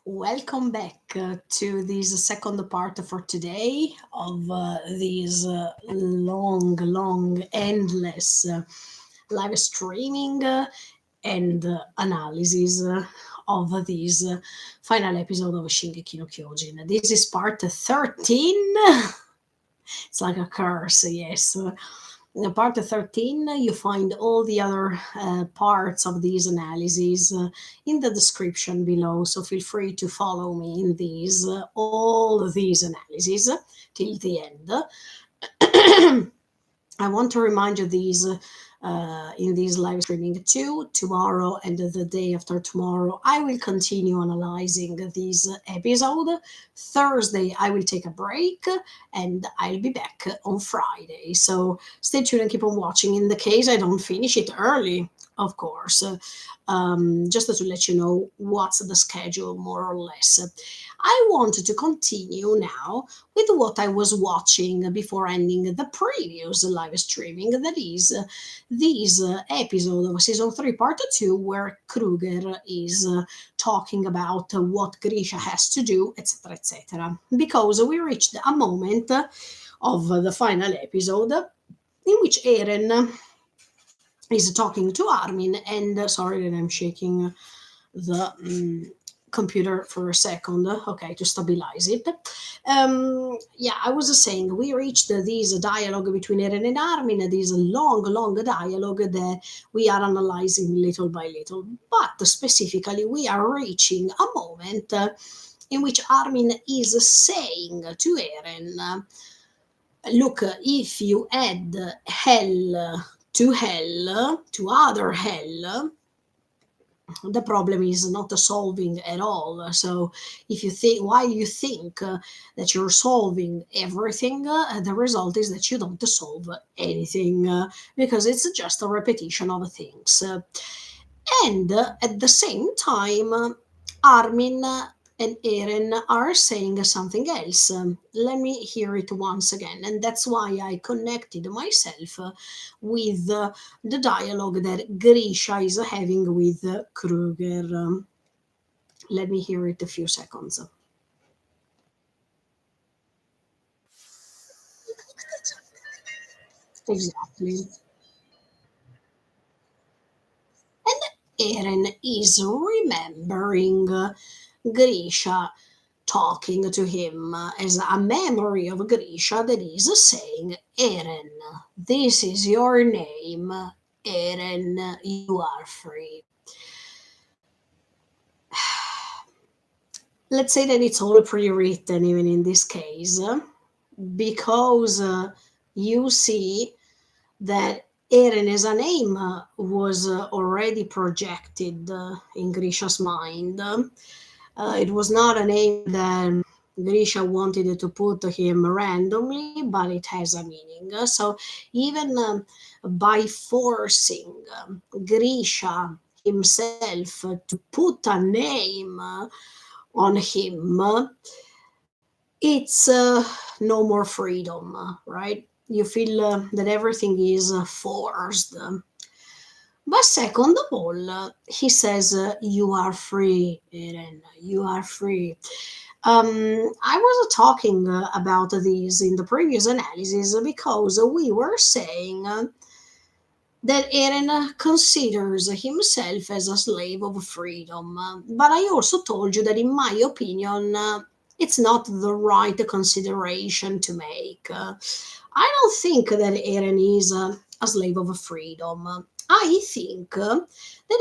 Welcome back to this second part for today of this long, endless live streaming and analysis of this final episode of Shingeki no Kyojin. This is part 13. It's like a curse, yes. In part 13, you find all the other parts of these analyses in the description below. So feel free to follow me in these, all these analyses till the end. I want to remind you these in this live streaming too. Tomorrow and the day after tomorrow, I will continue analyzing this episode. Thursday, I will take a break and I'll be back on Friday. So stay tuned and keep on watching. In the case I don't finish it early, of course, just to let you know what's the schedule more or less. I wanted to continue now with what I was watching before ending the previous live streaming, that is, this episode of season 3, part 2, where Kruger is talking about what Grisha has to do, etc. etc. Because we reached a moment of the final episode in which Eren is talking to Armin, and sorry that I'm shaking the computer for a second, okay, to stabilize it. Yeah, I was saying we reached this dialogue between Eren and Armin, this long dialogue that we are analyzing little by little. But specifically, we are reaching a moment in which Armin is saying to Eren, look, if you add hell to other hell, the problem is not solving at all. So if you think, while you think that you're solving everything, the result is that you don't solve anything, because it's just a repetition of things. And at the same time, Armin and Eren are saying something else. Let me hear it once again. And that's why I connected myself with the dialogue that Grisha is having with Kruger. Let me hear it a few seconds. Exactly. And Eren is remembering Grisha talking to him as a memory of Grisha that is saying, Eren, this is your name. Eren, you are free. Let's say that it's all pre-written, even in this case, because you see that Eren as a name was already projected in Grisha's mind. It was not a name that Grisha wanted to put him randomly, but it has a meaning. So even by forcing Grisha himself to put a name on him, it's no more freedom, right? You feel that everything is forced. But second of all, he says, you are free, Eren, you are free. I was talking about this in the previous analysis because we were saying that Eren considers himself as a slave of freedom. But I also told you that, in my opinion, it's not the right consideration to make. I don't think that Eren is a slave of freedom. I think that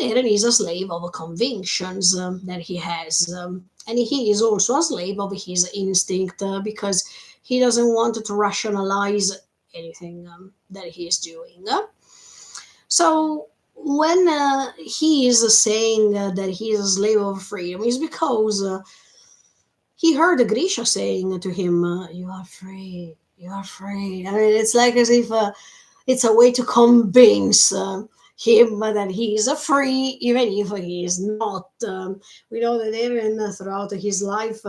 Eren is a slave of convictions that he has. And he is also a slave of his instinct because he doesn't want to rationalize anything that he is doing. So when he is saying that he is a slave of freedom, is because he heard Grisha saying to him, "You are free. You are free." I mean, it's like as if it's a way to convince him that he is free, even if he is not. We know that Eren, throughout his life,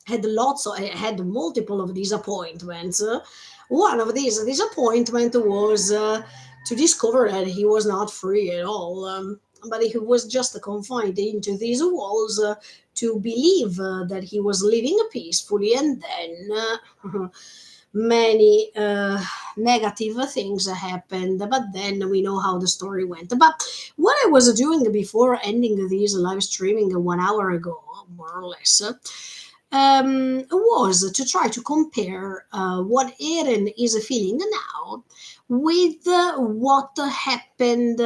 had multiple of disappointments. One of these disappointment was to discover that he was not free at all, but he was just confined into these walls to believe that he was living peacefully, and then many negative things happened. But then we know how the story went. But what I was doing before ending this live streaming 1 hour ago, more or less, was to try to compare what Eren is feeling now with what happened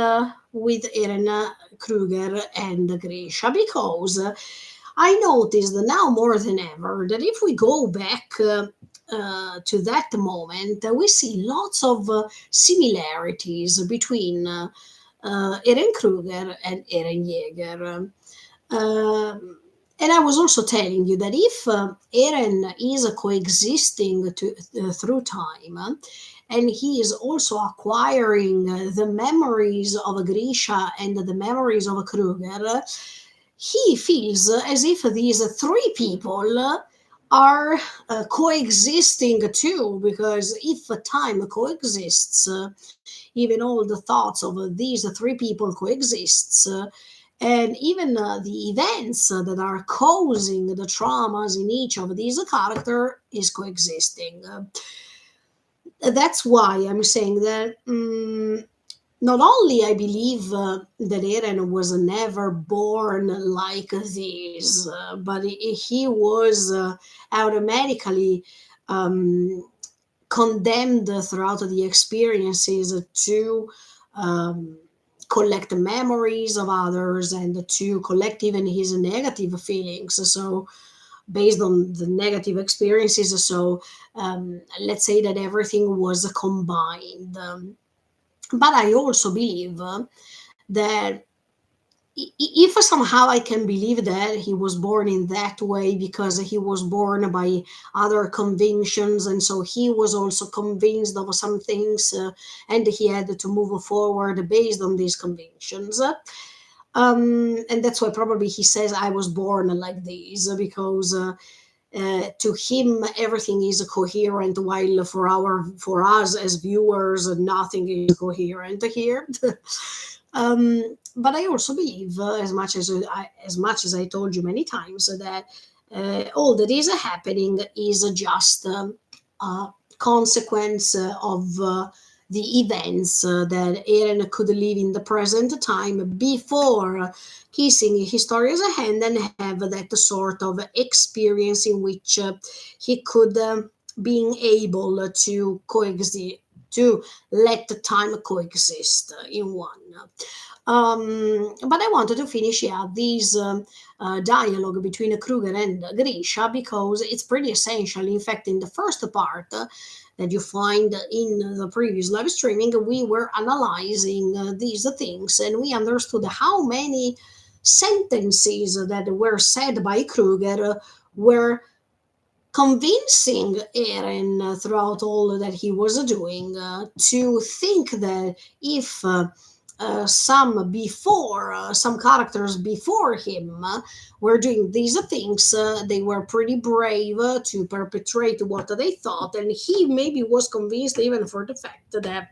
with Eren Kruger and Grisha, because I noticed now more than ever that if we go back to that moment, we see lots of similarities between Eren Kruger and Eren Yeager. Um, and I was also telling you that if Eren is coexisting through time, and he is also acquiring the memories of Grisha and the memories of Kruger, he feels as if these three people are coexisting too, because if time coexists, even all the thoughts of these three people coexists, and even the events that are causing the traumas in each of these character is coexisting. That's why I'm saying that not only I believe that Eren was never born like this, but he was automatically um, condemned throughout the experiences to um, collect memories of others and to collect even his negative feelings. So, based on the negative experiences, so let's say that everything was combined. But I also believe that if somehow I can believe that he was born in that way because he was born by other convictions, and so he was also convinced of some things, and he had to move forward based on these convictions. And that's why probably he says I was born like this, because to him everything is coherent, while for us as viewers nothing is coherent here. But I also believe, as much as I told you many times, that all that is happening is just a consequence of the events that Eren could live in the present time before kissing Historia's hand and have that sort of experience in which he could being able to coexist, to let the time coexist in one. But I wanted to finish, yeah, this dialogue between Kruger and Grisha because it's pretty essential. In fact, in the first part that you find in the previous live streaming, we were analyzing these things and we understood how many sentences that were said by Kruger were convincing Eren throughout all that he was doing to think that if some characters before him were doing these things, they were pretty brave to perpetrate what they thought, and he maybe was convinced even for the fact that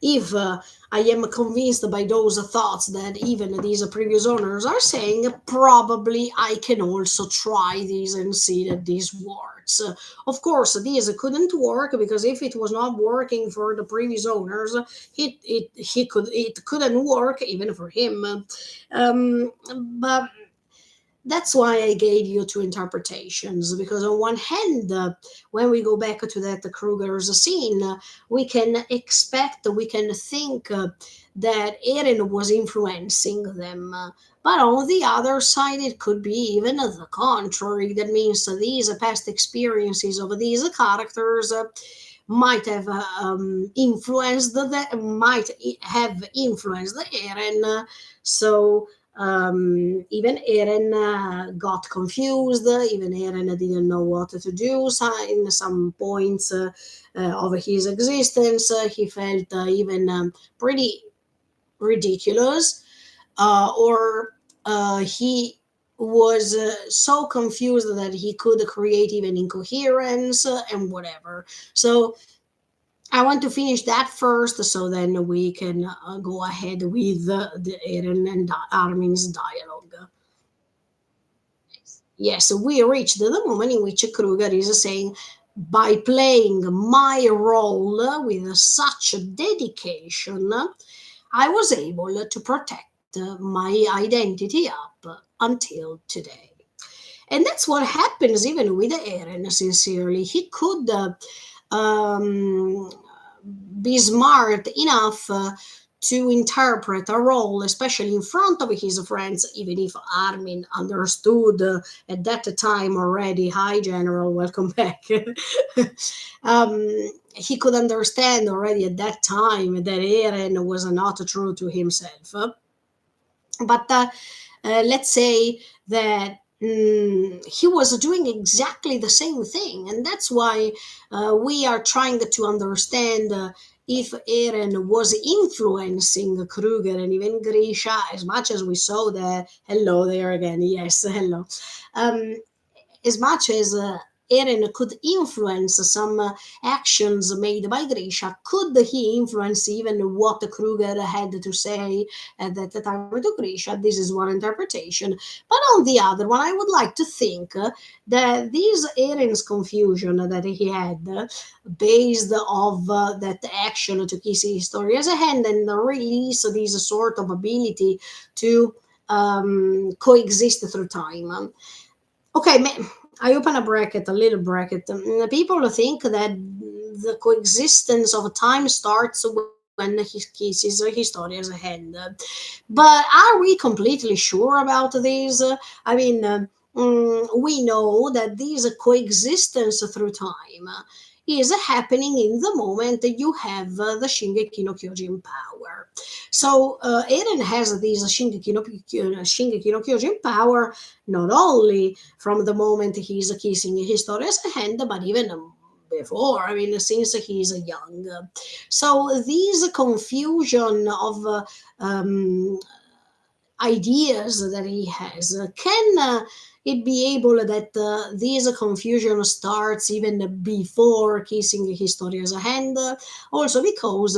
if I am convinced by those thoughts that even these previous owners are saying, probably I can also try these and see that this works. Of course, this couldn't work because if it was not working for the previous owners, it couldn't work even for him. But that's why I gave you two interpretations, because on one hand, when we go back to that Kruger's scene, we can expect, we can think that Eren was influencing them. But on the other side, it could be even the contrary. That means these past experiences of these characters might have influenced Eren. So even Eren got confused. Even Eren didn't know what to do. So in some points of his existence, he felt even pretty ridiculous, or he was so confused that he could create even incoherence and whatever. So I want to finish that first, so then we can go ahead with the Eren and Armin's dialogue. Yes, we reached the moment in which Kruger is saying, by playing my role with such dedication, I was able to protect my identity up until today. And that's what happens even with Eren, sincerely. He could um, be smart enough to interpret a role, especially in front of his friends, even if Armin understood at that time already. Hi, General, welcome back. um, he could understand already at that time that Eren was not true to himself. But let's say that he was doing exactly the same thing, and that's why we are trying to understand if Eren was influencing Kruger and even Grisha as much as we saw that. Hello there again. Yes, hello. Um, as much as Eren could influence some actions made by Grisha, could he influence even what Kruger had to say at that time to Grisha? This is one interpretation. But on the other one, I would like to think that this Eren's confusion that he had, based of that action to kiss his story as a hand and release this sort of ability to coexist through time. Okay, I open a bracket, a little bracket. People think that the coexistence of time starts when he kisses Historia's hand. But are we completely sure about this? I mean, we know that this coexistence through time is happening in the moment that you have the Shingeki no Kyojin power. So Eren has this Shingeki no Kyojin power not only from the moment he's kissing Historia's hand, but even before, I mean, since he's young. So this confusion of ideas that he has, can it be able that this confusion starts even before kissing Historia's hand? Also because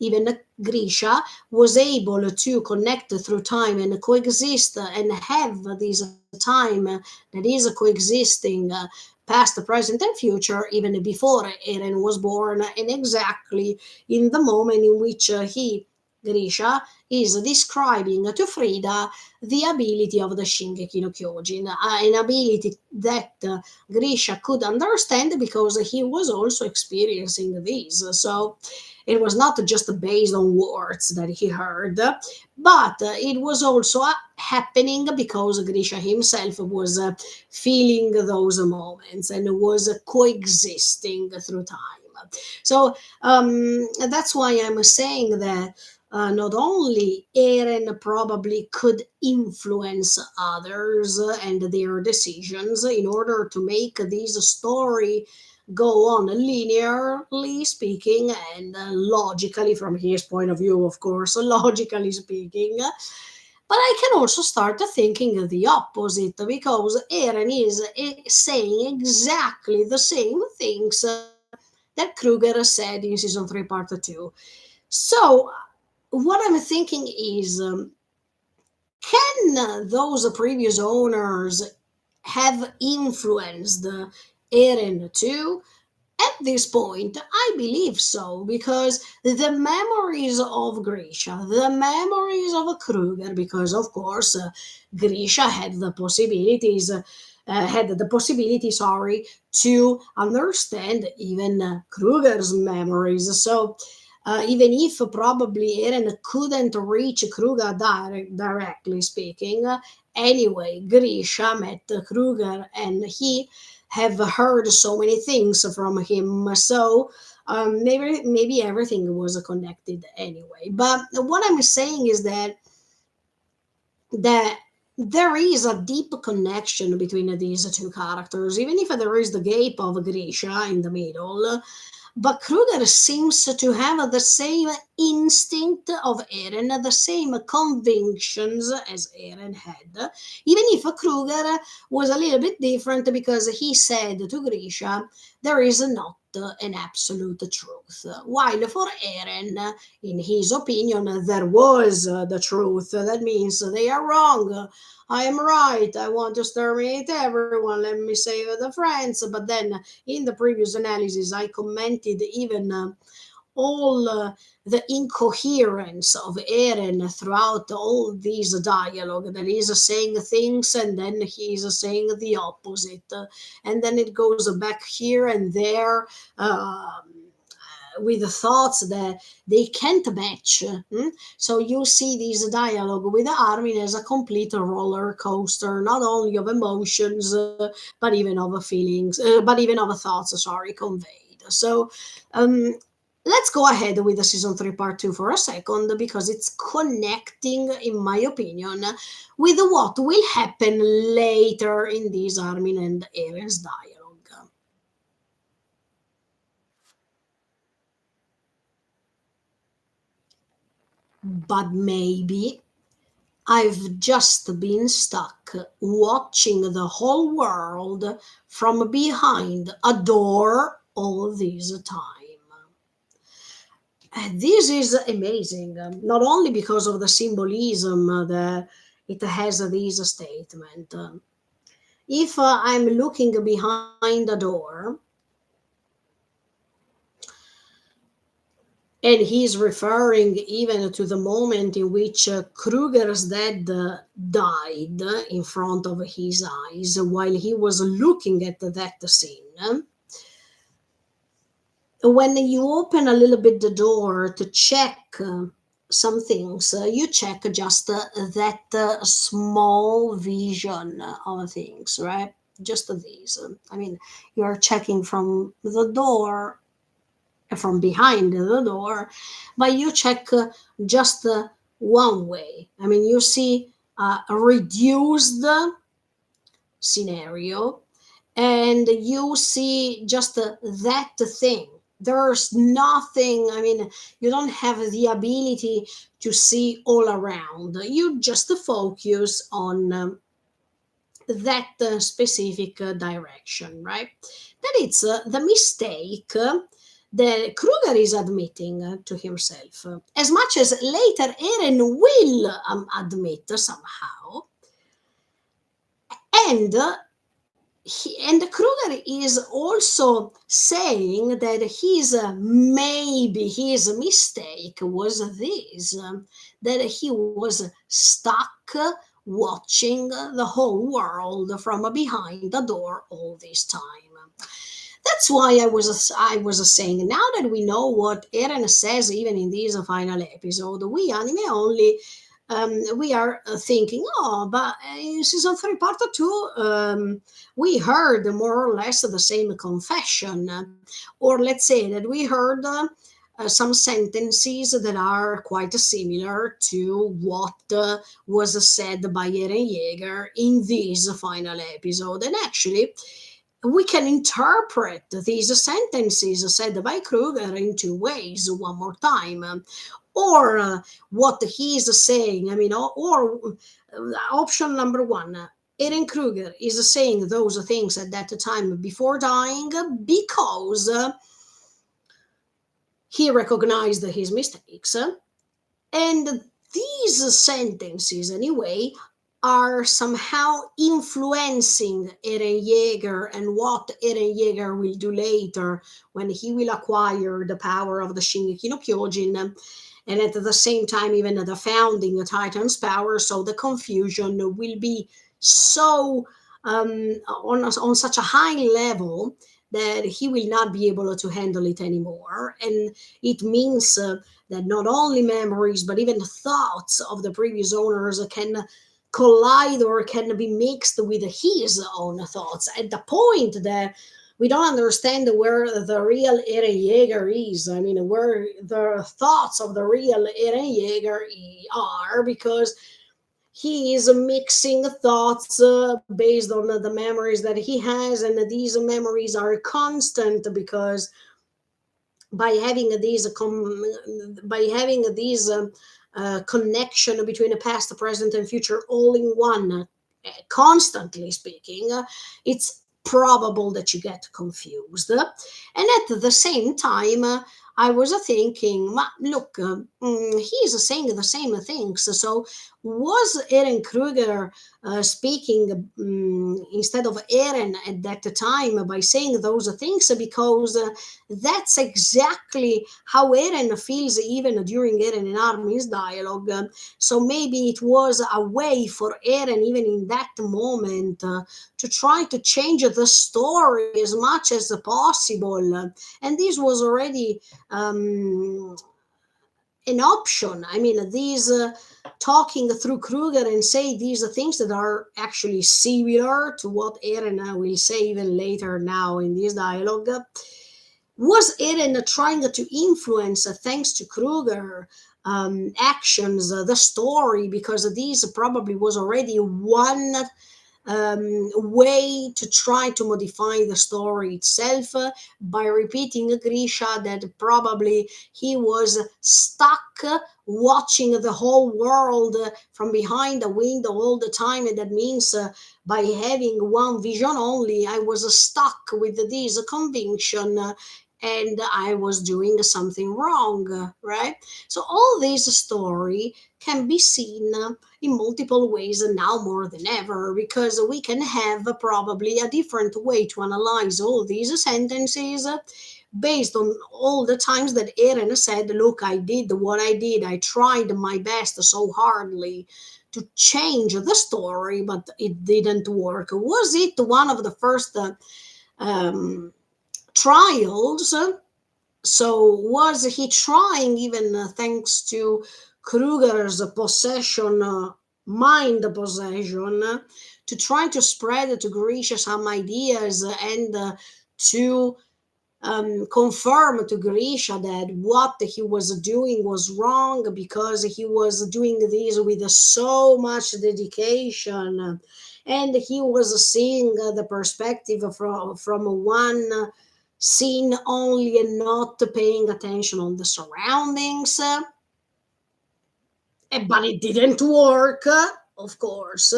even Grisha was able to connect through time and coexist and have this time that is coexisting past, present, and future even before Eren was born, and exactly in the moment in which Grisha, is describing to Frida the ability of the Shingeki no Kyojin, an ability that Grisha could understand because he was also experiencing this. So it was not just based on words that he heard, but it was also happening because Grisha himself was feeling those moments and was coexisting through time. So that's why I'm saying that not only Eren probably could influence others and their decisions in order to make this story go on linearly speaking and logically from his point of view, of course, logically speaking. But I can also start thinking the opposite because Eren is saying exactly the same things that Kruger said in season 3, part 2. So, what I'm thinking is, can those previous owners have influenced Eren too? At this point, I believe so, because the memories of Grisha, the memories of Kruger, because of course Grisha had the possibility, sorry, to understand even Kruger's memories. So even if probably Eren couldn't reach Kruger directly speaking, anyway, Grisha met Kruger and he have heard so many things from him. So maybe everything was connected anyway. But what I'm saying is that there is a deep connection between these two characters, even if there is the gap of Grisha in the middle. But Kruger seems to have the same instinct of Eren, the same convictions as Eren had, even if Kruger was a little bit different because he said to Grisha, there is not an absolute truth. While for Eren, in his opinion, there was the truth. That means they are wrong. I am right. I want to exterminate everyone. Let me save the friends. But then in the previous analysis, I commented even all the incoherence of Eren throughout all these dialogue, that he's saying things and then he's saying the opposite, and then it goes back here and there, with the thoughts that they can't match. So you see this dialogue with Armin as a complete roller coaster, not only of emotions, but even of feelings, but even of thoughts, sorry, conveyed. So um, let's go ahead with the season 3 part 2 for a second, because it's connecting, in my opinion, with what will happen later in this Armin and Eren's dialogue. But maybe I've just been stuck watching the whole world from behind a door all this time. And this is amazing, not only because of the symbolism that it has this statement. If I'm looking behind a door, and he's referring even to the moment in which Kruger's dad died in front of his eyes while he was looking at that scene. When you open a little bit the door to check some things, you check just that small vision of things, right? Just these. I mean, you're checking from the door, from behind the door, but you check just one way. I mean, you see a reduced scenario, and you see just that thing. There's nothing, I mean, you don't have the ability to see all around. You just focus on that specific direction, right? That it's the mistake that Kruger is admitting to himself. As much as later Eren will admit somehow. And and Kruger is also saying that his maybe his mistake was this, that he was stuck watching the whole world from behind the door all this time. That's why I was saying, now that we know what Eren says even in this final episode, we anime only, we are thinking, oh, but in season 3 part 2, we heard more or less the same confession, or let's say that we heard some sentences that are quite similar to what was said by Eren Yeager in this final episode. And actually, we can interpret these sentences said by Kruger in two ways one more time. Or what he's saying, I mean, or option number one, Eren Kruger is saying those things at that time before dying because he recognized his mistakes. And these sentences, anyway, are somehow influencing Eren Yeager and what Eren Yeager will do later when he will acquire the power of the Shingeki no Kyojin, and at the same time even the founding Titan's power. So the confusion will be so on such a high level that he will not be able to handle it anymore. And it means that not only memories but even thoughts of the previous owners can collide or can be mixed with his own thoughts at the point that we don't understand where the real Eren Yeager is. I mean, where the thoughts of the real Eren Yeager are, because he is mixing thoughts based on the memories that he has, and these memories are constant because by having these connection between the past, the present, and future all in one, constantly speaking, it's probable that you get confused. And at the same time, I was thinking, look, he's saying the same things. So was Eren Kruger speaking instead of Eren at that time by saying those things? Because that's exactly how Eren feels even during Eren and Armin's dialogue. So maybe it was a way for Eren, even in that moment, to try to change the story as much as possible. And this was already an option. I mean, these talking through Kruger and say these things that are actually similar to what Eren will say even later now in this dialogue. Was Eren trying to influence, thanks to Kruger, actions, the story? Because this probably was already one way to try to modify the story itself, by repeating Grisha that probably he was stuck watching the whole world from behind the window all the time, and that means by having one vision only, I was stuck with this conviction, and I was doing something wrong, right? So all this story can be seen in multiple ways now more than ever, because we can have probably a different way to analyze all these sentences based on all the times that Eren said, look, I did what I did, I tried my best so hardly to change the story, but it didn't work. Was it one of the first um, trials? So was he trying, even thanks to Kruger's possession, mind possession, to try to spread to Grisha some ideas, and to confirm to Grisha that what he was doing was wrong, because he was doing this with so much dedication, and he was seeing the perspective from one scene only and not paying attention on the surroundings. But it didn't work, of course,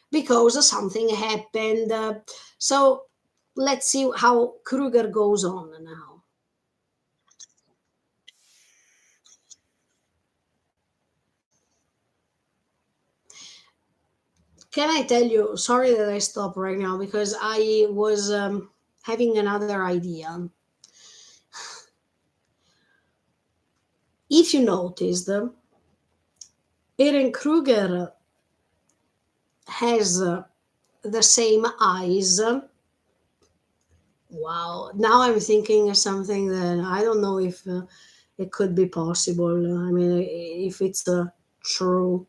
because something happened. So let's see how Kruger goes on now. Can I tell you? Sorry that I stop right now, because I was having another idea. If you noticed, Eren Kruger has the same eyes. Wow. Now I'm thinking of something that I don't know if it could be possible. I mean, if it's true.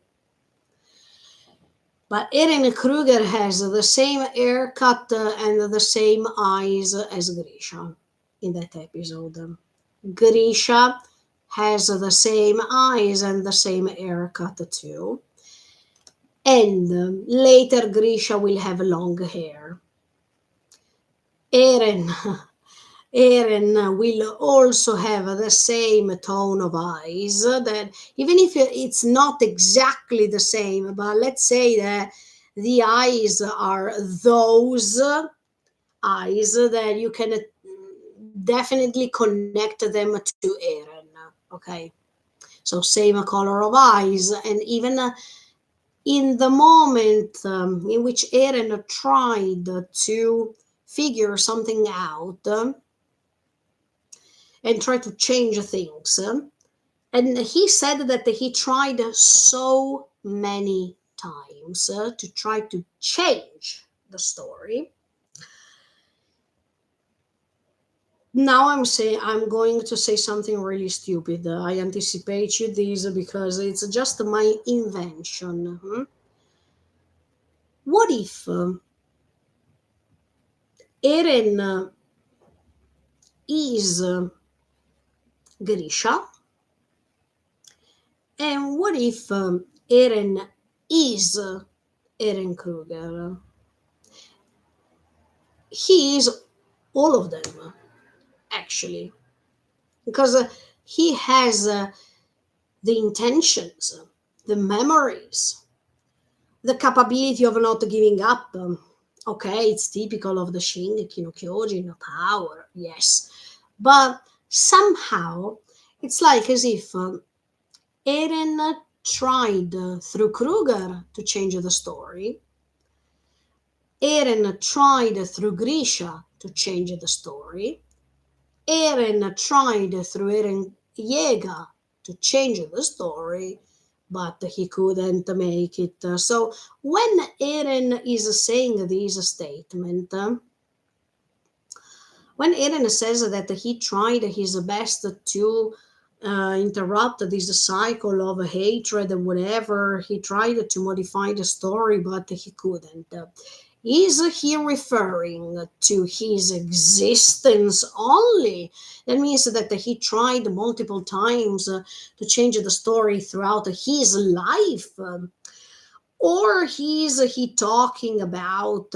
But Eren Kruger has the same haircut and the same eyes as Grisha in that episode. Grisha has the same eyes and the same haircut too. And later, Grisha will have long hair. Eren Eren will also have the same tone of eyes, that even if it's not exactly the same, but let's say that the eyes are those eyes that you can definitely connect them to Eren. Okay, so same color of eyes, and even in the moment in which Eren tried to figure something out, and try to change things. And he said that he tried so many times to try to change the story. Now I'm going to say something really stupid. I anticipate you this because it's just my invention. What if Eren is Grisha, and what if Eren is Eren Kruger? He is all of them, actually, because he has the intentions, the memories, the capability of not giving up, Okay, it's typical of the Shingeki no Kyojin power, yes. But somehow, it's like as if Eren tried through Kruger to change the story. Eren tried through Grisha to change the story. Eren tried through Eren Yeager to change the story, but he couldn't make it. So when Eren is saying this statement, when Eren says that he tried his best to interrupt this cycle of hatred and whatever, he tried to modify the story, but he couldn't. Is he referring to his existence only? That means that he tried multiple times to change the story throughout his life. Or is he talking about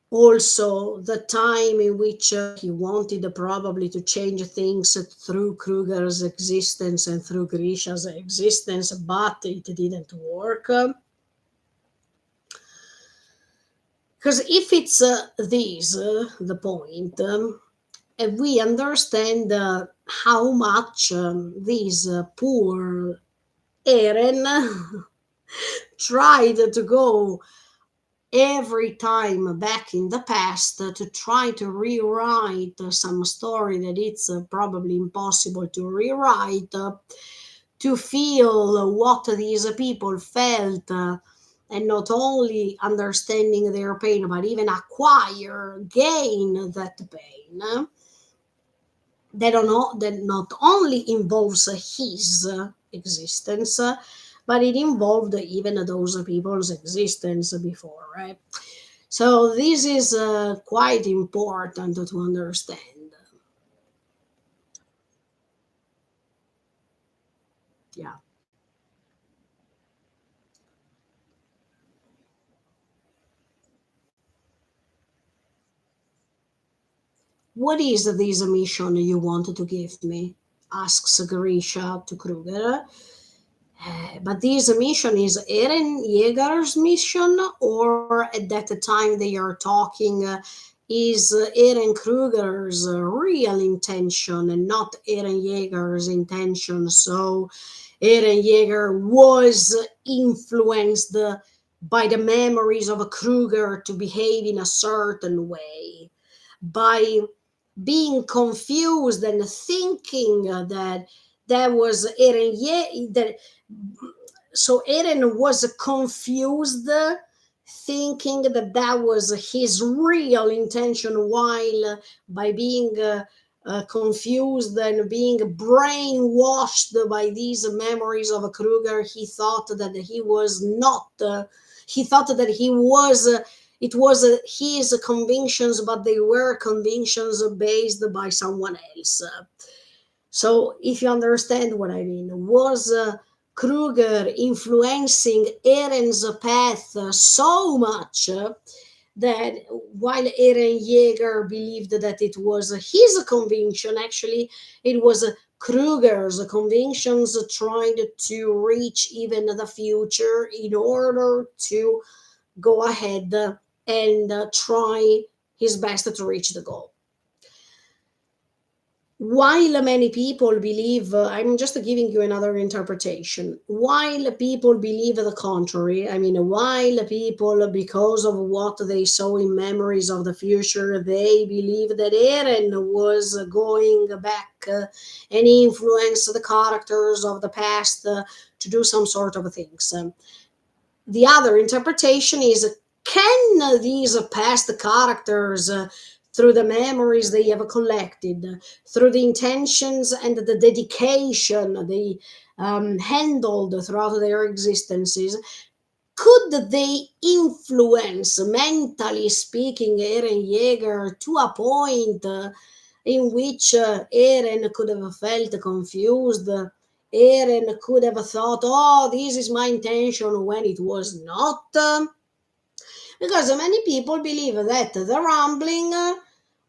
also the time in which he wanted probably to change things through Kruger's existence and through Grisha's existence, but it didn't work? Because if it's this, the point, we understand how much this poor Eren tried to go every time back in the past to try to rewrite some story that it's probably impossible to rewrite, to feel what these people felt, and not only understanding their pain, but even acquire, gain that pain. That not only involves his existence, but it involved even those people's existence before, right? So this is quite important to understand. Yeah. What is this mission you wanted to give me? Asks Grisha to Kruger. But this mission is Eren Yeager's mission, or at that time they are talking, is Eren Kruger's real intention and not Eren Yeager's intention. So Eren Yeager was influenced by the memories of Kruger to behave in a certain way, by being confused and thinking that that was Eren that so Eren was confused, thinking that that was his real intention, while by being confused and being brainwashed by these memories of Kruger, he thought that he was not. He thought that he was. It was his convictions, but they were convictions based by someone else. So, if you understand what I mean, was Kruger influencing Eren's path so much that while Eren Yeager believed that it was his conviction, actually, it was Kruger's convictions trying to reach even the future in order to go ahead and try his best to reach the goal. While many people believe, I'm just giving you another interpretation. While people believe the contrary, I mean, while people, because of what they saw in memories of the future, they believe that Eren was going back and influence the characters of the past to do some sort of things. The other interpretation is, can these past characters, through the memories they have collected, through the intentions and the dedication they handled throughout their existences, could they influence, mentally speaking, Eren Yeager to a point in which Eren could have felt confused? Eren could have thought, oh, this is my intention, when it was not. Because many people believe that the rumbling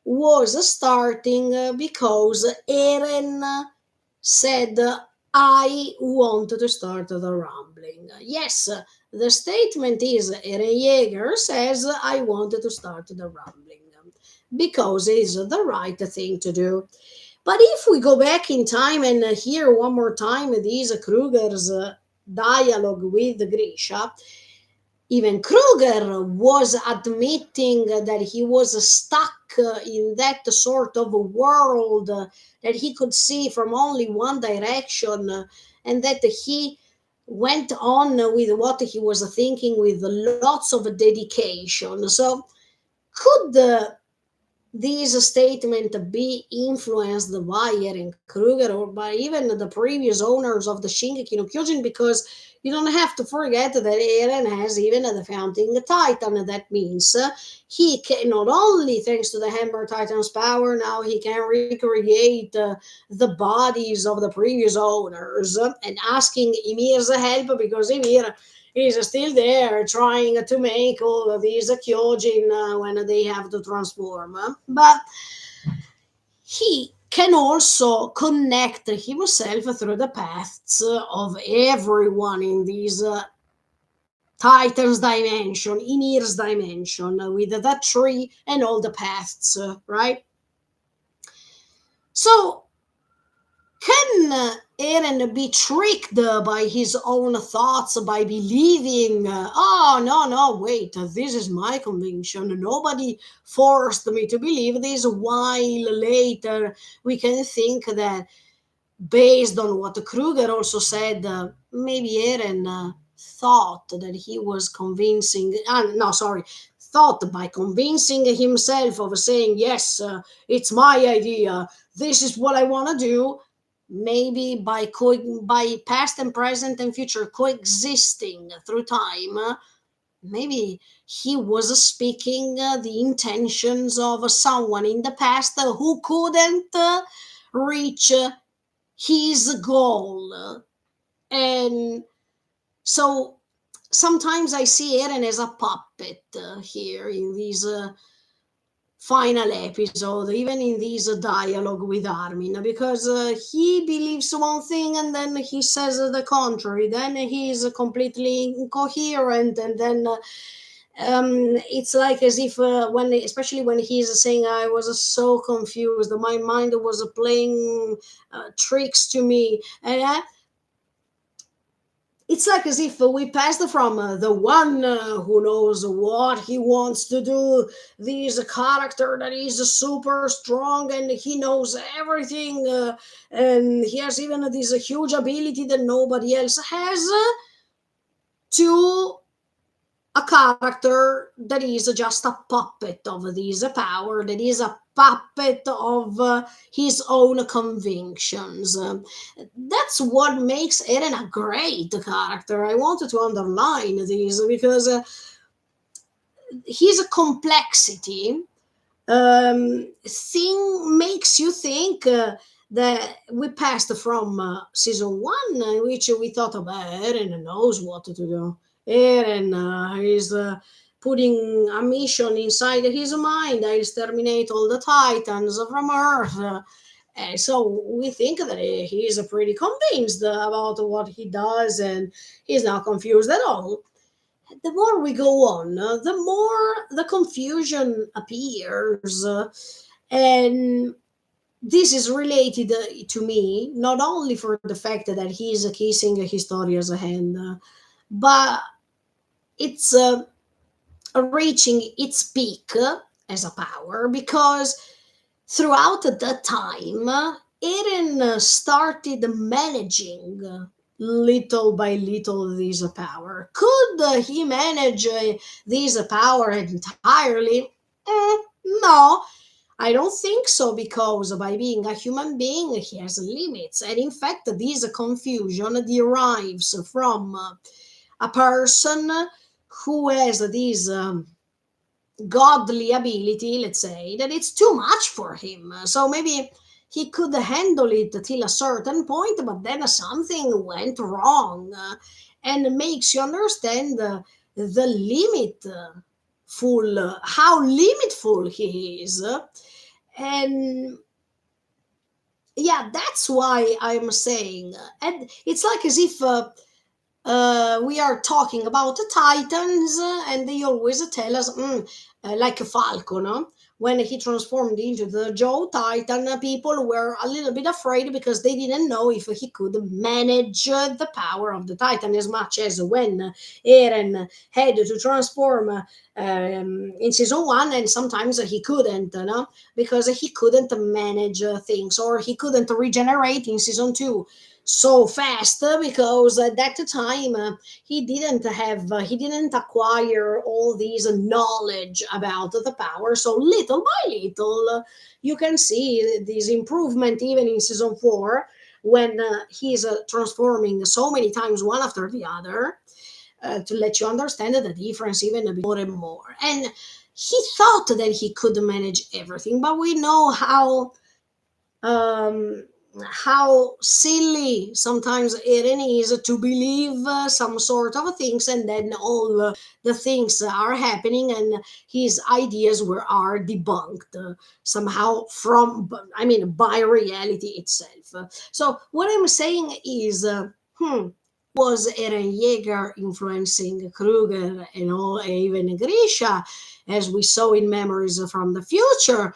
was starting because Eren said, I want to start the rambling. Yes, the statement is Eren Yeager says, I wanted to start the rambling because it's the right thing to do. But if we go back in time and hear one more time these Kruger's dialogue with Grisha, even Kruger was admitting that he was stuck in that sort of a world that he could see from only one direction, and that he went on with what he was thinking with lots of dedication. So, could this statement be influenced by Eren Kruger or by even the previous owners of the Shingeki no Kyojin? Because you don't have to forget that Eren has even the founding titan. That means he can not only, thanks to the Hammer Titan's power, now he can recreate the bodies of the previous owners and asking Ymir's help because Ymir is still there trying to make all of these Kyojin when they have to transform. But he can also connect himself through the paths of everyone in these Titan's dimension, Ymir's dimension, with the tree and all the paths, right? So can Eren be tricked by his own thoughts by believing, oh, no, no, wait, this is my conviction. Nobody forced me to believe this, while later we can think that based on what Kruger also said, maybe Eren thought that he was convincing, no, sorry, thought by convincing himself of saying, yes, it's my idea, this is what I want to do, maybe by past and present and future coexisting through time, maybe he was speaking the intentions of someone in the past who couldn't reach his goal. And so sometimes I see Eren as a puppet here in these final episode, even in this dialogue with Armin, because he believes one thing and then he says the contrary. Then he is completely incoherent, and then it's like as if when, especially when he's saying, I was so confused, my mind was playing tricks to me, and it's like as if we passed from the one who knows what he wants to do, this character that is super strong and he knows everything, and he has even this huge ability that nobody else has, to a character that is just a puppet of this power, that is a puppet of his own convictions. That's what makes Eren a great character. I wanted to underline this because his complexity thing makes you think that we passed from season one, in which we thought about Eren knows what to do. Eren is putting a mission inside his mind. I exterminate all the Titans from Earth. So we think that he is pretty convinced about what he does, and he's not confused at all. The more we go on, the more the confusion appears. And this is related to me not only for the fact that he's kissing Historia's hand, but it's reaching its peak as a power because throughout the time, Eren started managing little by little this power. Could he manage this power entirely? No, I don't think so, because by being a human being, he has limits. And in fact, this confusion derives from a person who has this godly ability, let's say, that it's too much for him. So maybe he could handle it till a certain point, but then something went wrong, and makes you understand the limit full, how limitful he is. And yeah, that's why I'm saying, and it's like as if we are talking about the Titans, and they always tell us, like Falco, no? When he transformed into the Joe Titan, people were a little bit afraid because they didn't know if he could manage the power of the Titan as much as when Eren had to transform in season one, and sometimes he couldn't, no? Because he couldn't manage things, or he couldn't regenerate in season two so fast, because at that time he didn't acquire all these knowledge about the power. So little by little, you can see this improvement even in season 4, when he's transforming so many times one after the other, to let you understand the difference even a bit more and more. And he thought that he could manage everything, but we know um, how silly sometimes it is to believe some sort of things, and then all the things are happening, and his ideas are debunked somehow from, I mean, by reality itself. So what I'm saying is, was Eren Yeager influencing Kruger and all, even Grisha, as we saw in Memories from the Future?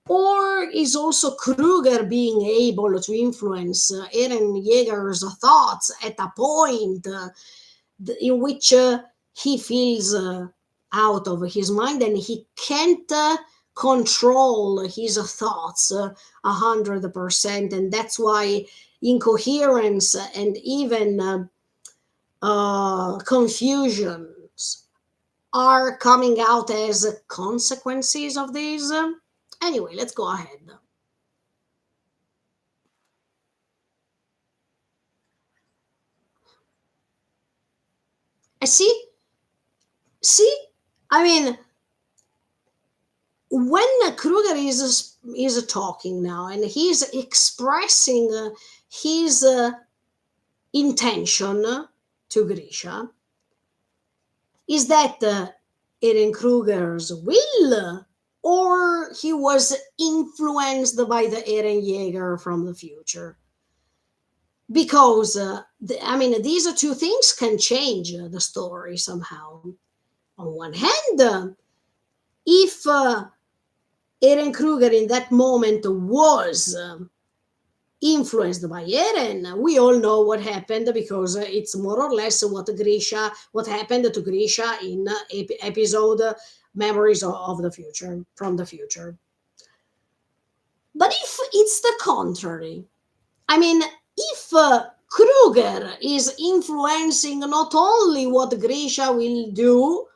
Or is also Kruger being able to influence Eren Yeager's thoughts at a point in which he feels out of his mind, and he can't control his thoughts 100%, and that's why incoherence and even confusions are coming out as consequences of these. Anyway, let's go ahead. See, see, I mean, when Kruger is talking now, and he's expressing his intention to Grisha, is that Eren Kruger's will, or he was influenced by the Eren Yeager from the future? Because I mean, these two things can change the story somehow. On one hand, if Eren Kruger in that moment was influenced by Eren, we all know what happened, because it's more or less what happened to Grisha in episode Memories of the Future, from the future. But if it's the contrary, I mean, if Kruger is influencing not only what Grisha will do,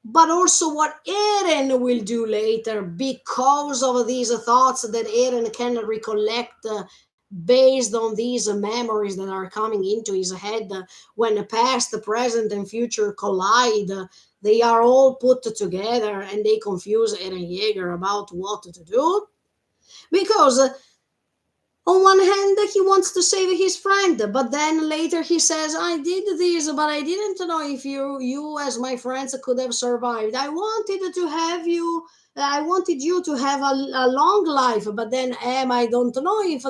but also what Eren will do later, because of these thoughts that Eren can recollect based on these memories that are coming into his head, when the past, the present, and future collide. They are all put together, and they confuse Eren Yeager about what to do. Because on one hand, he wants to save his friend, but then later he says, I did this, but I didn't know if you as my friends could have survived. I wanted you to have a long life, but then I don't know if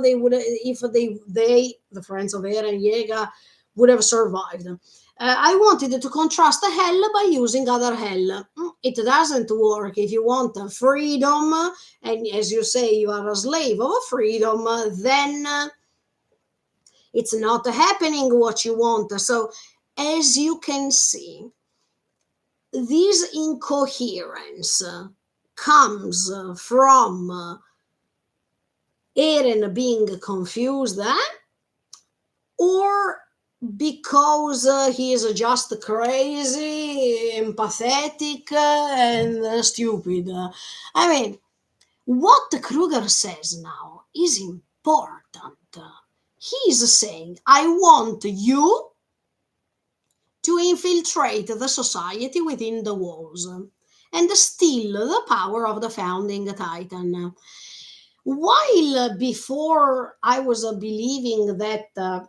the friends of Eren Yeager would have survived. I wanted to contrast the hell by using other hell. It doesn't work. If you want freedom, and as you say, you are a slave of freedom, then it's not happening what you want. So, as you can see, this incoherence comes from Eren being confused, or because he is just crazy, empathetic, and stupid. I mean, what Kruger says now is important. He's saying, I want you to infiltrate the society within the walls and steal the power of the founding titan. While before I was believing that,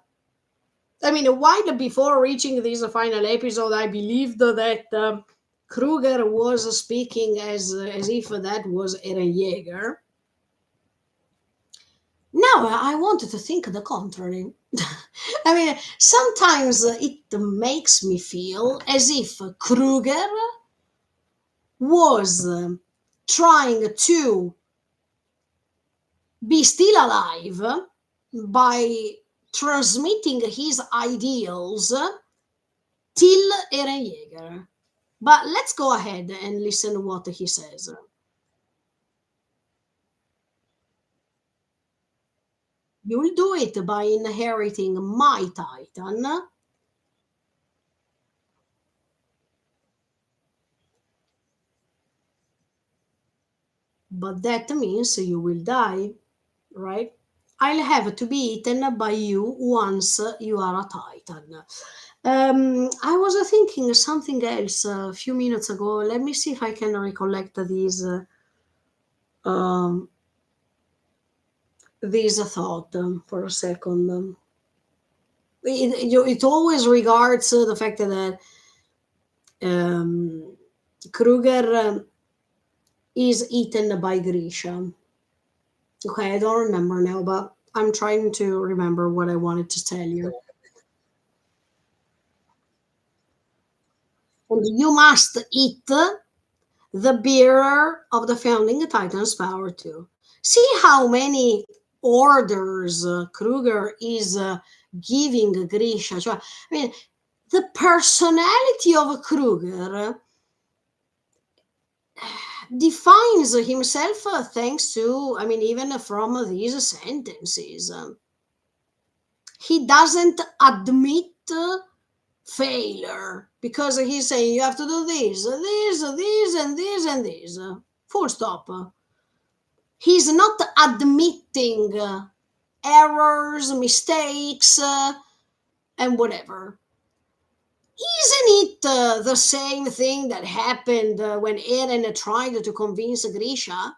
while before reaching this final episode, I believed that Kruger was speaking as if that was Eren Yeager. No, I wanted to think the contrary. I mean, sometimes it makes me feel as if Kruger was trying to be still alive by transmitting his ideals till Eren Yeager. But let's go ahead and listen what he says. You'll do it by inheriting my Titan, but that means you will die, right? I'll have to be eaten by you once you are a Titan. I was thinking something else a few minutes ago. Let me see if I can recollect um, these thought for a second. It always regards the fact that um, Kruger is eaten by Grisha. Okay, I don't remember now, but I'm trying to remember what I wanted to tell you. And you must eat the bearer of the founding Titan's power too. See how many orders Kruger is giving Grisha. I mean, the personality of Kruger defines himself thanks to, I mean, even from these sentences. He doesn't admit failure because he's saying you have to do this, and this, and this. Full stop. He's not admitting errors, mistakes, and whatever. Isn't it the same thing that happened when Eren tried to convince Grisha?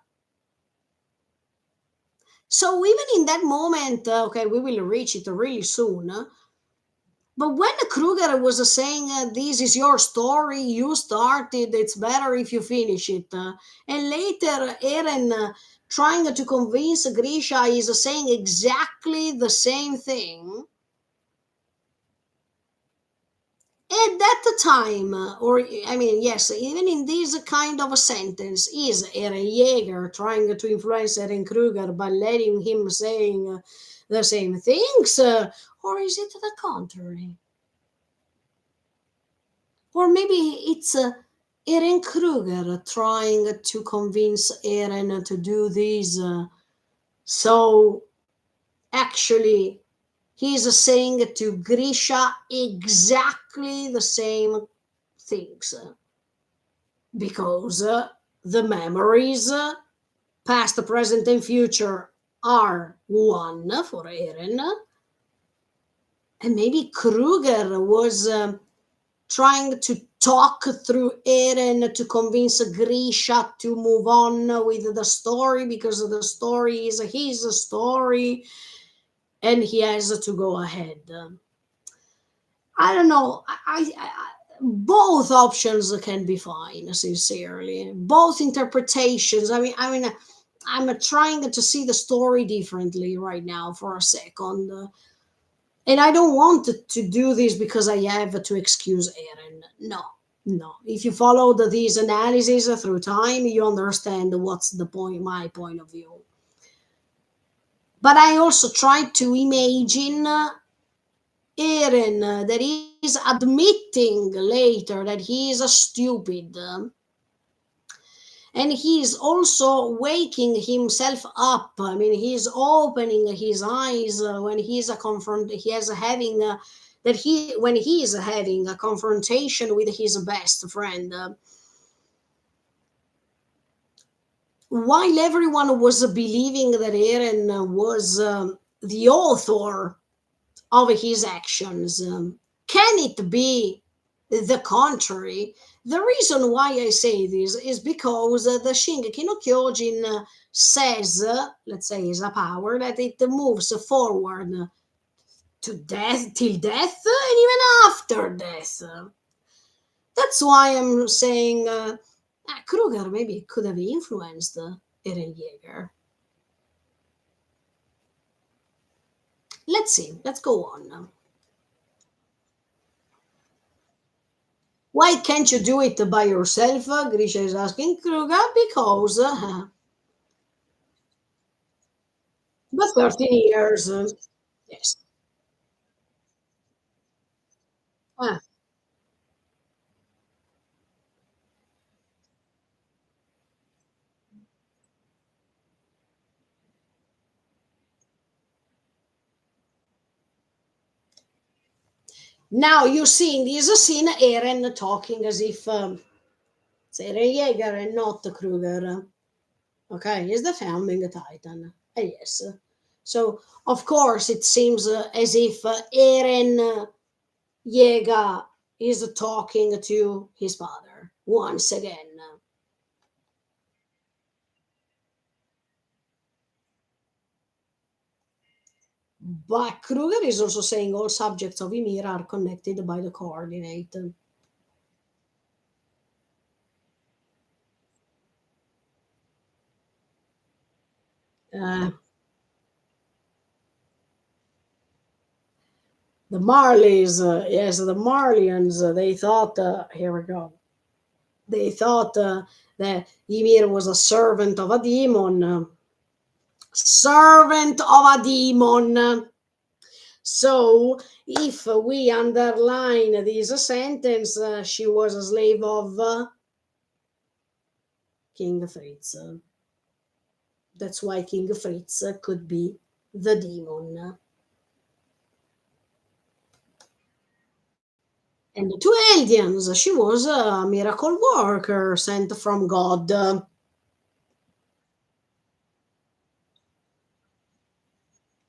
So even in that moment, okay, we will reach it really soon. But when Kruger was saying, "This is your story, you started, it's better if you finish it," and later Eren trying to convince Grisha is saying exactly the same thing, at that time, or I mean, yes, even in this kind of a sentence, is Eren Yeager trying to influence Eren Kruger by letting him saying the same things, or is it the contrary? Or maybe it's Eren Kruger trying to convince Eren to do this. So actually, he's saying to Grisha exactly the same things because the memories, past, present, and future, are one for Eren. And maybe Kruger was trying to talk through Eren to convince Grisha to move on with the story because the story is his story and he has to go ahead. I don't know. Both options can be fine. Sincerely, both interpretations. I'm trying to see the story differently right now for a second. And I don't want to do this because I have to excuse Aaron. No, no. If you followed these analyses through time, you understand what's the point, my point of view. But I also try to imagine Eren that is admitting later that he is a stupid. And he's also waking himself up. I mean, he's opening his eyes when he's a confront. He is having that he when he is having a confrontation with his best friend. While everyone was believing that Eren was the author of his actions. Can it be the contrary? The reason why I say this is because the Shingeki no Kyojin says, let's say, is a power that it moves forward to death, till death, and even after death. That's why I'm saying Kruger maybe could have influenced Eren Yeager. Let's see. Let's go on now. Why can't you do it by yourself? Grisha is asking Kruger. Because but 13 years. Yes. Ah. Now you see in this scene Eren talking as if it's Eren Yeager and not Kruger. Okay, he's the founding titan. Yes. So of course it seems as if Eren Yeager is talking to his father once again. But Kruger is also saying all subjects of Ymir are connected by the coordinate. Uh, the Marleys, yes, the Marlians, they thought, here we go, they thought that Ymir was a servant of a demon. Servant of a demon. So, if we underline this sentence, she was a slave of King Fritz. That's why King Fritz could be the demon. And to Eldians, she was a miracle worker sent from God.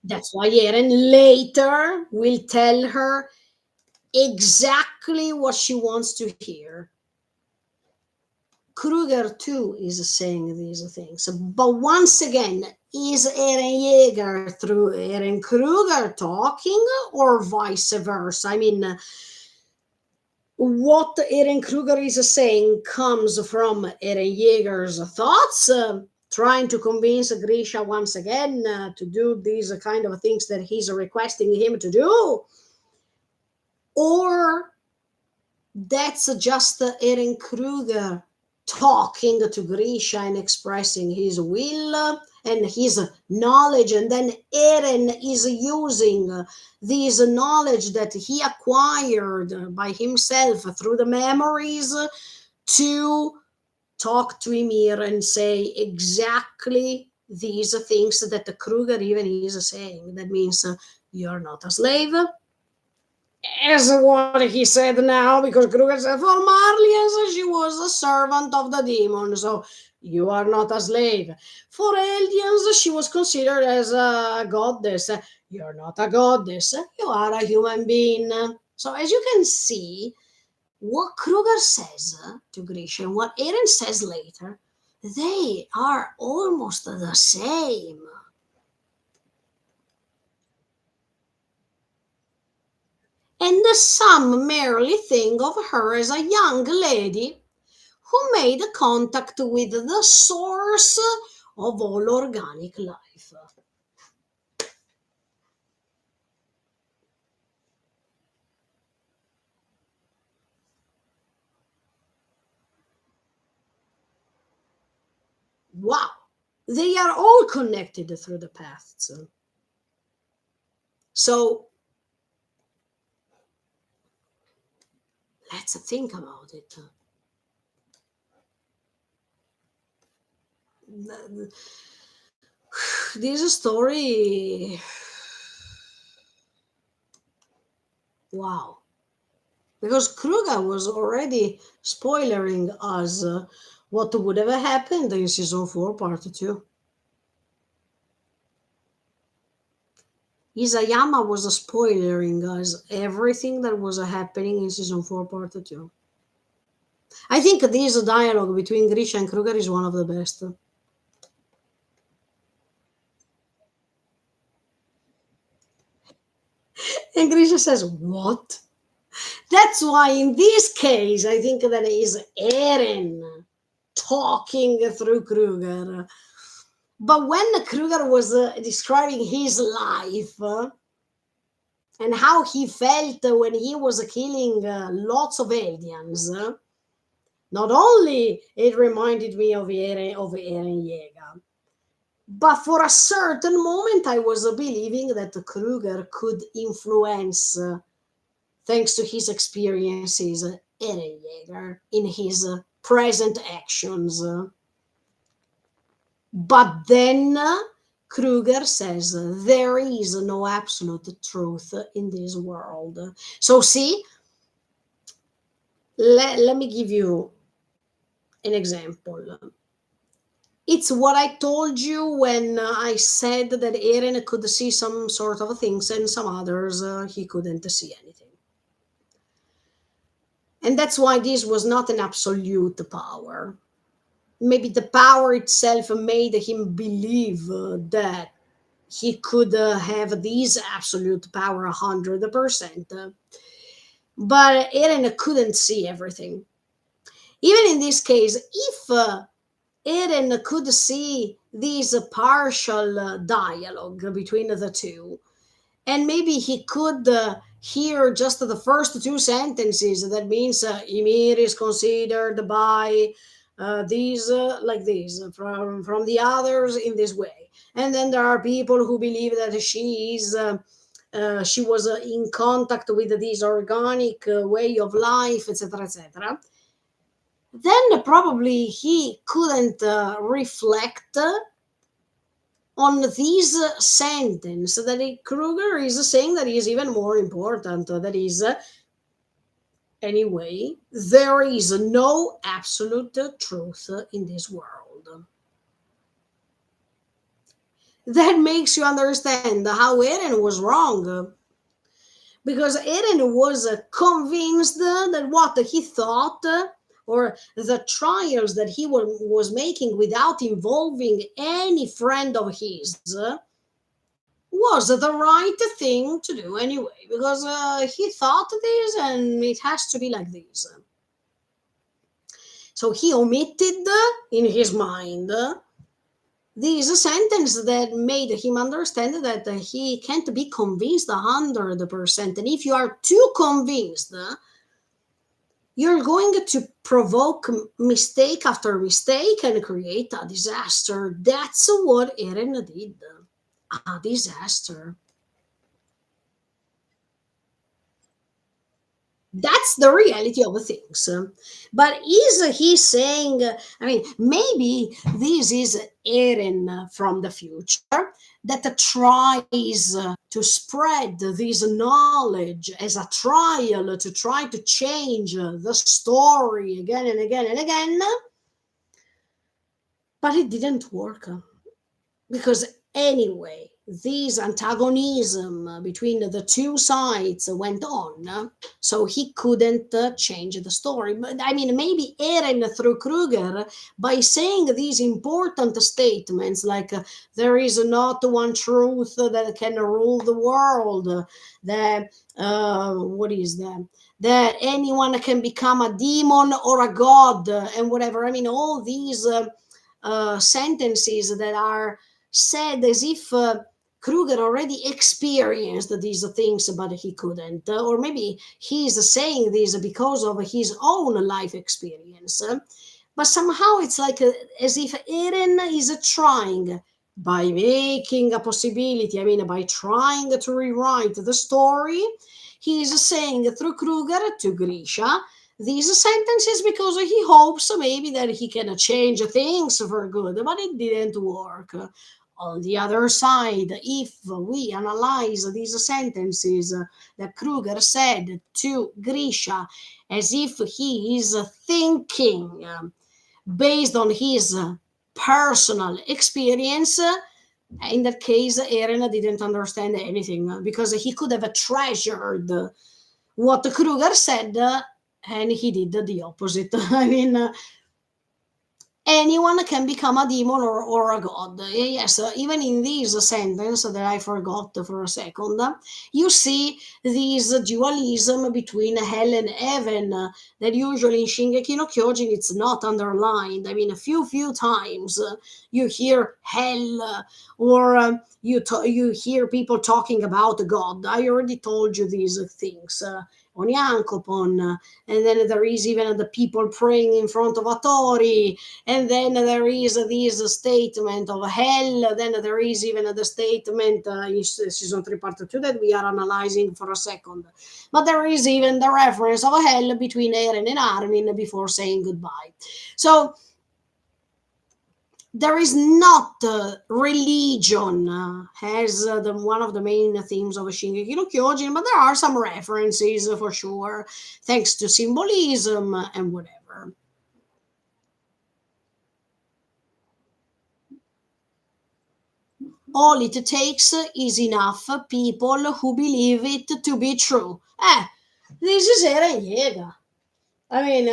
That's why Eren later will tell her exactly what she wants to hear. Kruger too is saying these things. But once again, is Eren Yeager through Eren Kruger talking or vice versa? I mean, what Eren Kruger is saying comes from Eren Yeager's thoughts, trying to convince Grisha once again to do these kind of things that he's requesting him to do, or that's just Eren Kruger talking to Grisha and expressing his will and his knowledge, and then Eren is using this knowledge that he acquired by himself through the memories to talk to Ymir and say exactly these things that the Kruger even is saying. That means you're not a slave, as what he said now, because Kruger said for Marlians she was a servant of the demon, so you are not a slave. For Eldians she was considered as a goddess. You're not a goddess, you are a human being. So as you can see, what Kruger says to Grisha and what Eren says later, they are almost the same. And some merely think of her as a young lady who made contact with the source of all organic life. Wow, they are all connected through the paths. So let's think about it. This story, wow, because Kruger was already spoiling us what would have happened in season 4, part 2. Isayama was spoiling us everything that was happening in season 4, part 2. I think this dialogue between Grisha and Kruger is one of the best. And Grisha says, what? That's why in this case, I think that it is Eren talking through Kruger. But when Kruger was describing his life, and how he felt when he was killing lots of aliens. Not only it reminded me of Eren Yeager, but for a certain moment I was believing that Kruger could influence, thanks to his experiences, Eren Yeager in his present actions. But then Kruger says there is no absolute truth in this world. So, see, let me give you an example. It's what I told you when I said that Eren could see some sort of things and some others he couldn't see anything. And that's why this was not an absolute power. Maybe the power itself made him believe that he could have this absolute power 100%. But Eren couldn't see everything. Even in this case, if Eren could see this partial dialogue between the two, and maybe he could hear just the first two sentences. That means Ymir is considered by these like this, from the others in this way, and then there are people who believe that she was in contact with this organic way of life, etc., etc. Then probably he couldn't reflect on this sentence that Kruger is saying that is even more important. That is, anyway, there is no absolute truth in this world. That makes you understand how Eren was wrong. Because Eren was convinced that what he thought, or the trials that he was making without involving any friend of his, was the right thing to do anyway, because he thought this and it has to be like this. So he omitted in his mind this sentence that made him understand that he can't be convinced 100%. And if you are too convinced, you're going to provoke mistake after mistake and create a disaster. That's what Eren did. A disaster. That's the reality of things. But is he saying, I mean, maybe this is Eren from the future that tries to spread this knowledge as a trial to try to change the story again and again and again, but it didn't work. Because anyway, this antagonism between the two sides went on, so he couldn't change the story. But I mean, maybe Eren through Kruger, by saying these important statements like there is not one truth that can rule the world, that what is that anyone can become a demon or a god, and whatever. I mean, all these sentences that are said as if Kruger already experienced these things, but he couldn't. Or maybe he's saying this because of his own life experience. But somehow it's like as if Eren is trying, by making a possibility, I mean, by trying to rewrite the story, he is saying through Kruger to Grisha these sentences because he hopes maybe that he can change things for good, but it didn't work. On the other side, if we analyze these sentences that Kruger said to Grisha as if he is thinking based on his personal experience, in that case, Eren didn't understand anything because he could have treasured what Kruger said and he did the opposite. I mean, anyone can become a demon or a god. Yes, even in this sentence that I forgot for a second, you see this dualism between hell and heaven that usually in Shingeki no Kyojin it's not underlined. I mean, a few times you hear hell or you hear people talking about God. I already told you these things. Onyankopon, and then there is even the people praying in front of a Tori, and then there is this statement of hell, then there is even the statement in season 3 part 2 that we are analyzing for a second, but there is even the reference of hell between Eren and Armin before saying goodbye. So there is not religion as one of the main themes of Shingeki no Kyojin, but there are some references for sure, thanks to symbolism and whatever. All it takes is enough people who believe it to be true. This is Eren Yeager. I mean,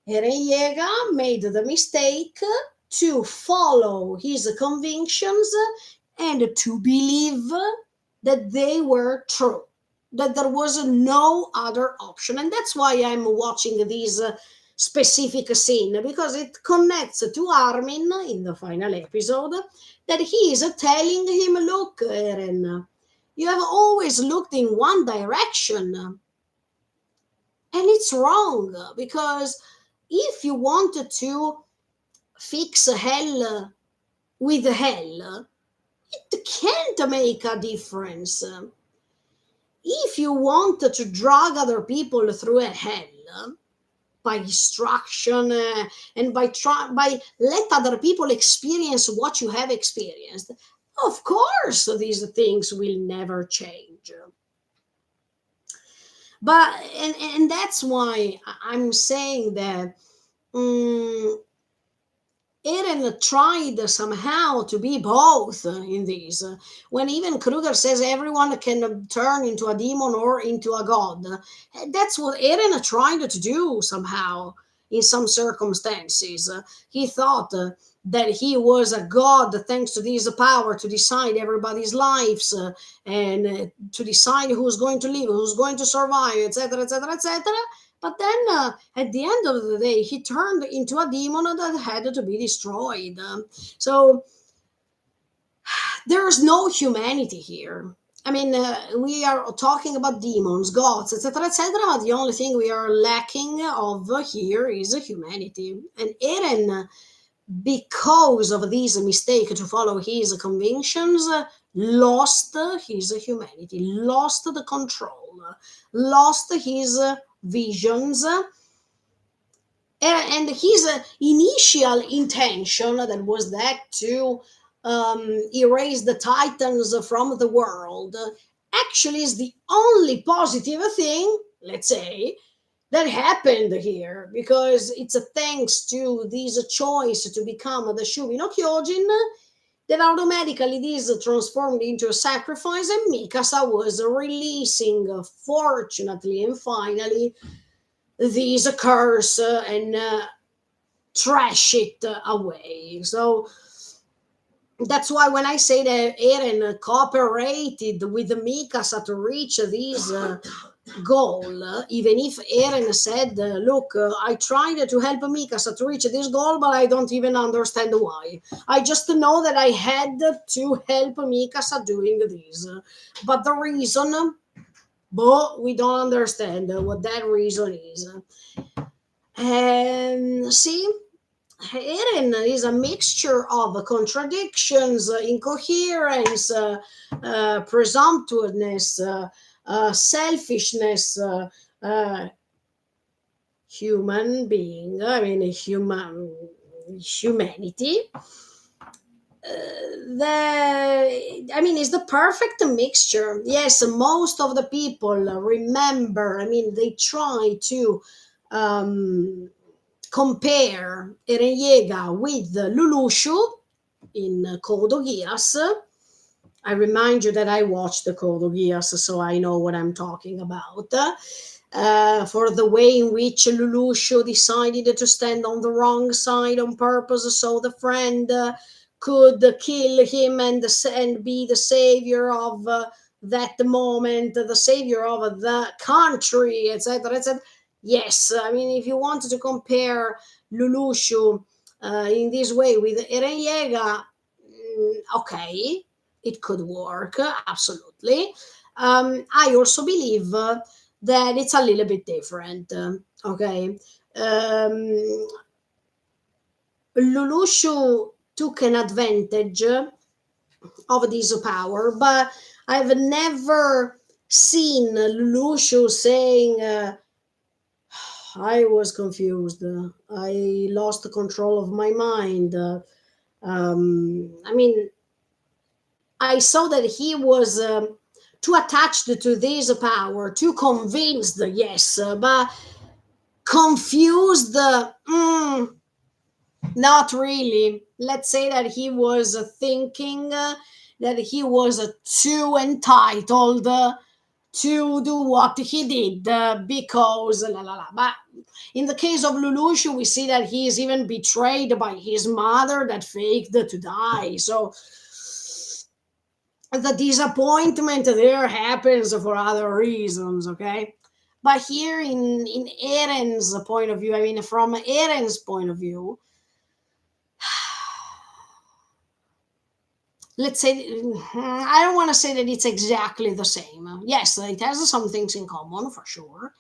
Eren Yeager made the mistake to follow his convictions and to believe that they were true, that there was no other option. And that's why I'm watching this specific scene, because it connects to Armin in the final episode, that he is telling him, look, Eren, you have always looked in one direction, and it's wrong, because if you wanted to fix hell with hell, it can't make a difference. If you want to drag other people through a hell by destruction and by let other people experience what you have experienced, of course these things will never change. But and that's why I'm saying that Eren tried somehow to be both in these. When even Kruger says everyone can turn into a demon or into a god, that's what Eren tried to do somehow in some circumstances. He thought that he was a god thanks to this power to decide everybody's lives and to decide who's going to live, who's going to survive, etc., etc., etc. But then at the end of the day, he turned into a demon that had to be destroyed. So there's no humanity here. I mean, we are talking about demons, gods, etc., etc., but the only thing we are lacking of here is humanity. And Eren, because of this mistake to follow his convictions, lost his humanity, lost the control, lost his visions, and his initial intention that was that to erase the titans from the world actually is the only positive thing, let's say, that happened here, because it's a thanks to this choice to become the Shuri no Kyojin that automatically this transformed into a sacrifice, and Mikasa was releasing, fortunately and finally, this curse and trash it away. So that's why when I say that Eren cooperated with Mikasa to reach this goal, even if Eren said, look, I tried to help Mikasa to reach this goal, but I don't even understand why. I just know that I had to help Mikasa doing this. But the reason, but we don't understand what that reason is. And see, Eren is a mixture of contradictions, incoherence, presumptuousness, selfishness, human being, I mean, humanity. It's the perfect mixture. Yes, most of the people remember, they try to compare Eren Yeager with Lelouch in Code Geass. I remind you that I watched the Code Geass, so I know what I'm talking about. For the way in which Lelouch decided to stand on the wrong side on purpose, so the friend could kill him and be the savior of that moment, the savior of the country, etc., etc. Yes, I mean, if you wanted to compare Lelouch in this way with Eren Yeager, okay, it could work, absolutely. I also believe that it's a little bit different. Okay. Um, Lelouch took an advantage of this power, but I've never seen Lelouch saying, I was confused. I lost control of my mind. I mean, I saw that he was too attached to this power, too convinced, yes, but confused. Not really. Let's say that he was thinking that he was too entitled to do what he did because la la la. But in the case of Lelouch, we see that he is even betrayed by his mother that faked to die. So the disappointment there happens for other reasons, okay? But here in Eren's point of view, I mean, from Eren's point of view, let's say, I don't want to say that it's exactly the same. Yes, it has some things in common for sure,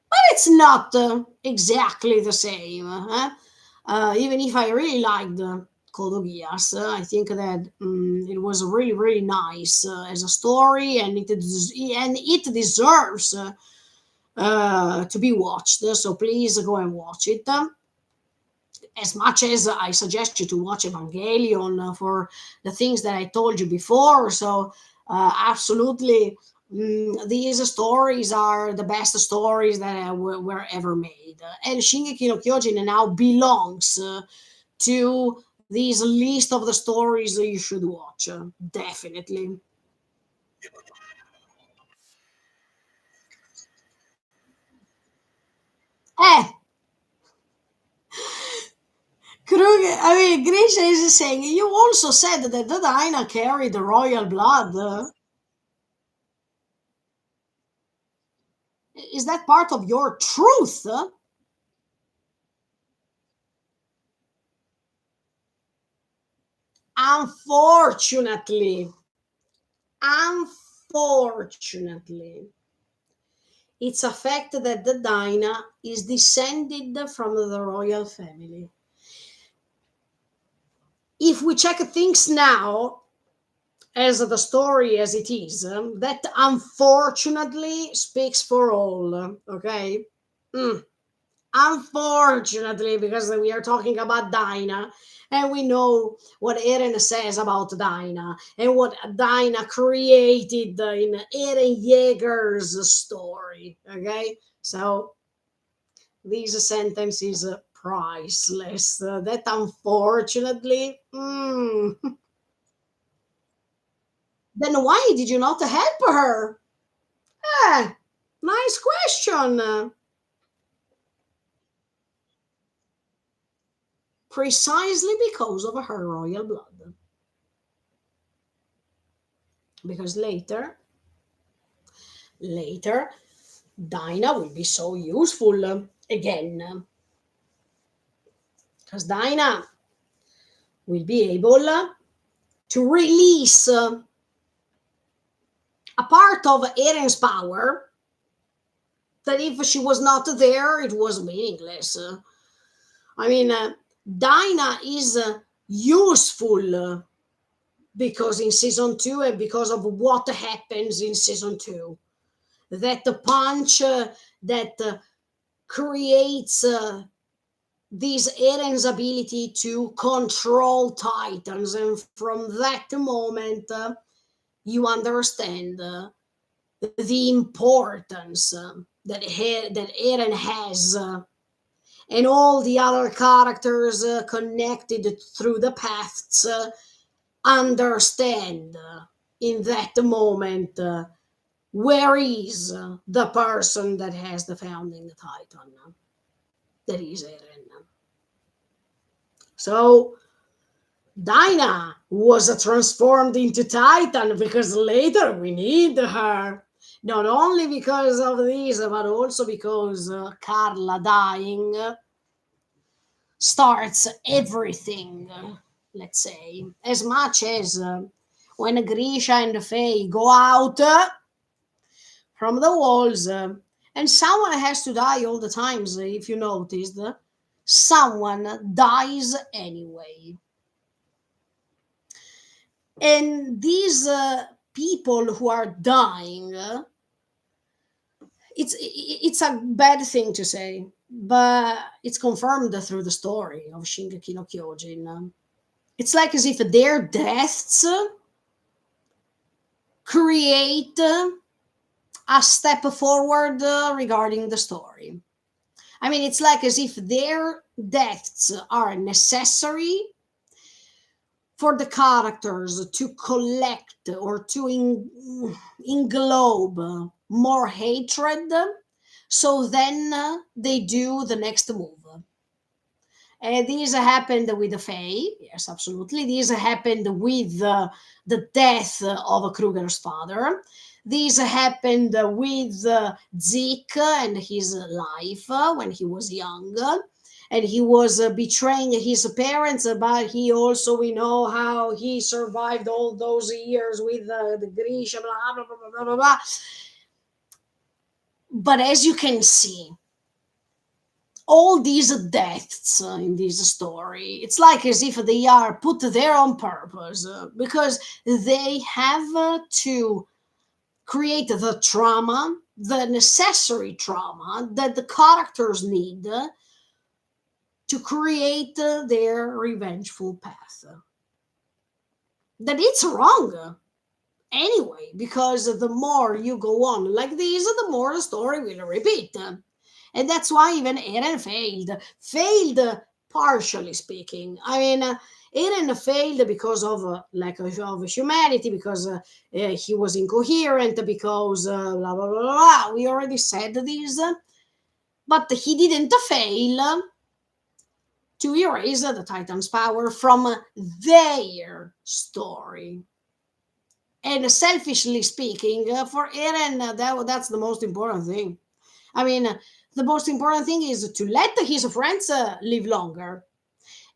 but it's not exactly the same. Even if I really liked Code Geass, I think that it was really, really nice as a story, and it deserves to be watched. So please go and watch it. As much as I suggest you to watch Evangelion for the things that I told you before. So, absolutely, these stories are the best stories that were ever made. And Shingeki no Kyojin now belongs to this list of the stories that you should watch. Definitely. Eh, Kruger, I mean, Grisha is saying you also said that the Dinah carried the royal blood. Is that part of your truth? Unfortunately, unfortunately, it's a fact that the Dinah is descended from the royal family. If we check things now, as the story as it is, that unfortunately speaks for all. Okay. Mm. Unfortunately, because we are talking about Dinah, and we know what Eren says about Dinah and what Dinah created in Eren Yeager's story. Okay, so this sentence is priceless. That unfortunately, then why did you not help her? Eh, nice question. Precisely because of her royal blood. Because later, Dinah will be so useful again. Because Dinah will be able to release a part of Eren's power that if she was not there, it was meaningless. I mean, Dinah is useful because in season two and because of what happens in season two. That the punch that creates this Eren's ability to control Titans, and from that moment, you understand the importance that Eren has, and all the other characters connected through the paths understand in that moment where is the person that has the founding titan, that is Eren. So Dinah was transformed into Titan because later we need her. Not only because of this, but also because Carla dying starts everything, let's say. As much as when Grisha and Faye go out from the walls, and someone has to die all the times, if you noticed, someone dies anyway. And these people who are dying, it's a bad thing to say, but it's confirmed through the story of Shingeki no Kyojin. It's like as if their deaths create a step forward regarding the story. I mean, it's like as if their deaths are necessary for the characters to collect or to englobe more hatred, so then they do the next move. This happened with the Fae, yes, absolutely. This happened with the death of Kruger's father. This happened with Zeke and his life when he was young. And he was betraying his parents, but he also, we know how he survived all those years with the Grisha, blah, blah, blah, blah, blah, blah. But as you can see, all these deaths in this story, it's like as if they are put there on purpose because they have to create the trauma, the necessary trauma that the characters need to create their revengeful path. That it's wrong anyway, because the more you go on like this, the more the story will repeat. And that's why even Eren failed partially speaking. I mean, Eren failed because of lack of humanity, because he was incoherent, because blah, blah, blah, blah. We already said this. But he didn't fail to erase the Titans' power from their story. And selfishly speaking, for Eren, that's the most important thing. I mean, the most important thing is to let his friends live longer.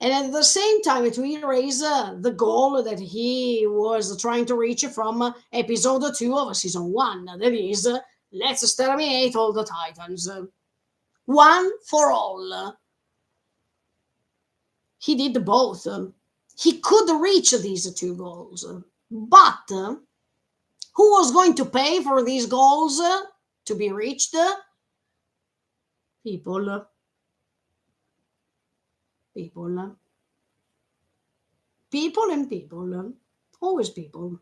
And at the same time, to erase the goal that he was trying to reach from episode 2 of season 1. That is, let's exterminate all the Titans. One for all. He did both. He could reach these two goals. But who was going to pay for these goals to be reached? People. People. People and people. Always people.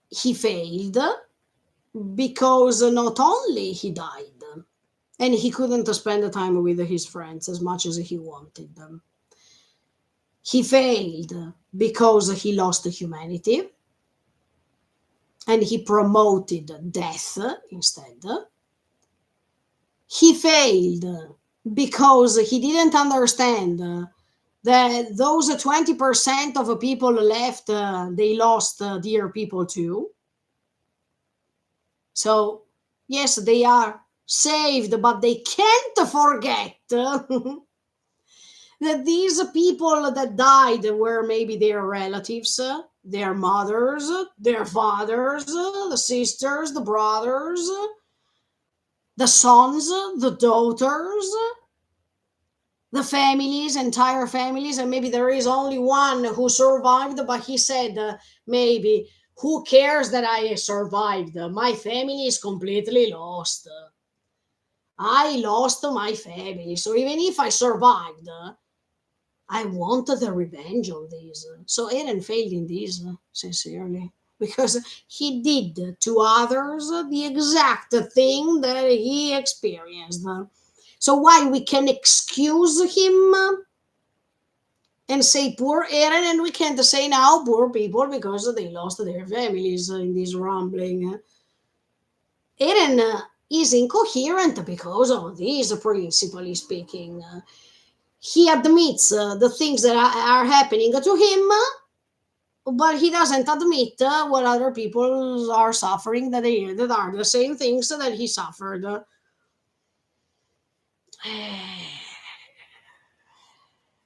He failed because not only he died, and he couldn't spend the time with his friends as much as he wanted them. He failed because he lost humanity and he promoted death instead. He failed because he didn't understand that those 20% of people left, they lost dear people too. So, yes, they are saved, but they can't forget that these people that died were maybe their relatives, their mothers, their fathers, the sisters, the brothers, the sons, the daughters, the families, entire families, and maybe there is only one who survived, but he said, maybe, who cares that I survived? My family is completely lost. I lost my family, so even if I survived, I wanted the revenge on this. So Eren failed in this, sincerely, because he did to others the exact thing that he experienced. So why we can excuse him and say poor Eren, and we can't say now poor people because they lost their families in this rambling. Eren is incoherent because of this, principally speaking. He admits the things that are happening to him, but he doesn't admit what other people are suffering that are the same things that he suffered.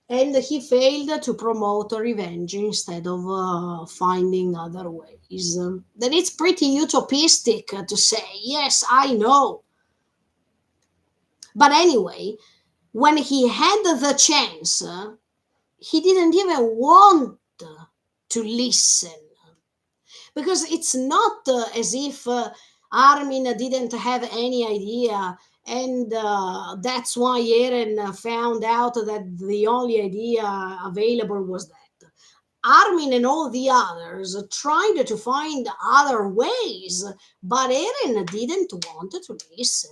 And he failed to promote revenge instead of finding other ways. Then it's pretty utopistic to say, yes, I know. But anyway, when he had the chance, he didn't even want to listen. Because it's not as if Armin didn't have any idea, and that's why Eren found out that the only idea available was that. Armin and all the others tried to find other ways, but Eren didn't want to listen.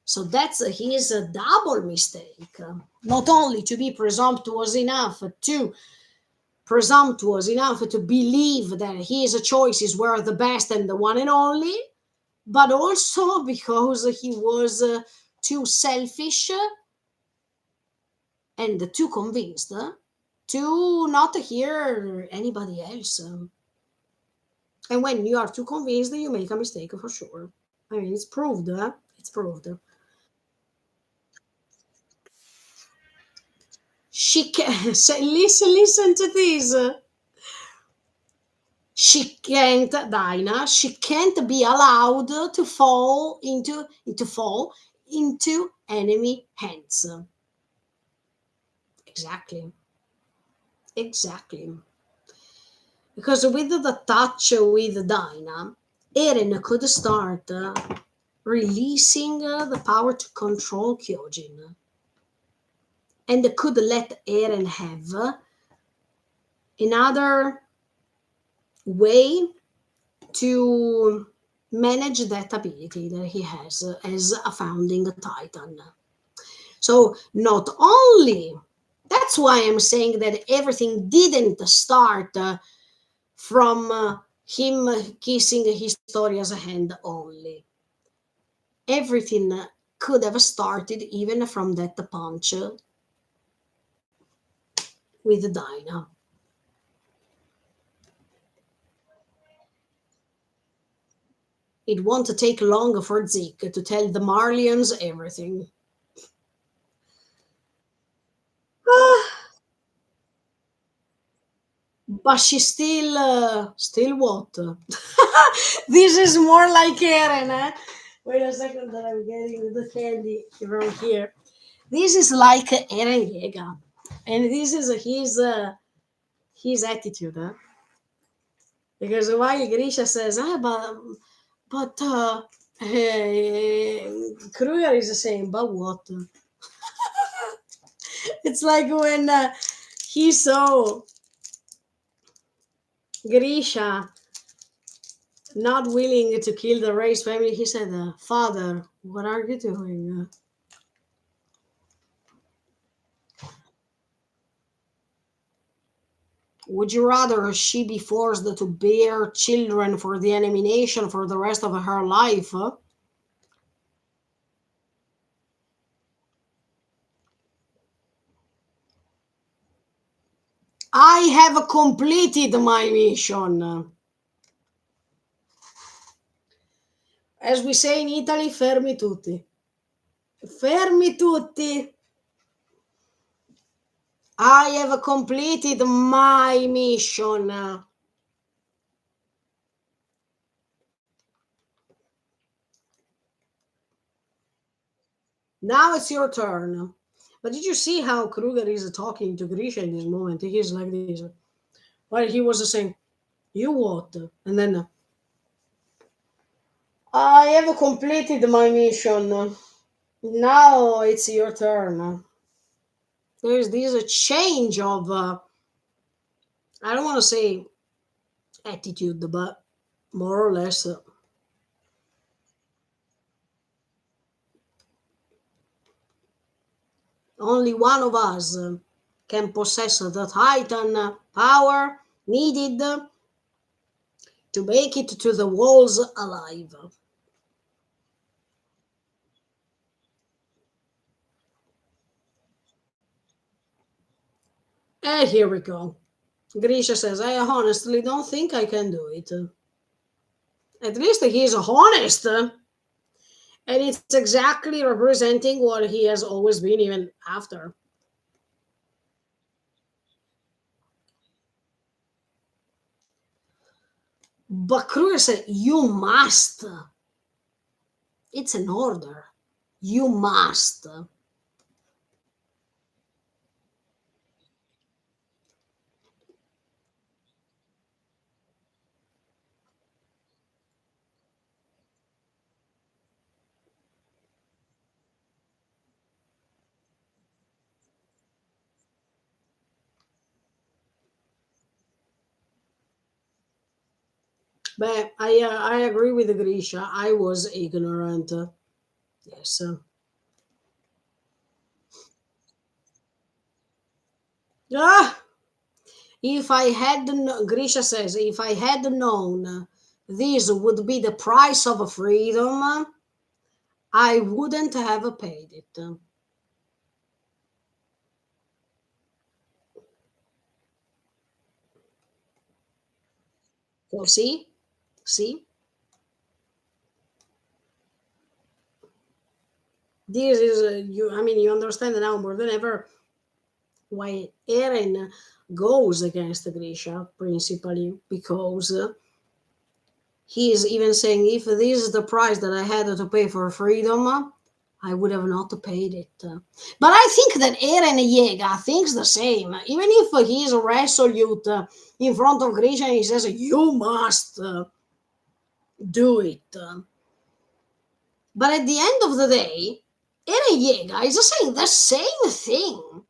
So that's his double mistake. Not only to be presumptuous enough to believe that his choices were the best and the one and only, but also because he was too selfish and too convinced to not hear anybody else. And when you are too convinced, you make a mistake for sure. I mean, it's proved. It's proved. She can say, listen to this. She can't be allowed to fall into enemy hands. Exactly. Exactly. Because with the touch with Dinah, Eren could start releasing the power to control Kyojin, and could let Eren have another way to manage that ability that he has as a founding titan. So not only, that's why I'm saying that everything didn't start from him kissing Historia's hand only. Everything could have started even from that punch with Dinah. It won't take long for Zeke to tell the Marlians everything. But she still what? This is more like Eren, eh? Wait a second that I'm getting the candy from here. This is like Eren Yeager. And this is his attitude, huh? Because while Grisha says, but Kruger is the same, but what? It's like when he saw Grisha not willing to kill the Race family, he said, Father, what are you doing? Would you rather she be forced to bear children for the enemy nation for the rest of her life? I have completed my mission. As we say in Italy, fermi tutti. Fermi tutti. I have completed my mission. Now it's your turn. But did you see how Kruger is talking to Grisha in this moment? He is like this. While he was saying, you what? And then, I have completed my mission. Now it's your turn. There's this a change of, I don't want to say attitude, but more or less. Only one of us can possess the Titan power needed to make it to the walls alive. And here we go. Grisha says, I honestly don't think I can do it. At least he is honest. And it's exactly representing what he has always been, even after. But Kruger said, You must. It's an order. You must. But I agree with Grisha. I was ignorant. Yes. Ah, if I had, Grisha says, if I had known this would be the price of freedom, I wouldn't have paid it. So see, this is you. I mean, you understand now more than ever why Eren goes against Grisha principally because he is even saying if this is the price that I had to pay for freedom, I would have not paid it. But I think that Eren Yeager thinks the same. Even if he is resolute in front of Grisha and he says, You must do it. But at the end of the day, Eren Yeager is saying the same thing.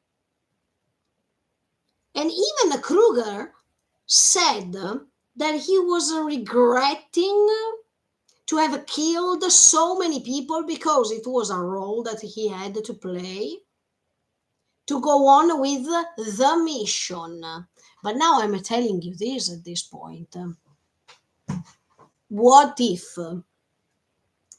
And even Kruger said that he was regretting to have killed so many people because it was a role that he had to play to go on with the mission. But now I'm telling you this at this point. What if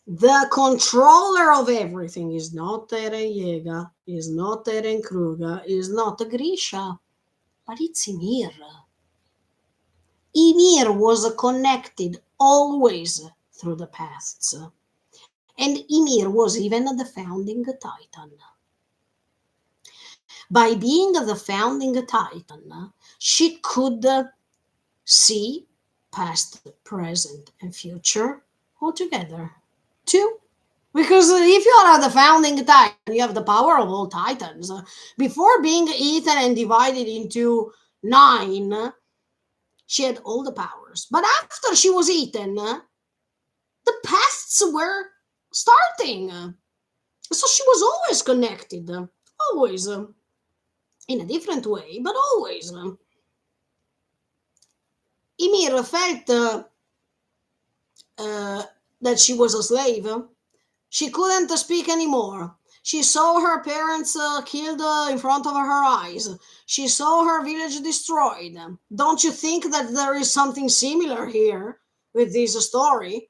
the controller of everything is not Eren Yeager, is not Eren Kruger, is not Grisha, but it's Ymir? Ymir was connected always through the paths. And Ymir was even the founding Titan. By being the founding Titan, she could see past, present, and future all together. Too. Because if you are the founding Titan, you have the power of all Titans. Before being eaten and divided into nine, she had all the powers. But after she was eaten, the paths were starting. So she was always connected. Always. In a different way, but always. Ymir felt that she was a slave. She couldn't speak anymore. She saw her parents killed in front of her eyes. She saw her village destroyed. Don't you think that there is something similar here with this story?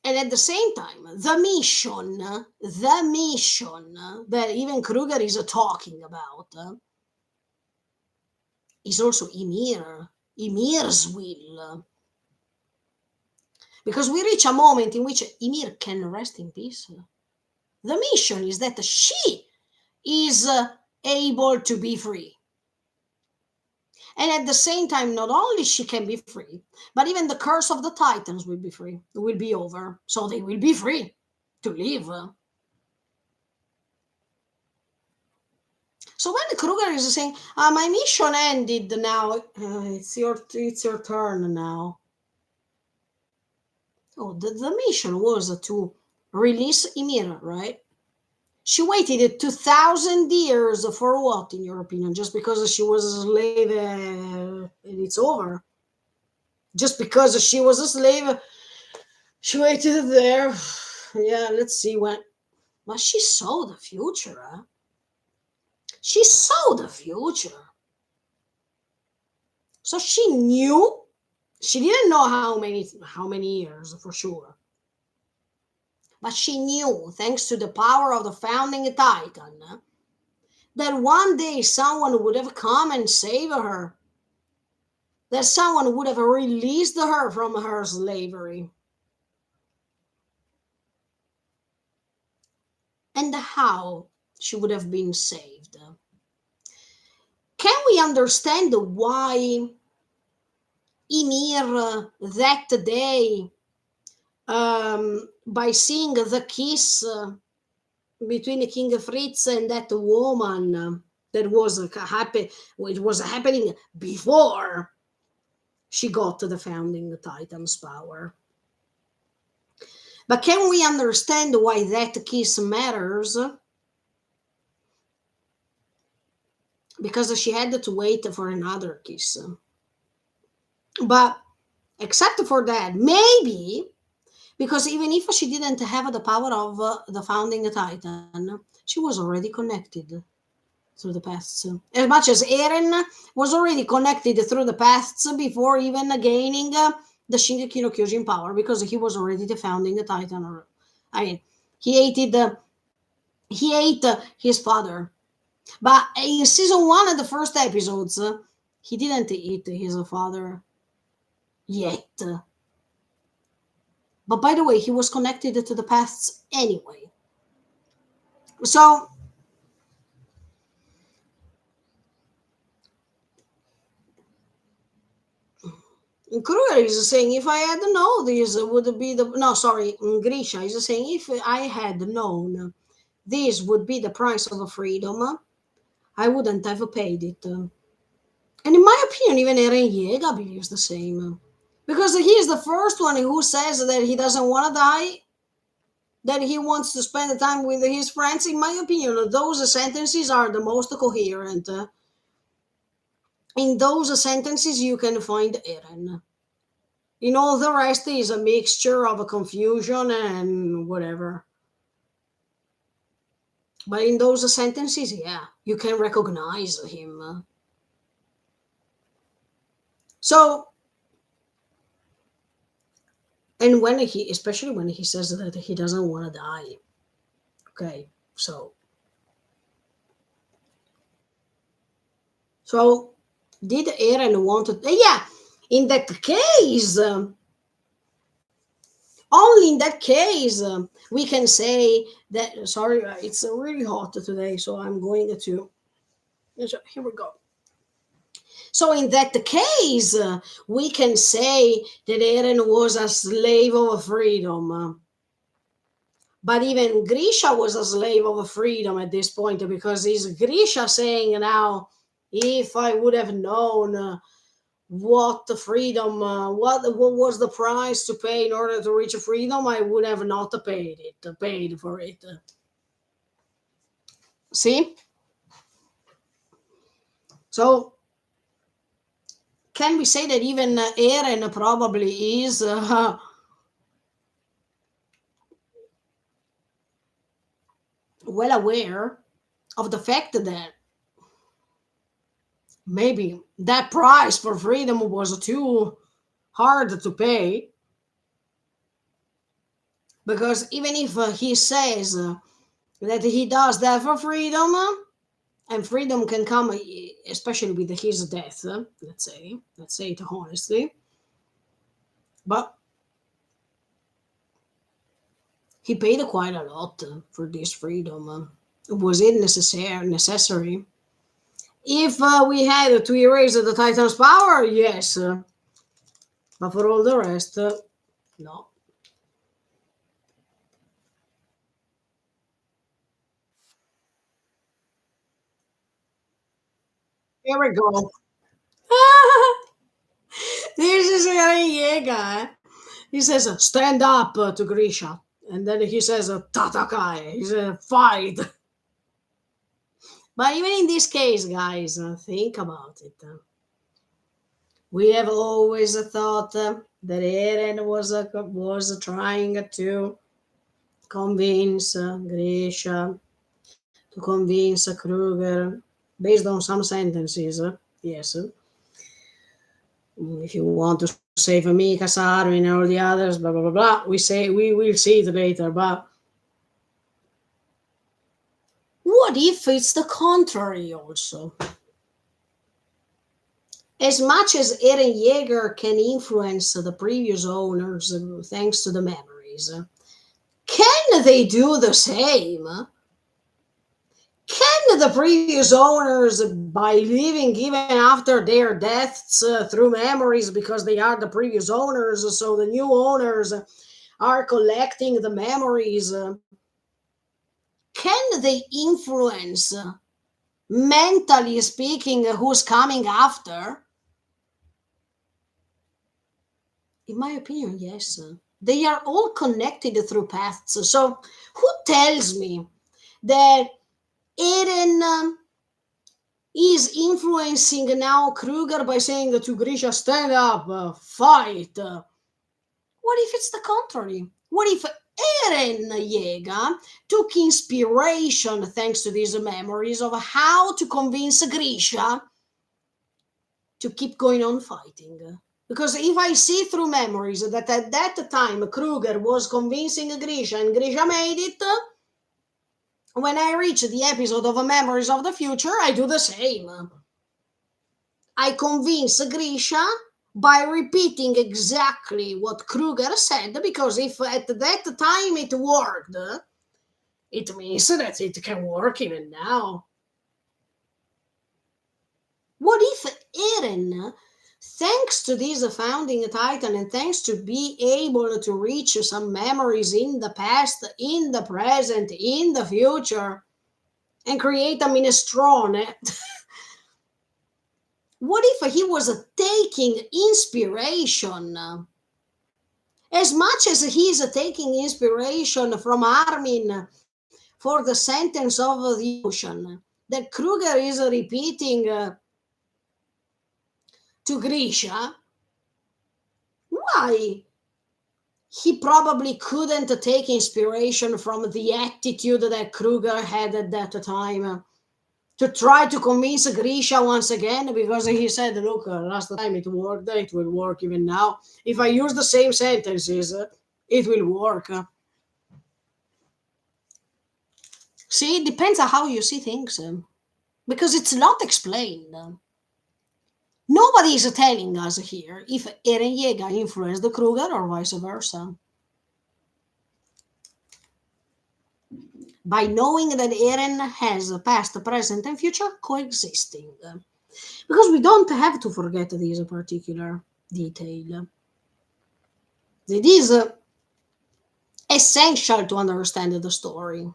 And at the same time, the mission that even Kruger is talking about is also Ymir's will. Because we reach a moment in which Ymir can rest in peace. The mission is that she is able to be free. And at the same time, not only she can be free, but even the curse of the Titans will be free. It will be over. So they will be free to live. So when Kruger is saying, my mission ended now, it's your turn now. Oh, the mission was to release Ymir, right? She waited 2,000 years for what, in your opinion? Just because she was a slave and it's over? Just because she was a slave, she waited there. Yeah, let's see when. But she saw the future. She saw the future. So she knew. She didn't know how many years for sure. But she knew, thanks to the power of the founding Titan, that one day someone would have come and saved her. That someone would have released her from her slavery. And how she would have been saved. Can we understand why Ymir that day, by seeing the kiss between King Fritz and that woman that was happy, which was happening before she got the founding Titan's power? But can we understand why that kiss matters? Because she had to wait for another kiss. But except for that, maybe because even if she didn't have the power of the founding Titan, she was already connected through the paths. As much as Eren was already connected through the paths before even gaining the Shingeki no Kyojin power, because he was already the founding Titan. I mean, he ate his father. But in season 1, in the first episodes, he didn't eat his father yet. But by the way, he was connected to the pasts anyway. So Kruger is saying, if I had known this would be the no, sorry, Grisha is saying, if I had known this would be the price of freedom, I wouldn't have paid it. And in my opinion, even Eren Yeager believes the same. Because he is the first one who says that he doesn't want to die, that he wants to spend the time with his friends. In my opinion, those sentences are the most coherent. In those sentences, you can find Eren. In all the rest is a mixture of a confusion and whatever. But in those sentences, yeah, you can recognize him. So, and especially when he says that he doesn't want to die. Okay, so did Eren want to? Yeah, in that case, only in that case, we can say that. Sorry, it's really hot today, so I'm going to. Here we go. So in that case, we can say that Eren was a slave of freedom. But even Grisha was a slave of freedom at this point, because is Grisha saying now, if I would have known what the freedom, what was the price to pay in order to reach freedom, I would have not paid for it. See? So can we say that even Eren probably is well aware of the fact that maybe that price for freedom was too hard to pay? Because even if he says that he does that for freedom, and freedom can come especially with his death, let's say it honestly, but he paid quite a lot for this freedom. Was it necessary? If we had to erase the Titan's power, yes, but for all the rest, no. Here we go. This is a guy. He says, stand up to Grisha. And then he says, Tatakai. He says, fight. But even in this case, guys, think about it. We have always thought that Eren was trying to convince Grisha, to convince Kruger, based on some sentences. Yes. If you want to save Mika, Saru, and all the others, blah blah blah blah. We will see it later. But what if it's the contrary also? As much as Eren Yeager can influence the previous owners thanks to the memories, can they do the same? Can the previous owners, by living even after their deaths through memories, because they are the previous owners, so the new owners are collecting the memories, can they influence, mentally speaking, who's coming after? In my opinion, yes. They are all connected through paths. So, who tells me that Eren is influencing now Kruger by saying to Grisha, stand up, fight? What if it's the contrary? What if Eren Yeager took inspiration, thanks to these memories, of how to convince Grisha to keep going on fighting? Because if I see through memories that at that time Kruger was convincing Grisha and Grisha made it, when I reach the episode of Memories of the Future, I do the same. I convince Grisha by repeating exactly what Kruger said, because if at that time it worked, it means that it can work even now. What if Eren, thanks to this founding Titan and thanks to be able to reach some memories in the past, in the present, in the future, and create a minestrone, what if he was taking inspiration, as much as he is taking inspiration from Armin for the sentence of the ocean that Kruger is repeating to Grisha? Why? He probably couldn't take inspiration from the attitude that Kruger had at that time to try to convince Grisha once again, because he said, look, last time it worked, it will work even now. If I use the same sentences, it will work. See, it depends on how you see things, because it's not explained. Nobody is telling us here if Eren Yeager influenced Kruger or vice versa. By knowing that Eren has past, present, and future coexisting. Because we don't have to forget this particular detail. It is essential to understand the story.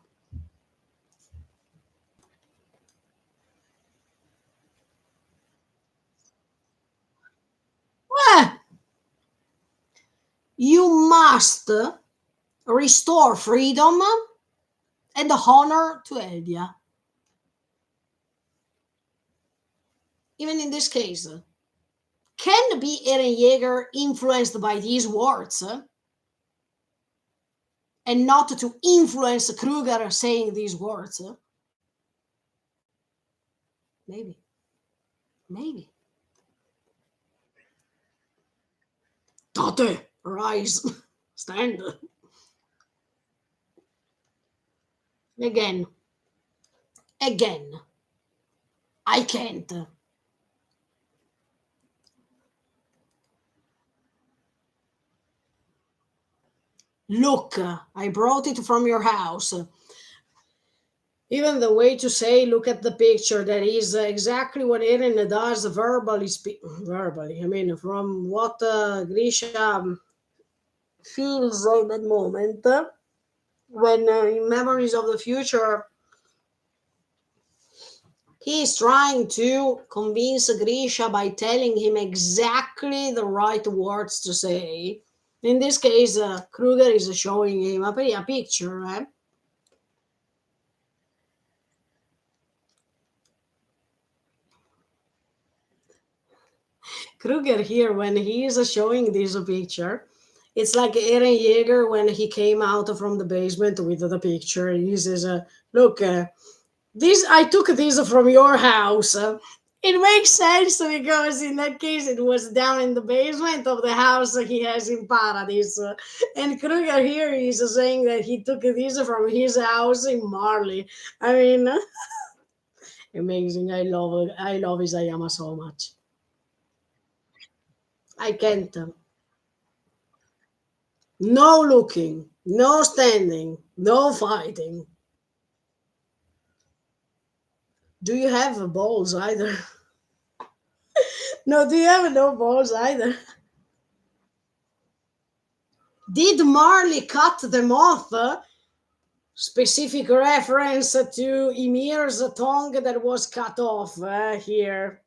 Well, you must restore freedom and honor to Eldia. Even in this case, can be Eren Yeager influenced by these words and not to influence Kruger saying these words? Maybe. Maybe. Tate, rise, stand. Again, again, I can't. Look, I brought it from your house. Even the way to say, look at the picture, that is exactly what Eren does verbally. Verbally, I mean, from what Grisha feels in that moment, when in Memories of the Future, he is trying to convince Grisha by telling him exactly the right words to say. In this case, Kruger is showing him a picture, right? Kruger here, when he is showing this picture, It's like Eren Yeager when he came out from the basement with the picture. And he says, "Look, this I took this from your house." It makes sense because in that case it was down in the basement of the house he has in Paradise. And Kruger here is saying that he took this from his house in Marley. I mean, amazing. I love Isayama so much. I can't. No looking, no standing, no fighting. Do you have balls either? No, do you have no balls either? Did Marley cut them off? Specific reference to Ymir's tongue that was cut off here.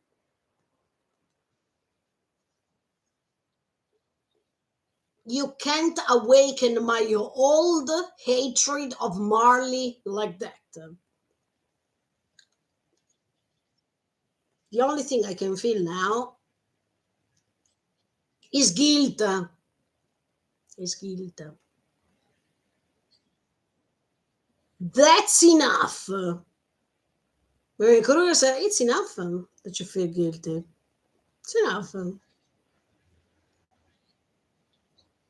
You can't awaken my old hatred of Marley like that. The only thing I can feel now is guilt. Is guilt. That's enough. Kruger said, it's enough that you feel guilty. It's enough.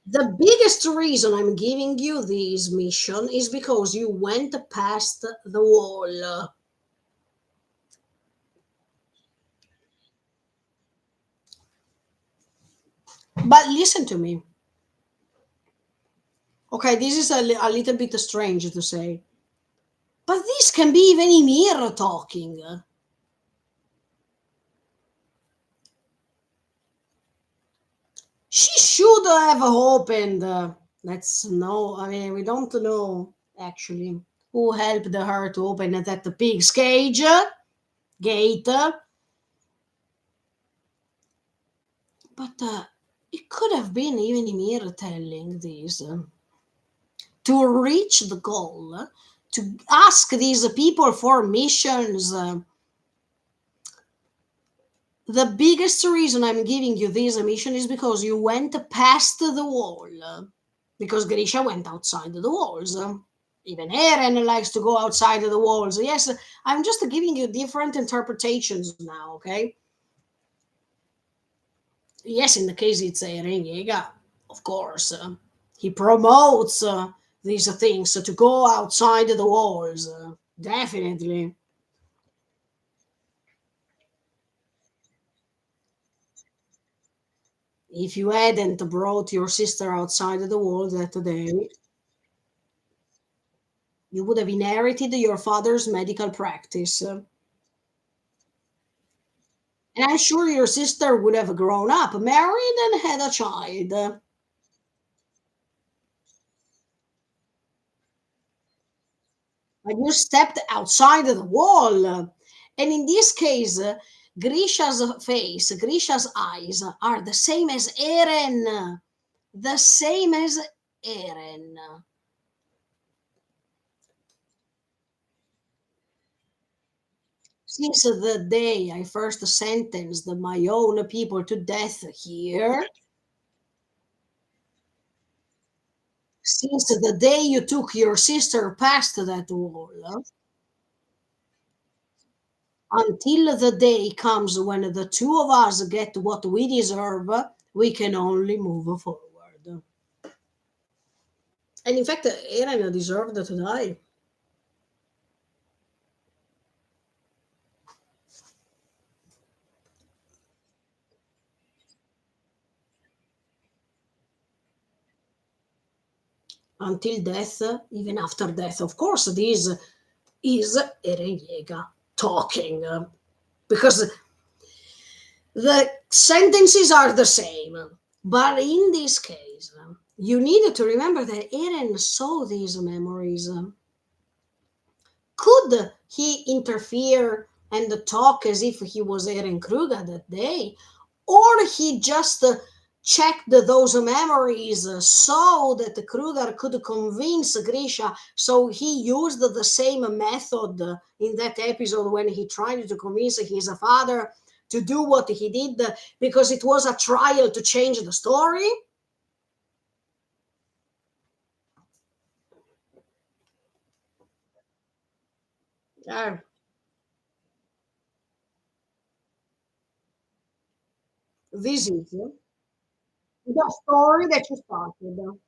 The biggest reason I'm giving you this mission is because you went past the wall. But listen to me. Okay, this is a little bit strange to say. But this can be even Ymir talking. She should have opened. Let's know. I mean, we don't know actually who helped her to open it at the pig's cage gate. But it could have been even Ymir telling this. To reach the goal, to ask these people for missions. The biggest reason I'm giving you this mission is because you went past the wall. Because Grisha went outside the walls. Even Eren likes to go outside the walls. Yes, I'm just giving you different interpretations now, okay? Yes, in the case it's Eren Yeager, of course. He promotes these things to go outside the walls. Definitely. If you hadn't brought your sister outside the wall that day, you would have inherited your father's medical practice. And I'm sure your sister would have grown up, married, and had a child. But you stepped outside the wall. And in this case, Grisha's face, Grisha's eyes are the same as Eren. The same as Eren. Since the day I first sentenced my own people to death here, since the day you took your sister past that wall, until the day comes when the two of us get what we deserve, we can only move forward. And in fact, Eren deserved to die. Until death, even after death. Of course, this is Eren Yeager talking. Because the sentences are the same. But in this case, you need to remember that Eren saw these memories. Could he interfere and talk as if he was Eren Kruger that day? Or he just checked those memories so that Kruger could convince Grisha. So he used the same method in that episode when he tried to convince his father to do what he did because it was a trial to change the story. Uh, this is the story that you started.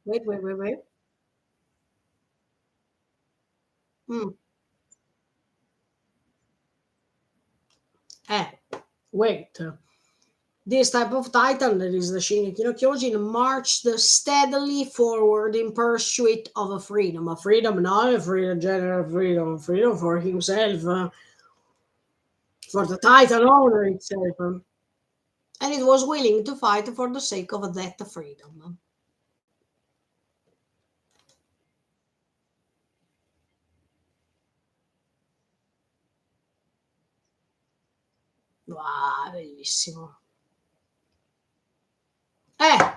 Wait, wait, wait, wait. Mm. Eh, wait. This type of title, that is the Shingeki no Kyojin, marched steadily forward in pursuit of a freedom, not a freedom, general freedom, freedom for himself, for the title owner itself, and it was willing to fight for the sake of that freedom. Wow, bellissimo.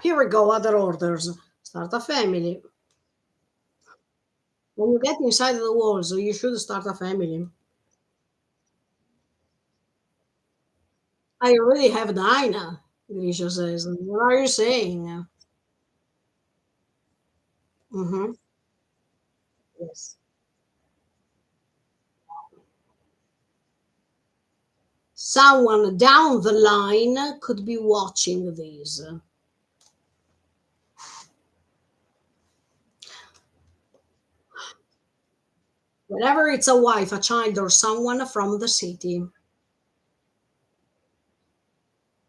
Here we go, other orders. Start a family. When you get inside the walls, you should start a family. I already have Dinah, Grisha says. What are you saying? Mm-hmm. Yes. Someone down the line could be watching this. Whenever it's a wife, a child, or someone from the city.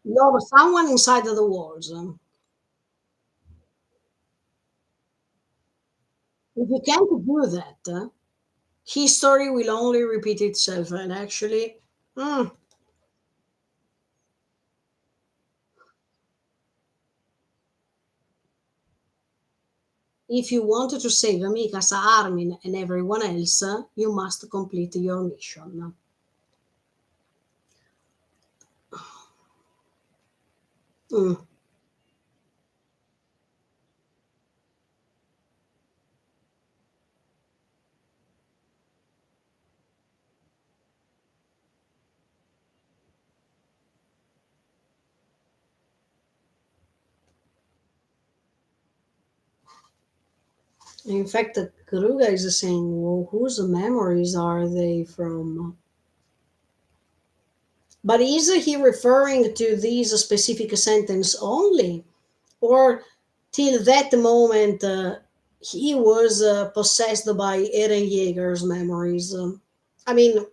No, someone inside the walls. If you can't do that, history will only repeat itself. And actually, mm, if you wanted to save Mikasa, Armin, and everyone else, you must complete your mission. Mm. In fact, Kruga is saying, well, whose memories are they from? But is he referring to these specific sentence only? Or till that moment, he was possessed by Eren Yeager's memories? I mean,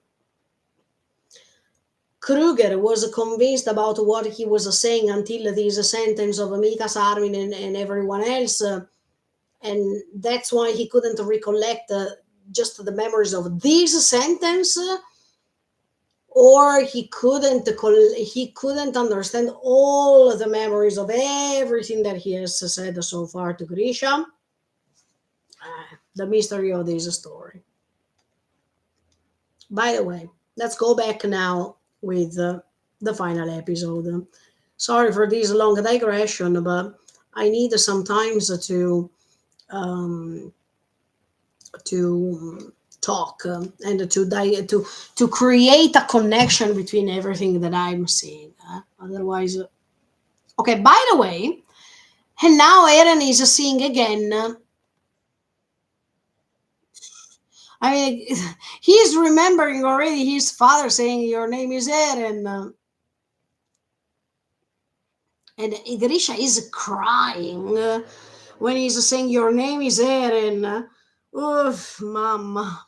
Kruger was convinced about what he was saying until this sentence of Mikas Armin and everyone else. And that's why he couldn't recollect just the memories of this sentence, or he couldn't understand all the memories of everything that he has said so far to Grisha. The mystery of this story. By the way, let's go back now with the final episode. Sorry for this long digression, but I need sometimes um, to talk and to create a connection between everything that I'm seeing. Otherwise, okay. By the way, and now Eren is seeing again. I mean, he's remembering already his father saying, "Your name is Eren," and Grisha is crying when he's saying, "Your name is Eren." Oof, mama,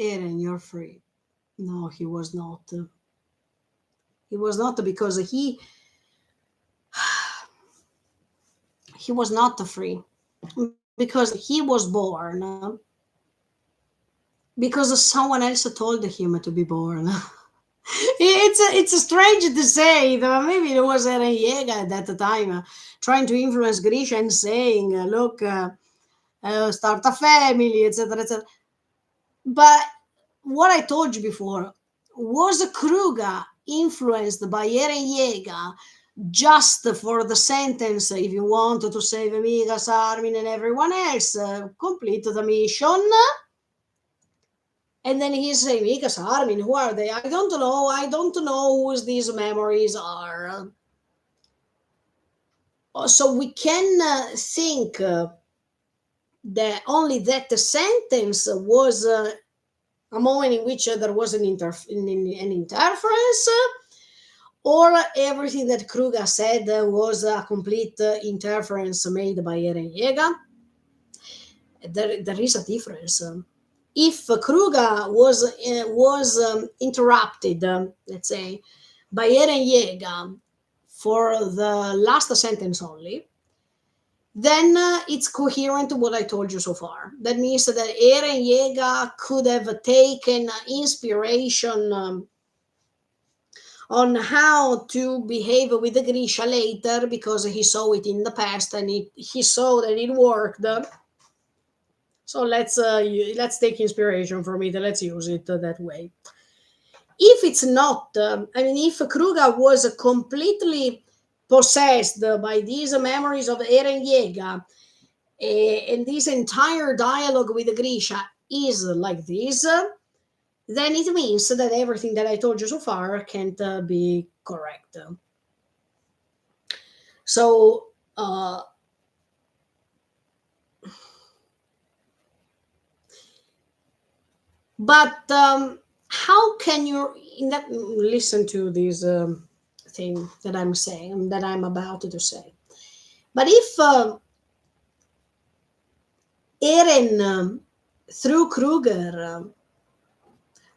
Eren, you're free. No, he was not. He was not because he was not free because he was born because someone else told him to be born. It's strange to say, though maybe it was Eren Yeager at that time trying to influence Grisha and saying, "Look, start a family," etc., etc. But what I told you before was Kruger influenced by Eren Yeager just for the sentence, if you want to save Migas, Armin, and everyone else, complete the mission. And then he's saying, Migas, Armin, who are they? I don't know. I don't know who these memories are. So we can think that only that the sentence was a moment in which there was an interference, or everything that Kruger said was a complete interference made by Eren Yeager. There is a difference. If Kruger was interrupted, let's say, by Eren Yeager for the last sentence only, then it's coherent to what I told you so far. That means that Eren Yeager could have taken inspiration on how to behave with the Grisha later because he saw it in the past and he saw that it worked. So let's take inspiration from it. Let's use it that way. If it's not, if Kruger was completely possessed by these memories of Eren Yeager, and this entire dialogue with Grisha is like this, then it means that everything that I told you so far can't be correct. So, but how can you listen to this thing that I'm saying, that I'm about to say? But if Eren, through Kruger,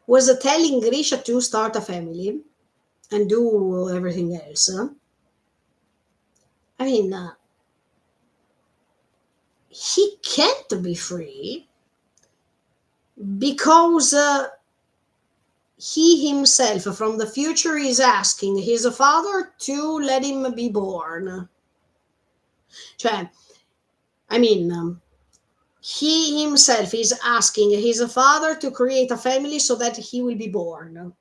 was telling Grisha to start a family and do everything else, I mean, he can't be free because he himself from the future is asking his father to let him be born. Cioè, he himself is asking his father to create a family so that he will be born.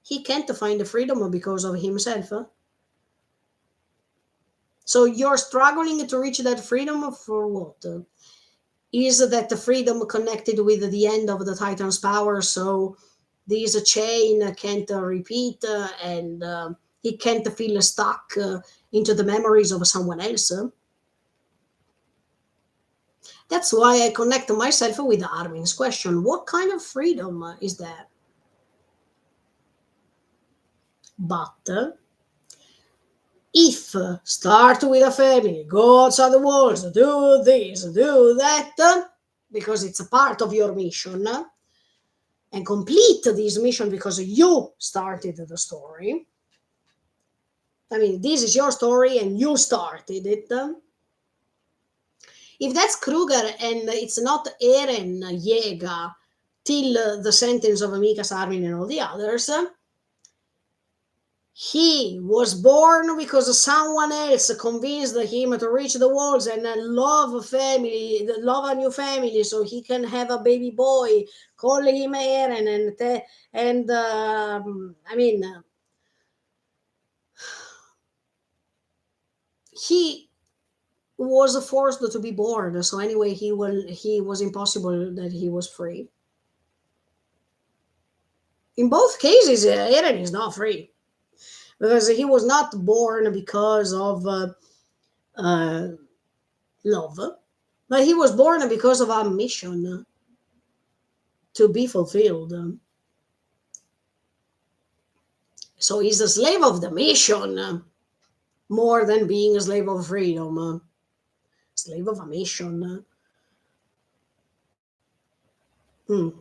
He can't find the freedom because of himself. So you're struggling to reach that freedom for what? Is that the freedom connected with the end of the Titan's power? So this chain can't repeat and he can't feel stuck into the memories of someone else. That's why I connect myself with Armin's question. What kind of freedom is that? But if start with a family, go outside the walls, do this, do that, because it's a part of your mission, and complete this mission because you started the story. This is your story and you started it. If that's Kruger and it's not Eren Yeager till the sentence of Mikas, Armin, and all the others, he was born because someone else convinced him to reach the walls and love a new family, so he can have a baby boy, call him Eren, he was forced to be born. So anyway, he was impossible that he was free. In both cases, Eren is not free because he was not born because of love, but he was born because of a mission to be fulfilled. So he's a slave of the mission more than being a slave of freedom. Slave of a mission. In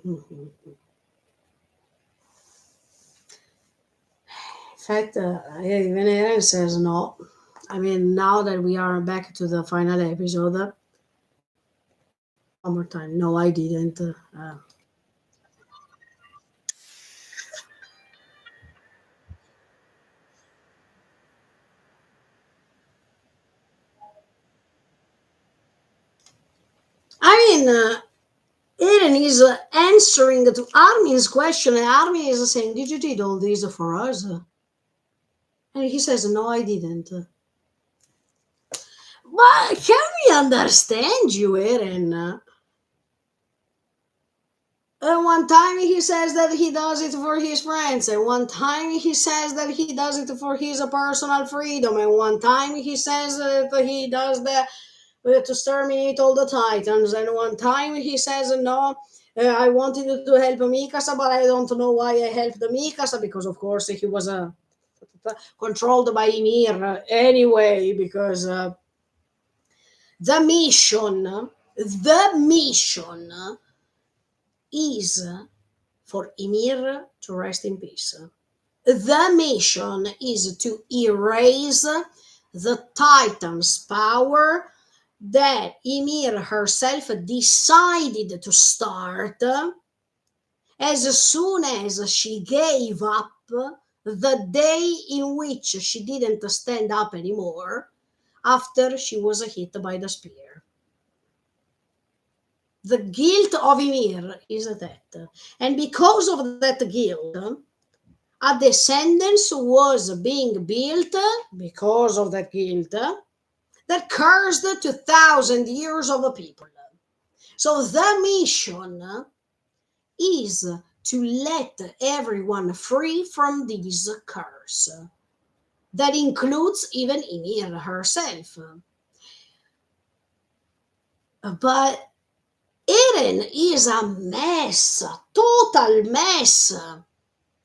fact, even Eren says no. Now that we are back to the final episode, one more time. No, I didn't. Eren is answering to Armin's question, and Armin is saying, "Did you did all this for us?" And he says, "No, I didn't." But can we understand you, Eren? And one time he says that he does it for his friends, and one time he says that he does it for his personal freedom, and one time he says that he does that to exterminate all the Titans, and one time he says, "No, I wanted to help Mikasa, but I don't know why I helped Mikasa, because of course he was controlled by Ymir anyway, because the mission is for Ymir to rest in peace. The mission is to erase the Titan's power that Ymir herself decided to start as soon as she gave up the day in which she didn't stand up anymore after she was hit by the spear. The guilt of Ymir is that. And because of that guilt, a descendants was being built because of that guilt that cursed 2,000 years of the people. So the mission is to let everyone free from this curse. That includes even Ymir herself. But Eren is a mess, a total mess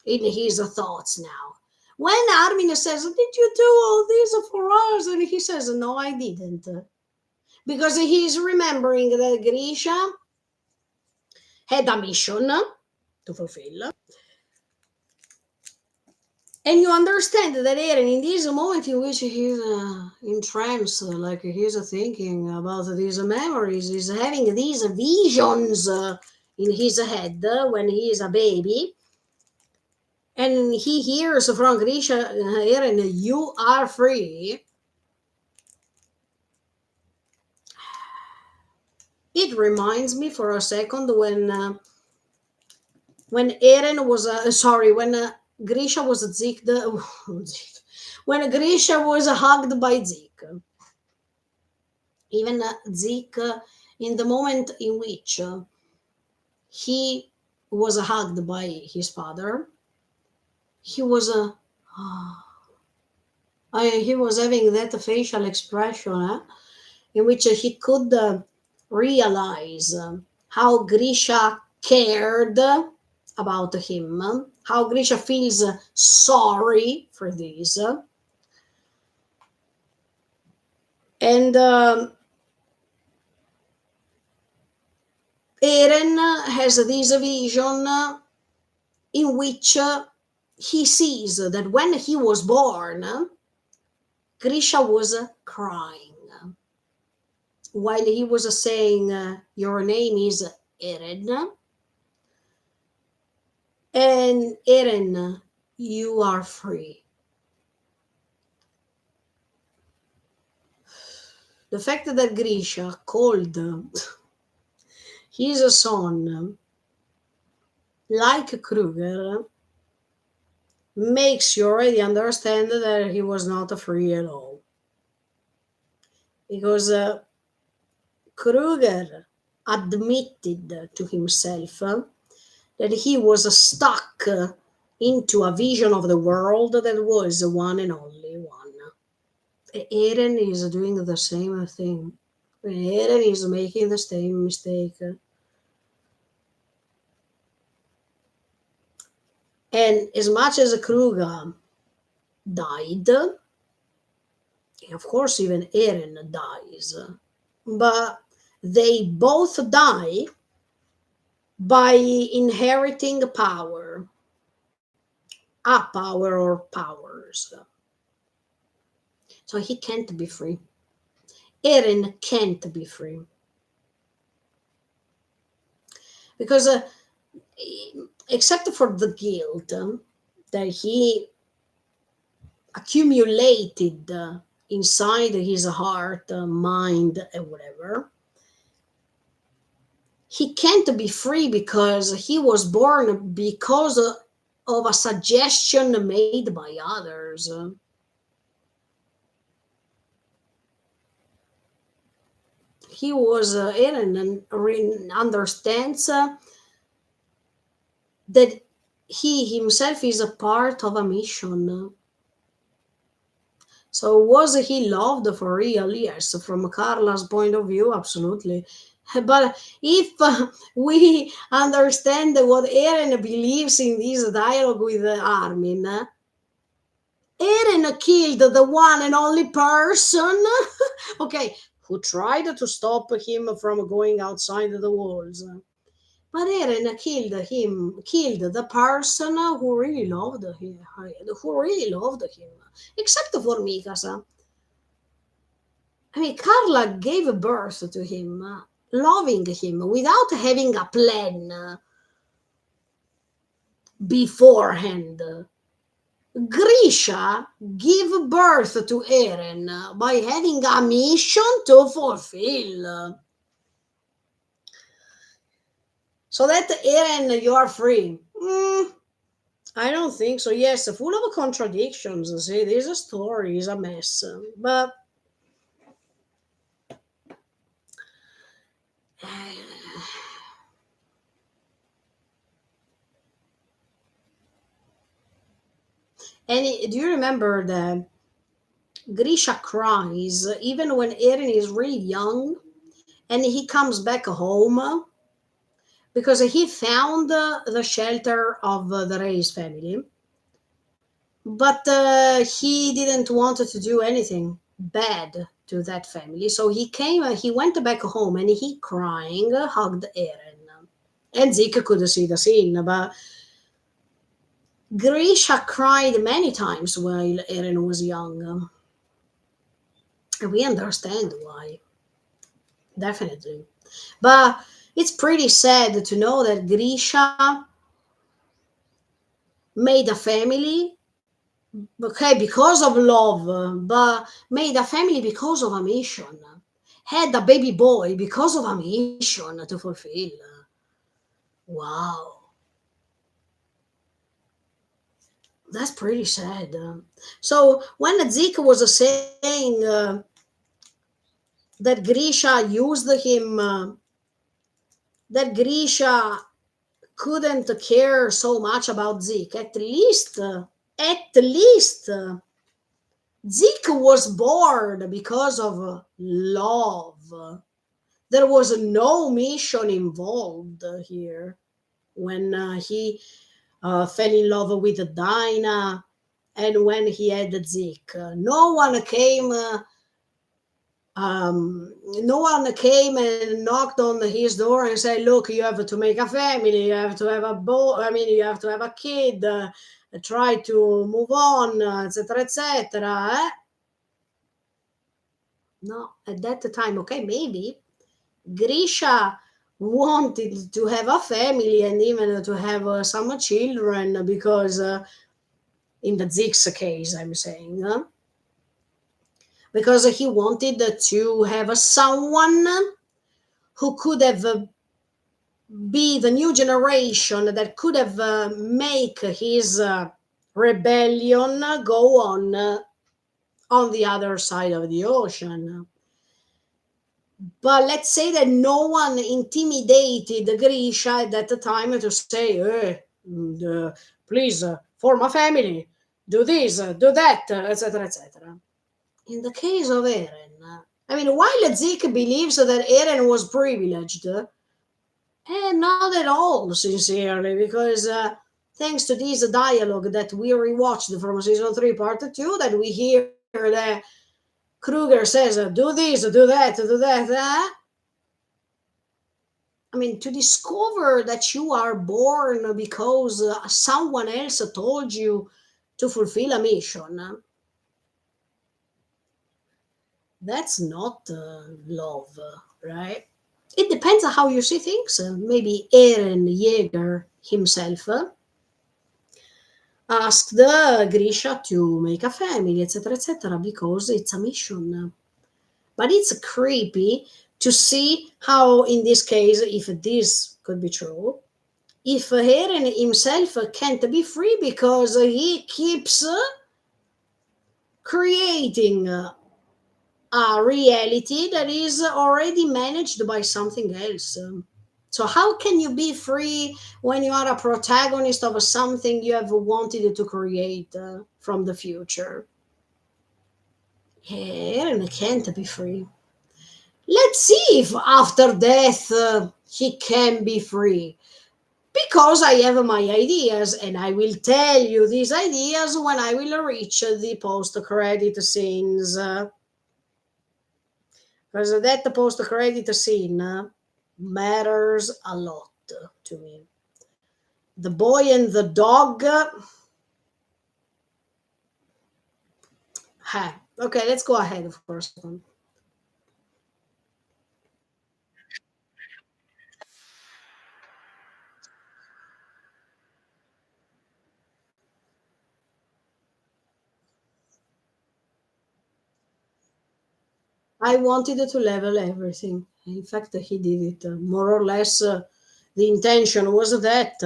in his thoughts now. When Armin says, "Did you do all this for us?" and he says, "No, I didn't." Because he's remembering that Grisha had a mission to fulfill. And you understand that Eren, in this moment in which he's in trance, like he's thinking about these memories, is having these visions in his head when he is a baby. And he hears from Grisha, "Eren, you are free." It reminds me for a second when Eren was when Grisha was Zeke when Grisha was hugged by Zeke. Even Zeke, in the moment in which he was hugged by his father, he was he was having that facial expression in which he could realize how Grisha cared about him, how Grisha feels sorry for this. And Eren has this vision in which he sees that when he was born, Grisha was crying while he was saying, "Your name is Eren. And Eren, you are free." The fact that Grisha called his son like Kruger makes you already understand that he was not free at all. Because Kruger admitted to himself that he was stuck into a vision of the world that was one and only one. Eren is doing the same thing. Eren is making the same mistake. And as much as Kruger died, of course, even Eren dies, but they both die by inheriting power, a power or powers. So he can't be free. Eren can't be free. Because except for the guilt that he accumulated inside his heart, mind, and whatever, he can't be free because he was born because of a suggestion made by others. He was Eren and understands that he himself is a part of a mission. So was he loved for real? Yes, from Carla's point of view, absolutely. But if we understand what Eren believes in this dialogue with Armin, Eren killed the one and only person, okay, who tried to stop him from going outside the walls. But Eren killed the person who really loved him, except for Mikasa. I mean, Carla gave birth to him, loving him without having a plan beforehand. Grisha gave birth to Eren by having a mission to fulfill. So that Eren, you are free. I don't think so. Yes, full of contradictions. See, this story is a mess. But and do you remember that Grisha cries even when Eren is really young and he comes back home because he found the shelter of the Reyes family, but he didn't want to do anything bad to that family. So he went back home and he crying hugged Eren. And Zeke could see the scene, but Grisha cried many times while Eren was young. And we understand why, definitely. But it's pretty sad to know that Grisha made a family, okay, because of love, but made a family because of a mission. Had a baby boy because of a mission to fulfill. Wow, that's pretty sad. So when Zeke was saying that Grisha used him, that Grisha couldn't care so much about Zeke, at least, Zeke was bored because of love. There was no mission involved here when he fell in love with Dinah and when he had Zeke. No one came and knocked on his door and said, "Look, you have to make a family. You have to have a you have to have a kid. Try to move on, etc., etc." No, at that time, okay, maybe Grisha wanted to have a family and even to have some children because, in the Zeke's case, I'm saying, because he wanted to have someone who could have be the new generation that could have make his rebellion go on the other side of the ocean. But let's say that no one intimidated Grisha at that time to say, please form a family, do this, do that, etc., etc. In the case of Eren, I mean, while Zeke believes that Eren was privileged, not at all, sincerely, because thanks to this dialogue that we rewatched from season 3, part 2, that we hear that Kruger says, do this, do that, do that. I mean, to discover that you are born because someone else told you to fulfill a mission, that's not love, right? It depends on how you see things. Maybe Eren Yeager himself asked Grisha to make a family, etc., etc., because it's a mission. But it's creepy to see how, in this case, if this could be true, if Eren himself can't be free because he keeps creating a reality that is already managed by something else. So, how can you be free when you are a protagonist of something you have wanted to create from the future? Eren can't be free. Let's see if after death he can be free. Because I have my ideas, and I will tell you these ideas when I will reach the post credit scenes. Because that post credit scene matters a lot to me. The boy and the dog. Okay, let's go ahead of course. I wanted to level everything. In fact, he did it. More or less, the intention was that.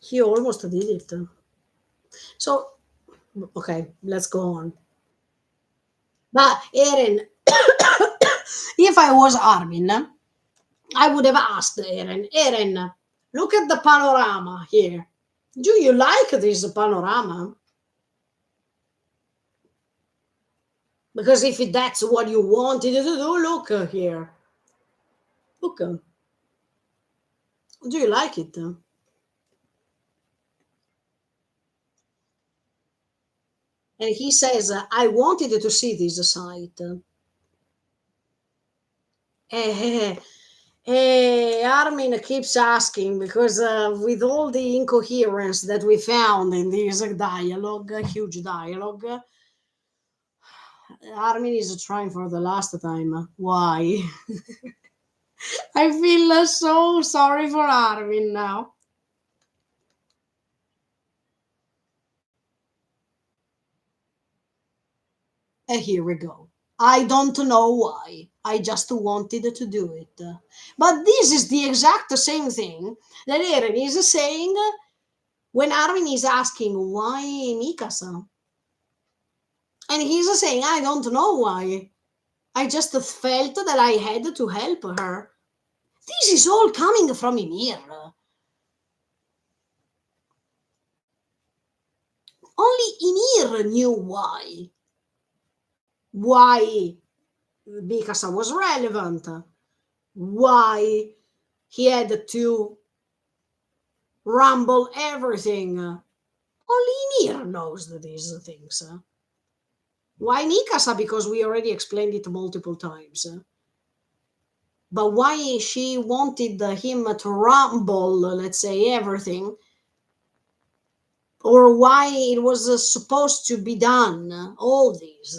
He almost did it. So, okay, let's go on. But Eren, if I was Armin, I would have asked Eren, look at the panorama here. Do you like this panorama? Because if that's what you wanted to do, look here. Look, do you like it? And he says, I wanted to see this site. Eh, Armin keeps asking because with all the incoherence that we found in this dialogue, huge dialogue, Armin is trying for the last time. Why? I feel so sorry for Armin now. And here we go. I don't know why. I just wanted to do it. But this is the exact same thing that Eren is saying when Armin is asking why Mikasa. And he's saying, I don't know why. I just felt that I had to help her. This is all coming from Ymir. Only Ymir knew why. Why Mikasa was relevant. Why he had to rumble everything. Only Ymir knows these things. Why Mikasa? Because we already explained it multiple times. But why she wanted him to rumble, let's say, everything, or why it was supposed to be done, all these,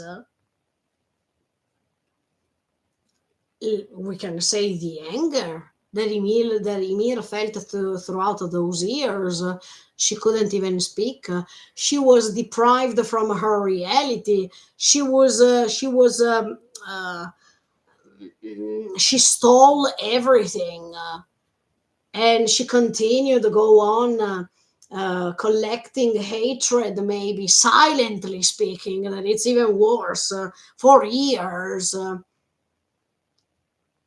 we can say the anger that Ymir felt throughout those years. She couldn't even speak. She was deprived from her reality. She stole everything, and she continued to go on collecting hatred, maybe silently speaking, that it's even worse, for years.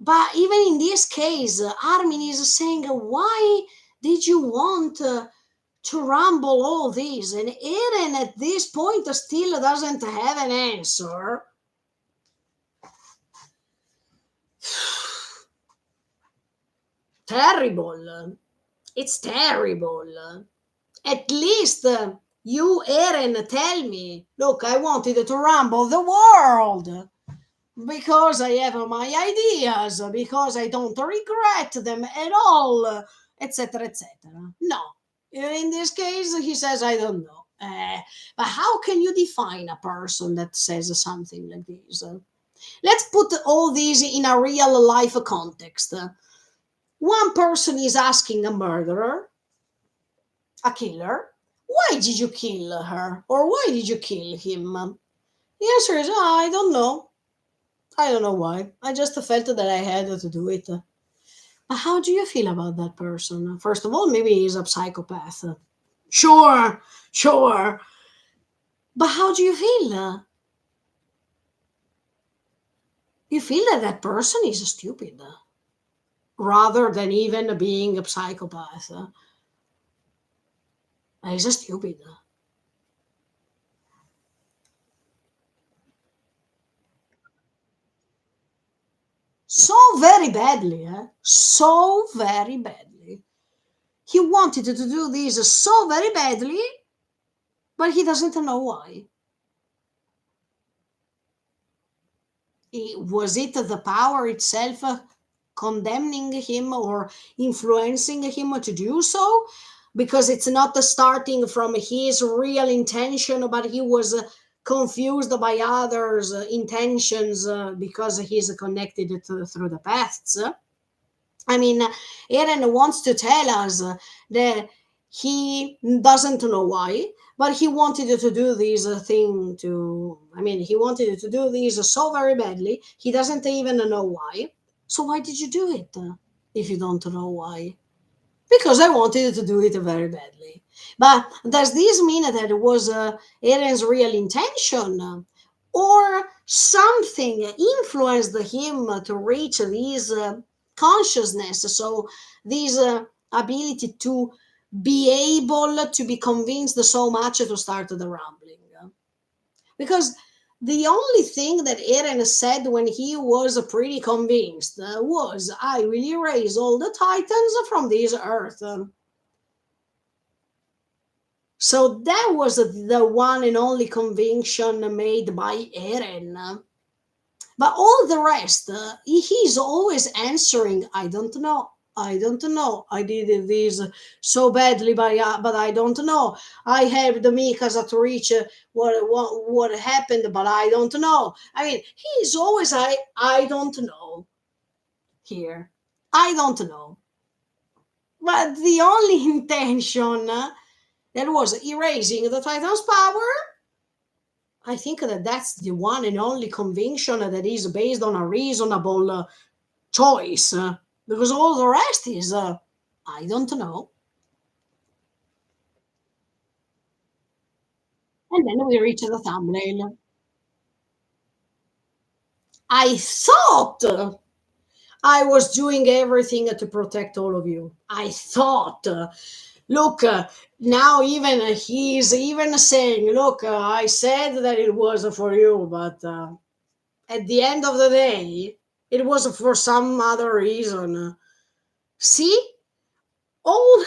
But even in this case, Armin is saying, why did you want to rumble all this? And Eren at this point still doesn't have an answer. Terrible. It's terrible. At least you, Eren, tell me, look, I wanted to rumble the world because I have my ideas, because I don't regret them at all, etc., etc. No. In this case, he says, I don't know. But how can you define a person that says something like this? Let's put all these in a real life context. One person is asking a murderer, a killer, Why did you kill her? Or why did you kill him? The answer is, I don't know. I don't know why. I just felt that I had to do it. But how do you feel about that person? First of all, maybe he's a psychopath. Sure, sure. But how do you feel? You feel that that person is stupid rather than even being a psychopath. He's stupid. So very badly, so very badly. He wanted to do this so very badly, but he doesn't know why. Was it the power itself condemning him or influencing him to do so? Because it's not starting from his real intention, but he was confused by others' intentions because he's connected through the pasts. I mean, Eren wants to tell us that he doesn't know why, but he wanted to do this thing to. I mean, he wanted to do this so very badly. He doesn't even know why. So why did you do it if you don't know why? Because I wanted to do it very badly. But does this mean that it was Eren's real intention? Or something influenced him to reach this consciousness, so this ability to be able to be convinced so much to start the rambling. Because the only thing that Eren said when he was pretty convinced was, I will erase all the Titans from this earth. So that was the one and only conviction made by Eren. But all the rest, he's always answering, I don't know. I don't know. I did this so badly, but I don't know. I helped Mikasa to reach what happened, but I don't know. I mean, he's always I don't know here. I don't know. But the only intention that was erasing the Titan's power, I think that that's the one and only conviction that is based on a reasonable choice, because all the rest is I don't know. And then we reach the thumbnail. I thought I was doing everything to protect all of you. I thought, look, now even he's even saying, look, I said that it was for you, but at the end of the day, it was for some other reason. See, all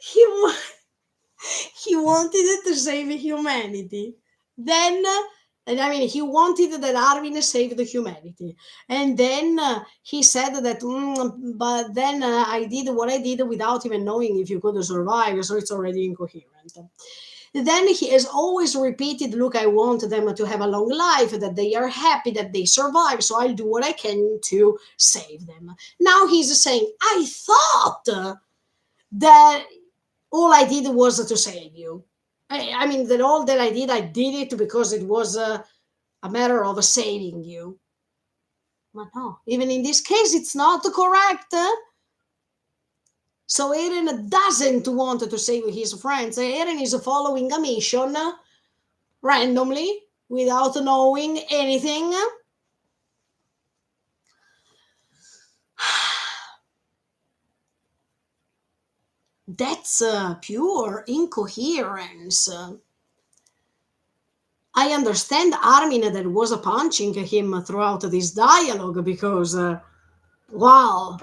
he he wanted it to save humanity. Then, and I mean, he wanted that Armin save the humanity. And then he said that, but then I did what I did without even knowing if you could survive, so it's already incoherent. Then he has always repeated, look, I want them to have a long life, that they are happy, that they survive, so I'll do what I can to save them. Now he's saying, I thought that all I did was to save you. I mean, that all that I did it because it was a matter of saving you. But no, even in this case, it's not correct. So Eren doesn't want to save his friends. Eren is following a mission randomly without knowing anything. That's pure incoherence. I understand Armin that was punching him throughout this dialogue because, wow,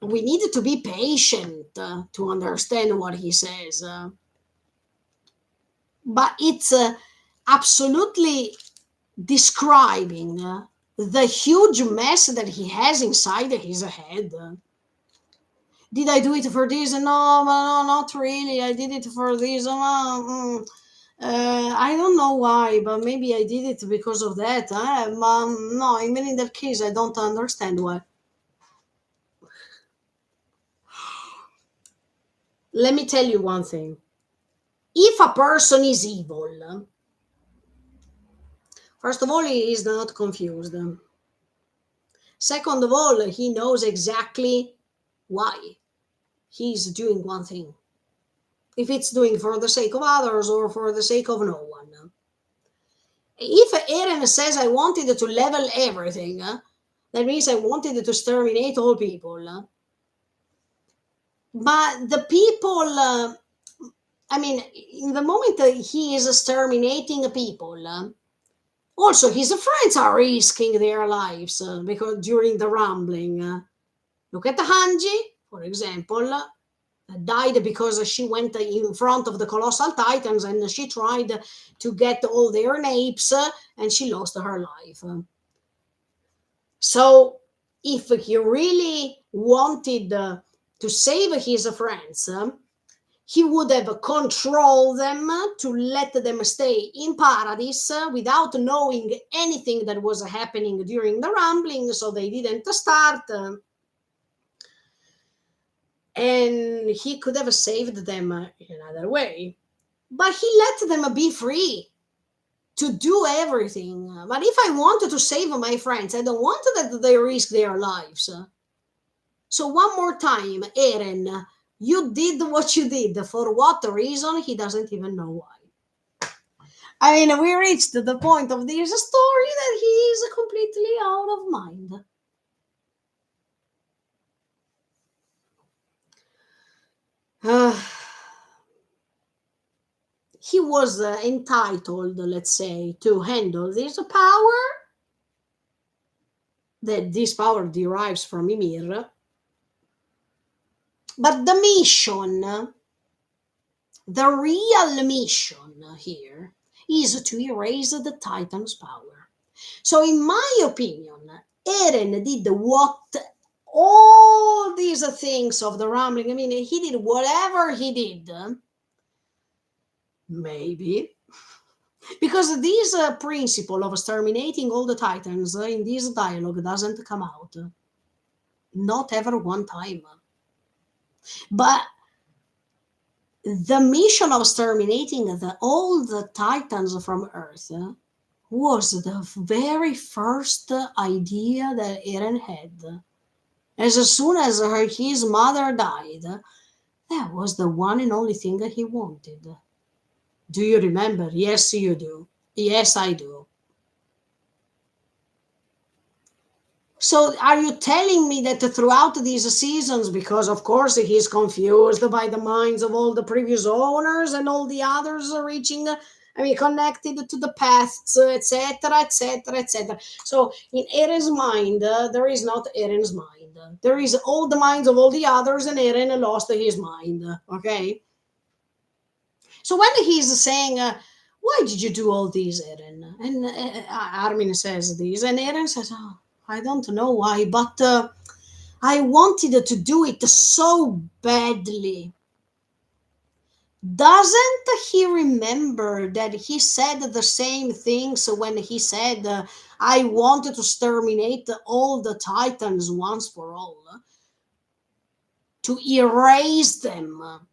we need to be patient to understand what he says. But it's absolutely describing the huge mess that he has inside his head. Did I do it for this? No, no, not really. I did it for this. I don't know why, but maybe I did it because of that. No, even in that case, I don't understand why. let me tell you one thing. If a person is evil, first of all, he is not confused. Second of all, he knows exactly why he's doing one thing. If it's doing for the sake of others or for the sake of no one. If Eren says I wanted to level everything, that means I wanted to exterminate all people. But the people, I mean, in the moment that he is exterminating people, also his friends are risking their lives because during the rumbling. Look at Hanji, for example, died because she went in front of the colossal titans and she tried to get all their napes and she lost her life. So if he really wanted to save his friends, he would have controlled them to let them stay in paradise without knowing anything that was happening during the rumbling, so they didn't start. And he could have saved them in another way. But he let them be free to do everything. But if I wanted to save my friends, I don't want that they risk their lives. So one more time, Eren, you did what you did. For what reason? He doesn't even know why. I mean, we reached the point of this story that he is completely out of mind. He was entitled, let's say, to handle this power, that this power derives from Ymir. But the mission, the real mission here, is to erase the Titan's power. So, in my opinion, Eren did what all these things of the rumbling, I mean, he did whatever he did, maybe, because this principle of exterminating all the titans in this dialogue doesn't come out, not ever one time. But the mission of exterminating all the titans from Earth was the very first idea that Eren had. As soon as his mother died, that was the one and only thing that he wanted. Do you remember? Yes, you do. Yes, I do. So, are you telling me that throughout these seasons, because of course he's confused by the minds of all the previous owners and all the others are reaching, I mean, connected to the paths, etc., etc., etc. So, in Eren's mind, there is not Eren's mind. There is all the minds of all the others, and Eren lost his mind. Okay. So when he's saying, "Why did you do all these, Eren?" and Armin says this, and Eren says, "Oh, I don't know why, but I wanted to do it so badly." Doesn't he remember that he said the same things when he said, "I wanted to exterminate all the Titans once for all, to erase them"?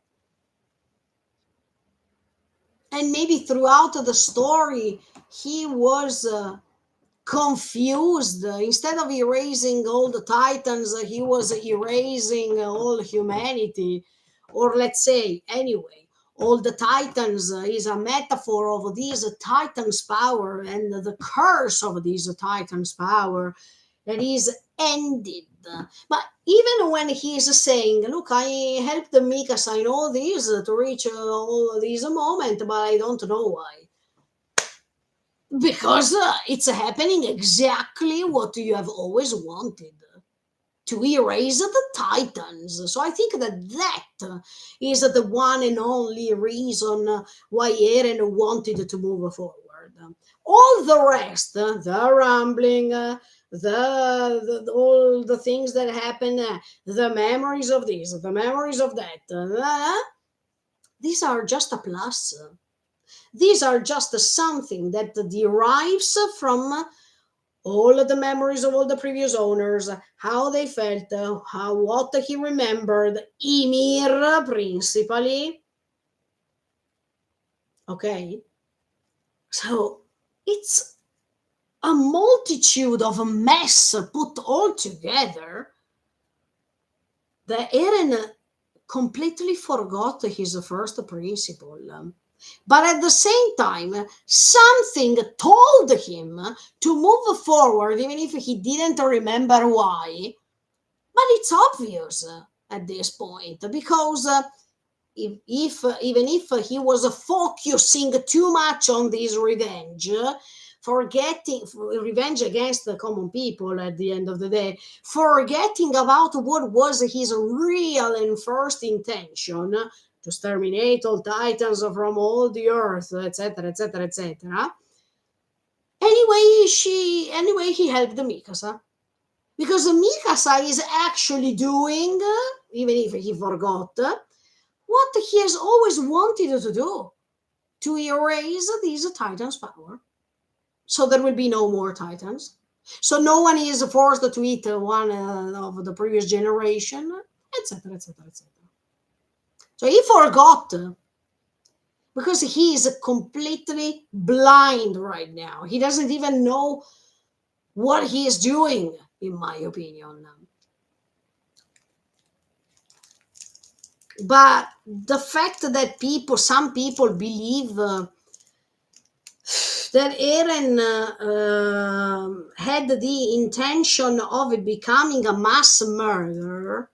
And maybe throughout the story, he was confused. Instead of erasing all the titans, he was erasing all humanity. Or let's say, anyway, all the titans is a metaphor of these titans' power and the curse of these titans' power that is ended. But even when he's saying, "Look, I helped Mikasa in all these to reach all these moments, but I don't know why." Because it's happening exactly what you have always wanted, to erase the titans. So I think that is the one and only reason why Eren wanted to move forward. All the rest, the rambling, all the things that happen, the memories of this, the memories of that, these are just a plus. These are just something that derives from all of the memories of all the previous owners, how they felt, how what he remembered, Ymir principally. Okay, so it's a multitude of a mess put all together that Eren completely forgot his first principle. But at the same time, something told him to move forward, even if he didn't remember why. But it's obvious at this point because if even if he was focusing too much on this revenge, forgetting revenge against the common people at the end of the day, forgetting about what was his real and first intention to exterminate all titans from all the earth, etc., etc., etc. Anyway, he helped Mikasa because Mikasa is actually doing, even if he forgot, what he has always wanted to do, to erase these titans' power. So there will be no more titans. So no one is forced to eat one of the previous generation, etc., etc., etc. So he forgot because he is completely blind right now. He doesn't even know what he is doing, in my opinion. But the fact that some people believe that Eren had the intention of becoming a mass murderer.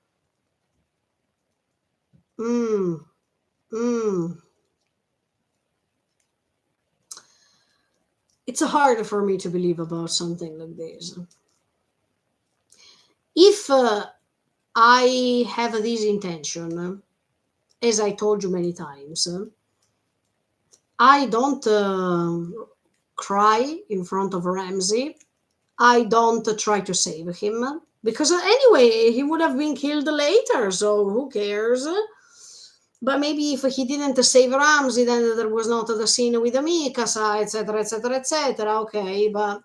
Mm, mm. It's hard for me to believe about something like this. If I have this intention, as I told you many times, I don't cry in front of Ramsey. I don't try to save him because anyway, he would have been killed later, so who cares? But maybe if he didn't save Ramsey, then there was not the scene with Mikasa, etc., etc., etc. Okay, but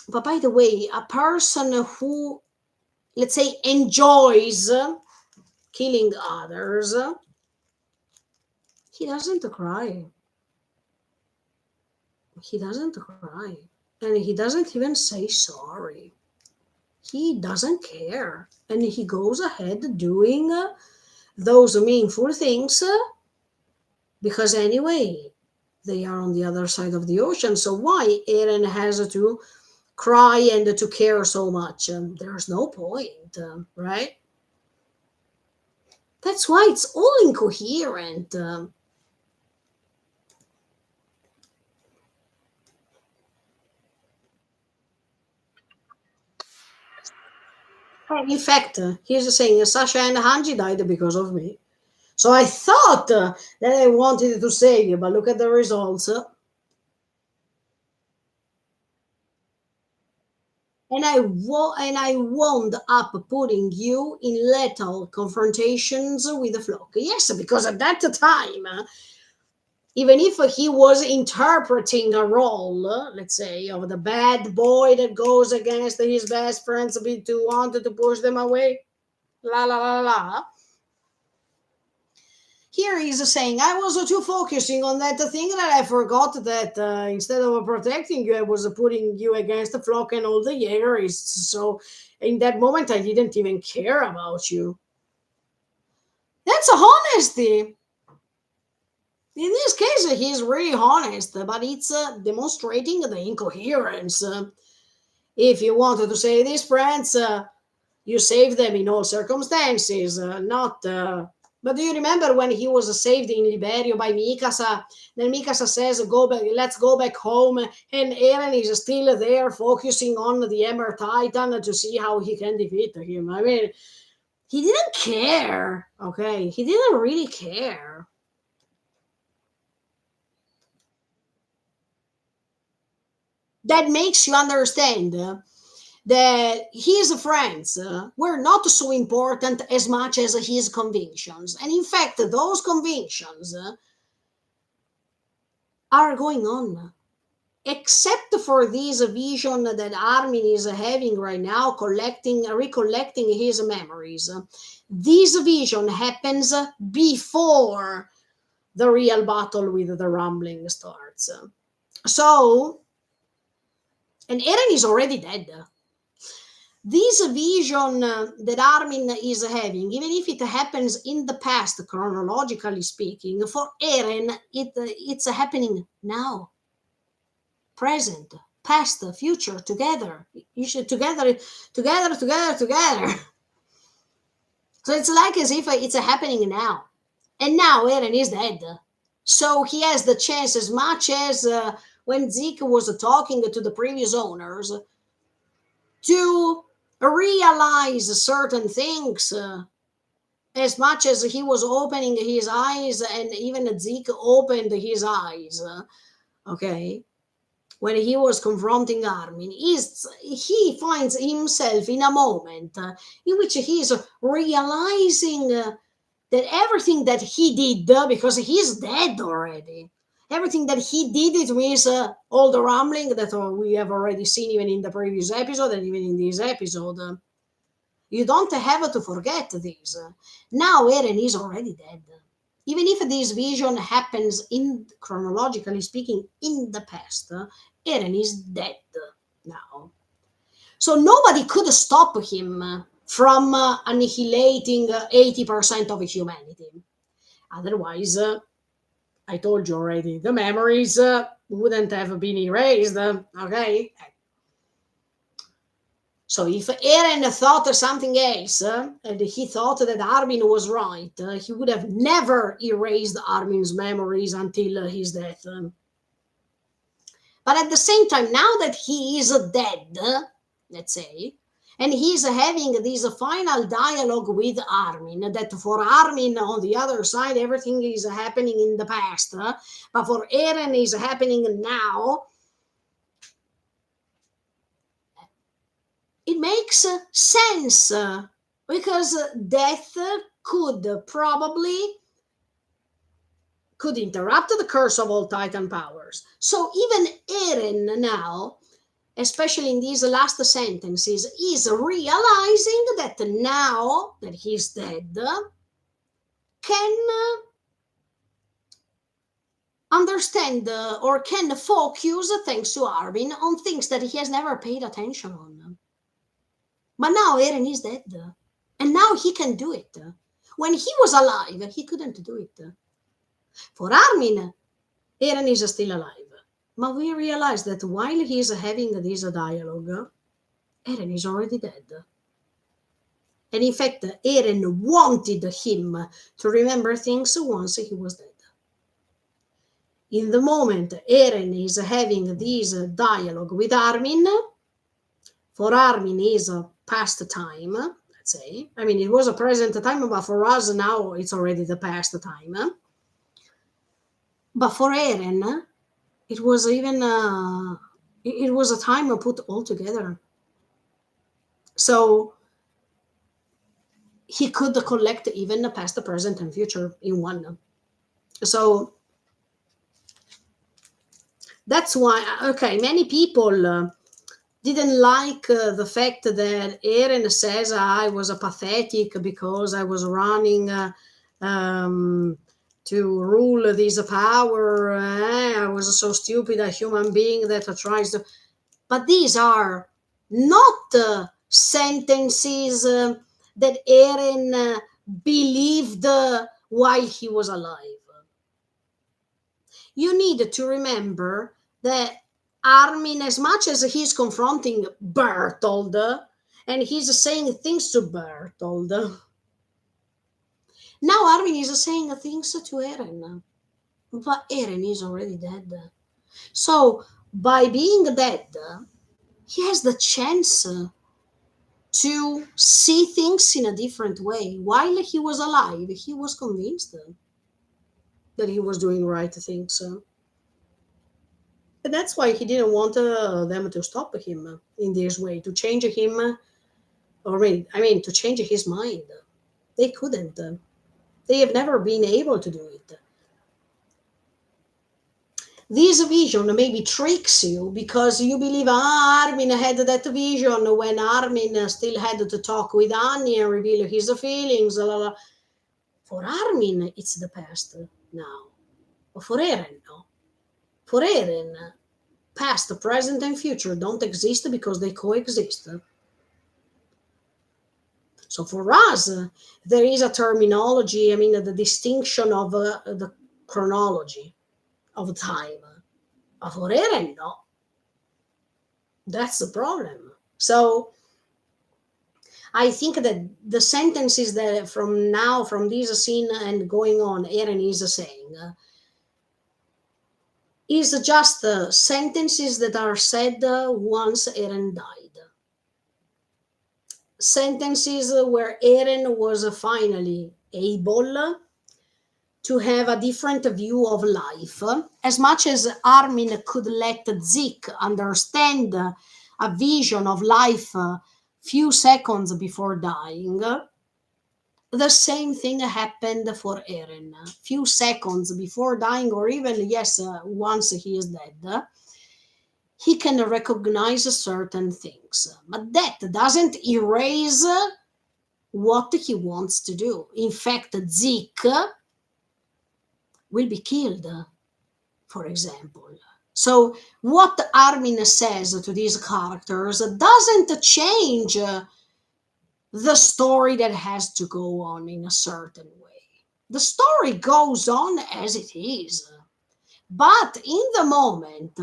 by the way, a person who, let's say, enjoys killing others, he doesn't cry. He doesn't cry, and he doesn't even say sorry. He doesn't care, and he goes ahead doing those meaningful things because anyway they are on the other side of the ocean. So why Eren has to cry and to care so much? There's no point, right? That's why it's all incoherent. In fact, he's saying Sasha and Hanji died because of me. So I thought that I wanted to save you, but look at the results. And I wound up putting you in lethal confrontations with the flock. Yes, because at that time, even if he was interpreting a role, let's say, of the bad boy that goes against his best friends to wanted to push them away, la la la la. Here he's saying, I was too focusing on that thing that I forgot that instead of protecting you, I was putting you against the flock and all the Jaegerists. So in that moment, I didn't even care about you. That's honesty. In this case, he's really honest, but it's demonstrating the incoherence. If you wanted to say this, friends, you save them in all circumstances, not. But do you remember when he was saved in Liberio by Mikasa? Then Mikasa says, "Go back, let's go back home," and Eren is still there, focusing on the Ember Titan to see how he can defeat him. I mean, he didn't care. Okay, he didn't really care. That makes you understand that his friends were not so important as much as his convictions. And in fact, those convictions are going on. except for this vision that Armin is having right now, recollecting his memories. This vision happens before the real battle with the rumbling starts. So, and Eren is already dead. This vision that Armin is having, even if it happens in the past, chronologically speaking, for Eren, it's happening now. Present, past, future, together. You should together. So it's like as if it's happening now. And now Eren is dead. So he has the chance, as much as when Zeke was talking to the previous owners, to realize certain things, as much as he was opening his eyes, and even Zeke opened his eyes, okay, when he was confronting Armin, he finds himself in a moment in which he is realizing that everything that he did, because he's dead already, everything that he did, it means all the rumbling that we have already seen even in the previous episode and even in this episode. You don't have to forget this. Now Eren is already dead. Even if this vision happens in, chronologically speaking, in the past, Eren is dead now. So nobody could stop him from annihilating 80% of humanity. Otherwise, I told you already, the memories wouldn't have been erased. Okay? So if Eren thought something else, and he thought that Armin was right, he would have never erased Armin's memories until his death. But at the same time, now that he is dead, let's say, and he's having this final dialogue with Armin, that for Armin on the other side, everything is happening in the past, but for Eren is happening now. It makes sense because death could interrupt the curse of all Titan powers. So even Eren now, especially in these last sentences, is realizing that now that he's dead, can understand or can focus, thanks to Armin, on things that he has never paid attention on. But now Eren is dead, and now he can do it. When he was alive, he couldn't do it. For Armin, Eren is still alive. But we realize that while he is having this dialogue, Eren is already dead. And in fact, Eren wanted him to remember things once he was dead. In the moment Eren is having this dialogue with Armin, for Armin is a past time, let's say. I mean, it was a present time, but for us now it's already the past time. But for Eren, it was even it was a time put all together. So he could collect even the past, the present, and future in one. So that's why, okay, many people didn't like the fact that Eren says I was a pathetic because I was running to rule this power. I was so stupid, a human being that tries to. But these are not sentences that Eren believed while he was alive. You need to remember that Armin, as much as he's confronting Bertold and he's saying things to Bertold, now Armin is saying things to Eren. But Eren is already dead. So by being dead, he has the chance to see things in a different way. While he was alive, he was convinced that he was doing right things. And that's why he didn't want them to stop him in this way, to change him, or I mean, to change his mind. They couldn't. They have never been able to do it. This vision maybe tricks you because you believe Armin had that vision when Armin still had to talk with Annie and reveal his feelings. La, la, la. For Armin, it's the past now. But for Eren, no. For Eren, past, present, and future don't exist because they coexist. So for us, there is a terminology, I mean, the distinction of the chronology of time. But for Eren, no. That's the problem. So I think that the sentences that from now, from this scene and going on, Eren is saying, is just sentences that are said once Eren died. Sentences where Eren was finally able to have a different view of life. As much as Armin could let Zik understand a vision of life few seconds before dying, the same thing happened for Eren. Few seconds before dying, or even, yes, once he is dead, he can recognize certain things. But that doesn't erase what he wants to do. In fact, Zik will be killed, for example. So, what Armin says to these characters doesn't change the story that has to go on in a certain way. The story goes on as it is. But in the moment,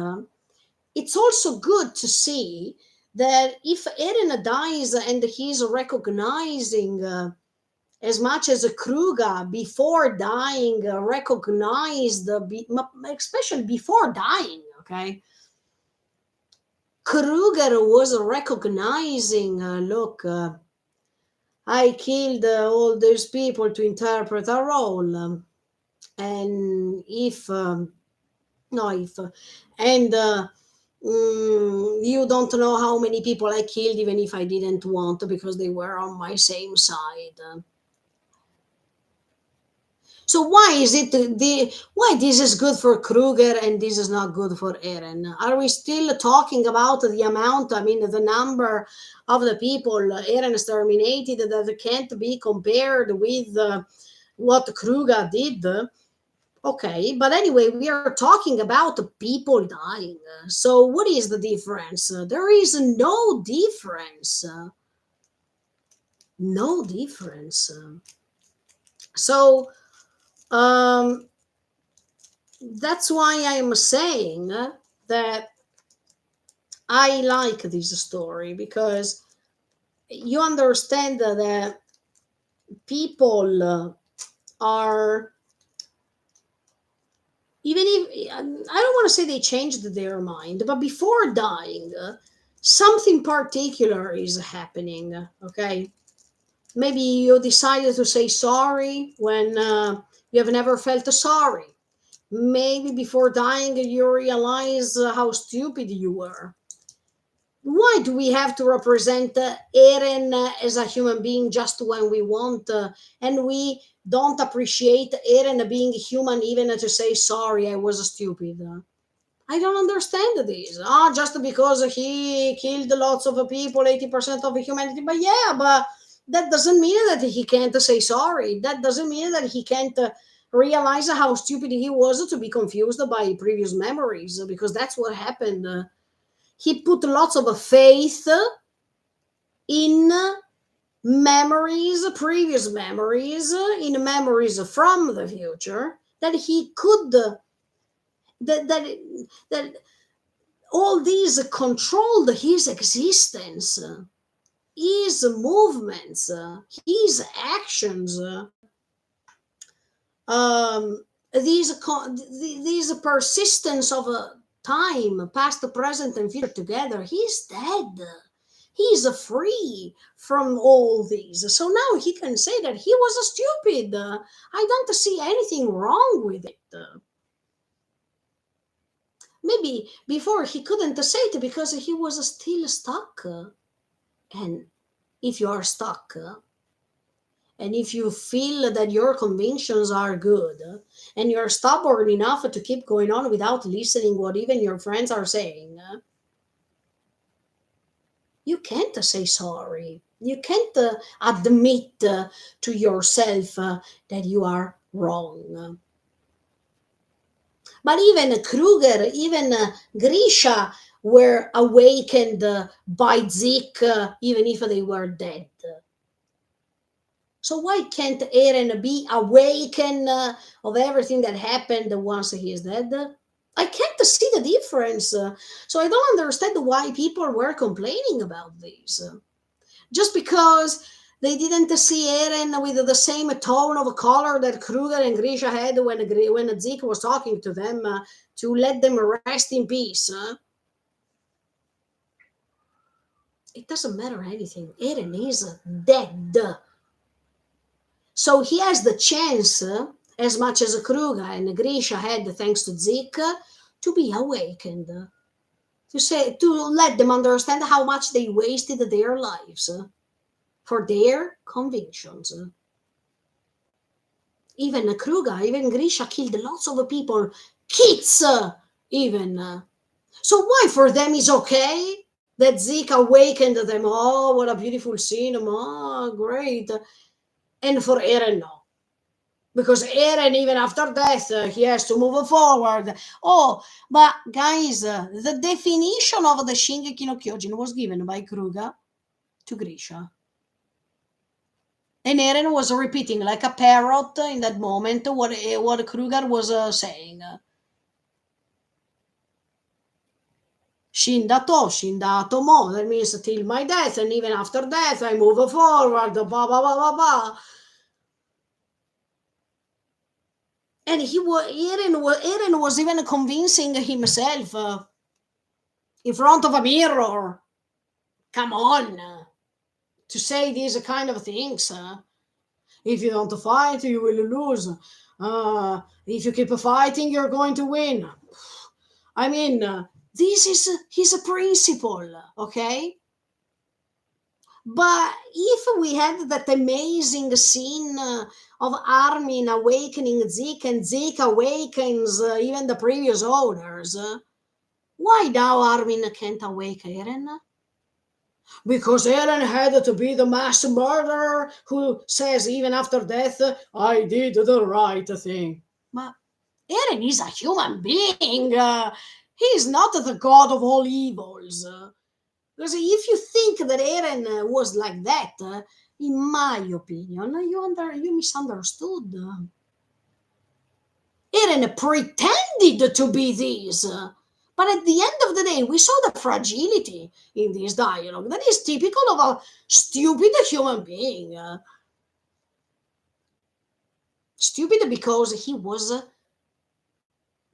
it's also good to see that if Eren dies and he's recognizing as much as Kruger before dying recognized, especially before dying, okay? Kruger was recognizing, look, I killed all those people to interpret a role. And if, no, if, and you don't know how many people I killed, even if I didn't want, because they were on my same side. So why is it why this is good for Kruger and this is not good for Eren? Are we still talking about the amount? I mean, the number of the people Eren exterminated that can't be compared with what Kruger did? Okay, but anyway, we are talking about people dying. So what is the difference? There is no difference. No difference. So um, that's why I'm saying that I like this story because you understand that people are, even if I don't want to say they changed their mind, but before dying, something particular is happening. Okay, maybe you decided to say sorry when you have never felt sorry. Maybe before dying, you realize how stupid you were. Why do we have to represent Eren as a human being just when we want, and we don't appreciate Eren being human even to say sorry, I was stupid? I don't understand this. Ah, just because he killed lots of people, 80% of humanity. But yeah, but that doesn't mean that he can't say sorry. That doesn't mean that he can't realize how stupid he was to be confused by previous memories, because that's what happened. He put lots of faith in memories, previous memories, in memories from the future, that he could, that all these controlled his existence, his movements, his actions, um, these persistence of time, past, present, and future together. He's dead. He's free from all these. So now he can say that he was stupid. I don't see anything wrong with it. Maybe before he couldn't say it because he was still stuck. And if you are stuck, And if you feel that your convictions are good and you're stubborn enough to keep going on without listening what even your friends are saying, you can't say sorry. You can't admit to yourself that you are wrong. But even Kruger, even Grisha were awakened by Zik, even if they were dead. So why can't Eren be awakened of everything that happened once he is dead? I can't see the difference. So I don't understand why people were complaining about this. Just because they didn't see Eren with the same tone of color that Kruger and Grisha had when Zeke was talking to them to let them rest in peace. It doesn't matter anything. Eren is dead. So he has the chance, as much as Kruger and Grisha had, thanks to Zeke, to be awakened. To let them understand how much they wasted their lives for their convictions. Even Kruger, even Grisha killed lots of people, kids even. So why for them is okay that Zeke awakened them? Oh, what a beautiful scene! Oh, great. And for Eren, no. Because Eren, even after death, he has to move forward. Oh, but guys, the definition of the Shingeki no Kyojin was given by Kruger to Grisha. And Eren was repeating like a parrot in that moment what Kruger was saying. Shindato mo. That means till my death, and even after death, I move forward. Blah blah blah blah blah. And Eren was even convincing himself in front of a mirror. Come on, to say these kind of things. If you don't fight, you will lose. If you keep fighting, you're going to win. I mean, this is his principle, okay? But if we had that amazing scene of Armin awakening Zeke and Zeke awakens even the previous owners, why now Armin can't awaken Eren? Because Eren had to be the mass murderer who says even after death, I did the right thing. But Eren is a human being. He is not the god of all evils. Because if you think that Eren was like that, in my opinion, you misunderstood. Eren pretended to be this. But at the end of the day, we saw the fragility in this dialogue that is typical of a stupid human being. Stupid because he was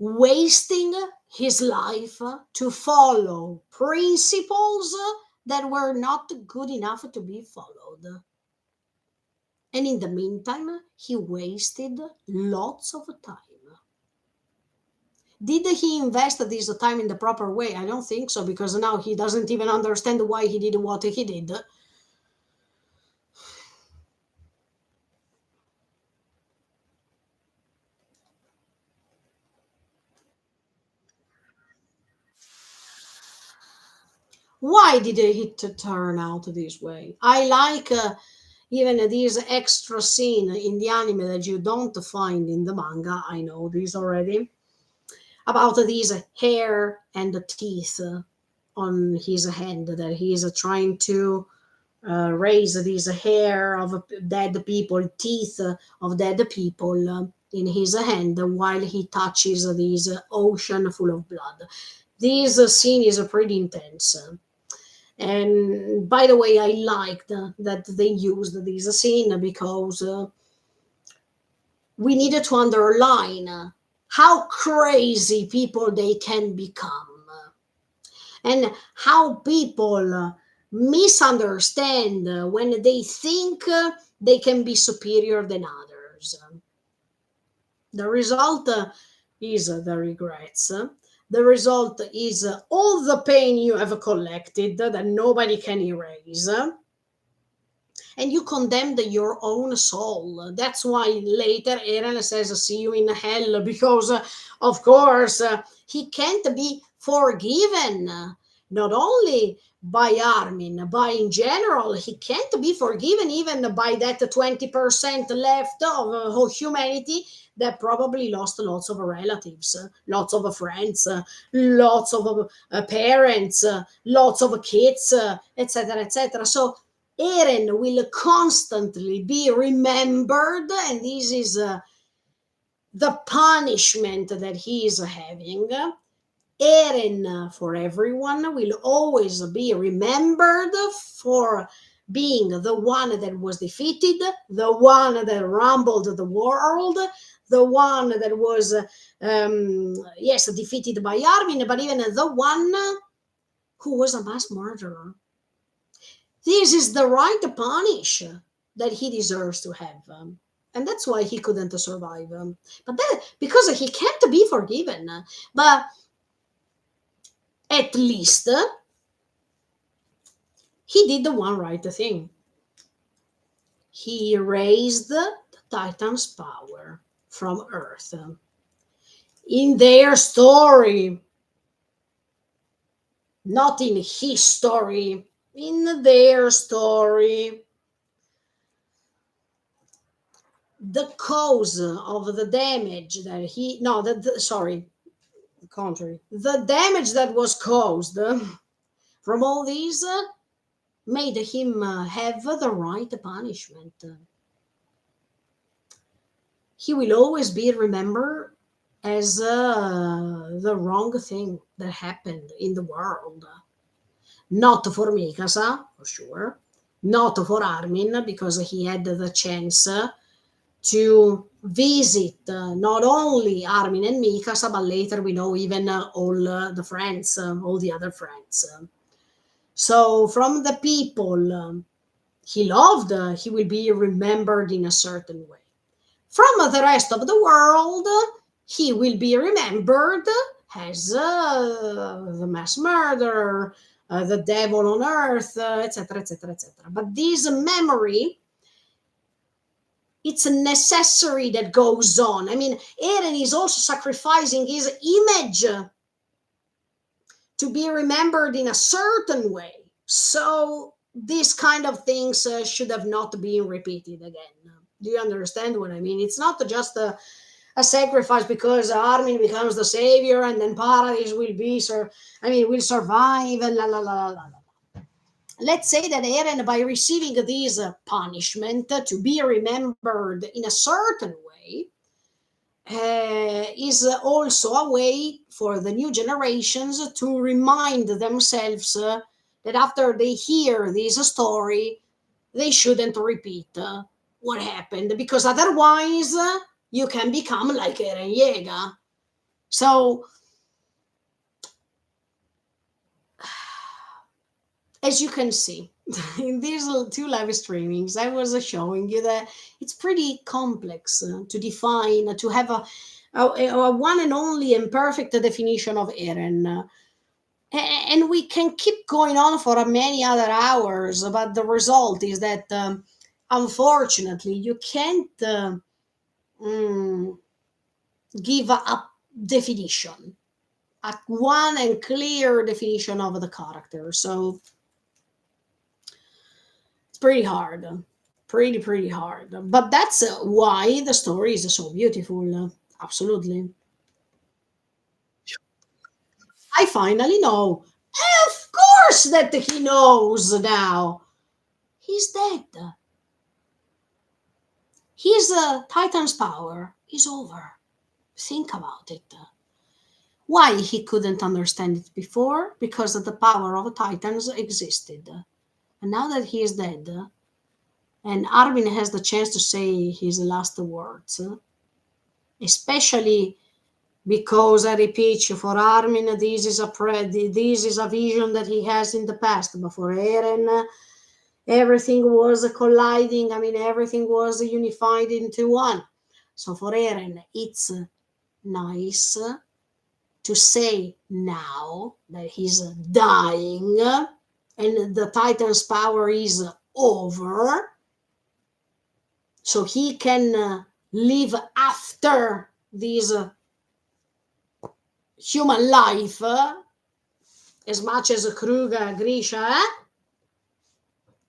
wasting his life to follow principles that were not good enough to be followed. And in the meantime, he wasted lots of time. Did he invest this time in the proper way? I don't think so, because now he doesn't even understand why he did what he did. Why did it turn out this way? I like even this extra scene in the anime that you don't find in the manga. I know this already. About these hair and the teeth on his hand that he is trying to raise this hair of dead people, teeth of dead people in his hand while he touches this ocean full of blood. This scene is pretty intense. And by the way, I liked that they used this scene because we needed to underline how crazy people they can become and how people misunderstand when they think they can be superior than others. The result is the regrets. The result is all the pain you have collected that nobody can erase. and you condemned your own soul. That's why later Eren says, "See you in hell," because, of course, he can't be forgiven. Not only by Armin, but in general, he can't be forgiven even by that 20% left of humanity that probably lost lots of relatives, lots of friends, lots of parents, lots of kids, etc., etc. So Eren will constantly be remembered, and this is the punishment that he is having. Eren, for everyone, will always be remembered for being the one that was defeated, the one that rumbled the world, the one that was, yes, defeated by Armin, but even the one who was a mass murderer. This is the right punish that he deserves to have. And that's why he couldn't survive. But that, because he can't be forgiven. But at least he did the one right thing. He erased the Titan's power from Earth. In their story, not in his story, in their story, the cause of the damage that he, no, sorry, the contrary, the damage that was caused from all these made him have the right punishment. He will always be remembered as the wrong thing that happened in the world. Not for Mikasa, for sure. Not for Armin, because he had the chance to visit not only Armin and Mikasa, but later we know even all the friends, all the other friends. So from the people he loved, he will be remembered in a certain way. From the rest of the world, he will be remembered as the mass murderer, the devil on earth, etc., etc., etc. But this memory, it's a necessary that goes on. I mean, Eren is also sacrificing his image to be remembered in a certain way. So these kind of things should have not been repeated again. Do you understand what I mean? It's not just a sacrifice because Armin becomes the savior and then Paradise will be, will survive. La la la la la. Let's say that Eren, by receiving this punishment to be remembered in a certain way, is also a way for the new generations to remind themselves that after they hear this story, they shouldn't repeat what happened, because otherwise you can become like Eren Yeager. So, as you can see, in these two live streamings, I was showing you that it's pretty complex to define, to have a one and only and perfect definition of Eren. And we can keep going on for many other hours, but the result is that unfortunately you can't give a definition, a one and clear definition of the character. So it's pretty hard, pretty hard. But that's why the story is so beautiful. Absolutely. I finally know. Of course that he knows now. He's dead. His Titan's power is over. Think about it. Why he couldn't understand it before? Because the power of Titans existed. And now that he is dead, and Armin has the chance to say his last words, especially because I repeat, for Armin, this is a vision that he has in the past. But for Eren, everything was colliding. I mean, everything was unified into one. So for Eren, it's nice to say now that he's dying and the Titan's power is over. so he can live after this human life, as much as Kruger, Grisha,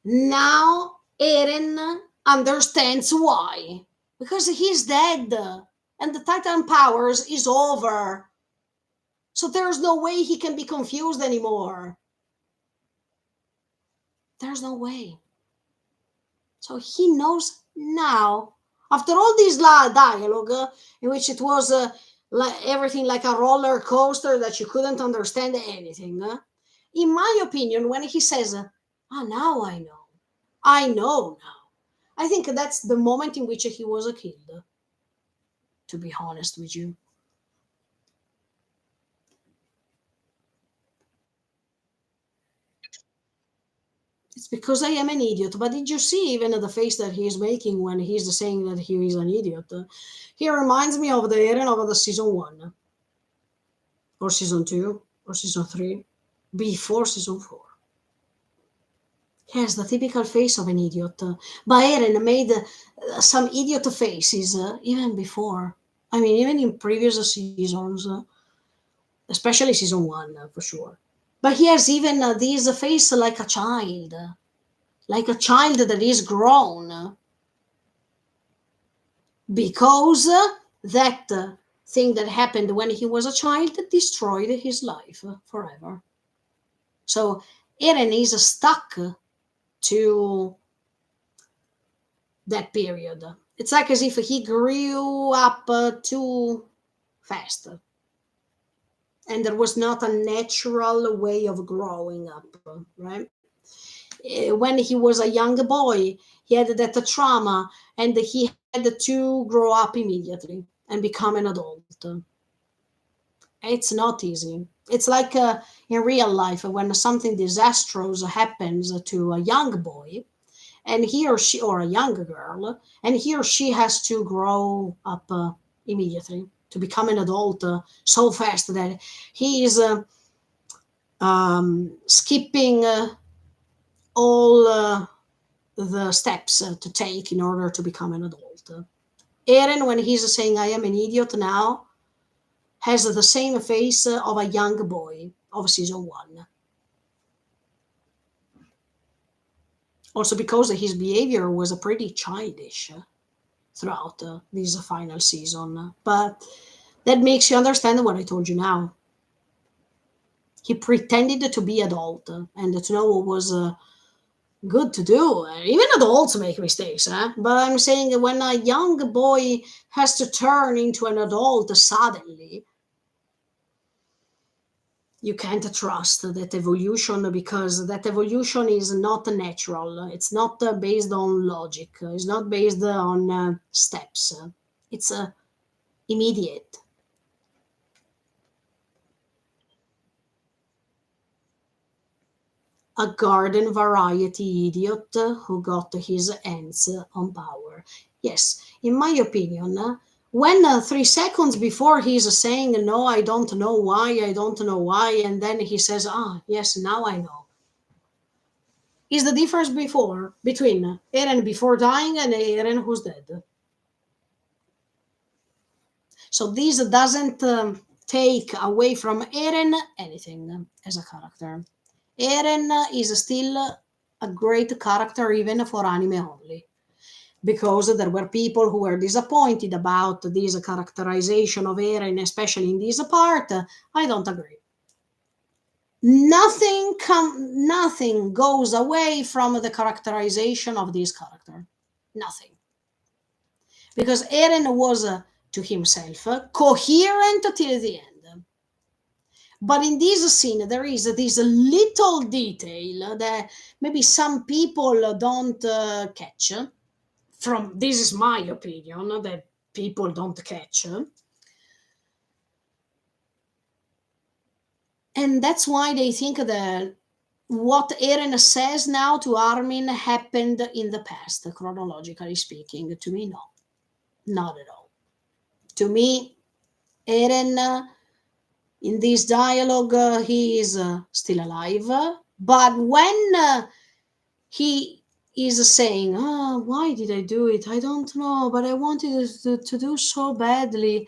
now Eren understands why. Because he's dead and the Titan powers is over. So there's no way he can be confused anymore. There's no way. So he knows now. After all this dialogue, in which it was everything like a roller coaster that you couldn't understand anything, in my opinion, when he says, now I know now. I think that's the moment in which he was killed, to be honest with you. It's because I am an idiot. But did you see even the face that he is making when he's saying that he is an idiot? He reminds me of the Eren of the season 1, or season 2, or season 3, before season 4. He has the typical face of an idiot. But Eren made some idiot faces even before. I mean, even in previous seasons, especially season 1, for sure. But he has even this face like a child that is grown, because that thing that happened when he was a child destroyed his life forever. So Eren is stuck to that period. It's like as if he grew up too fast, and there was not a natural way of growing up, right? When he was a young boy, he had that trauma, and he had to grow up immediately and become an adult. It's not easy. It's like in real life when something disastrous happens to a young boy, and he or she, or a young girl, and he or she has to grow up immediately to become an adult so fast that he is skipping all the steps to take in order to become an adult. Eren, when he's saying I am an idiot now, has the same face of a young boy of season 1. Also because his behavior was pretty childish throughout this final season. But that makes you understand what I told you now. He pretended to be adult and to know what was good to do. Even adults make mistakes, but I'm saying that when a young boy has to turn into an adult suddenly, you can't trust that evolution, because that evolution is not natural. It's not based on logic. It's not based on steps. It's immediate. A garden variety idiot who got his hands on power. Yes, in my opinion, when 3 seconds before he's saying, no, I don't know why, I don't know why, and then he says, yes, now I know. Is the difference between Eren before dying and Eren who's dead. So this doesn't take away from Eren anything as a character. Eren is still a great character even for anime only, because there were people who were disappointed about this characterization of Eren, especially in this part. I don't agree. Nothing goes away from the characterization of this character. Nothing. Because Eren was to himself coherent till the end. But in this scene, there is this little detail that maybe some people don't catch. From this is my opinion, that people don't catch. And that's why they think that what Eren says now to Armin happened in the past, chronologically speaking. To me, no, not at all. To me, Eren, in this dialogue, he is still alive. But when he is saying, "Ah, why did I do it? I don't know, but I wanted it to do so badly."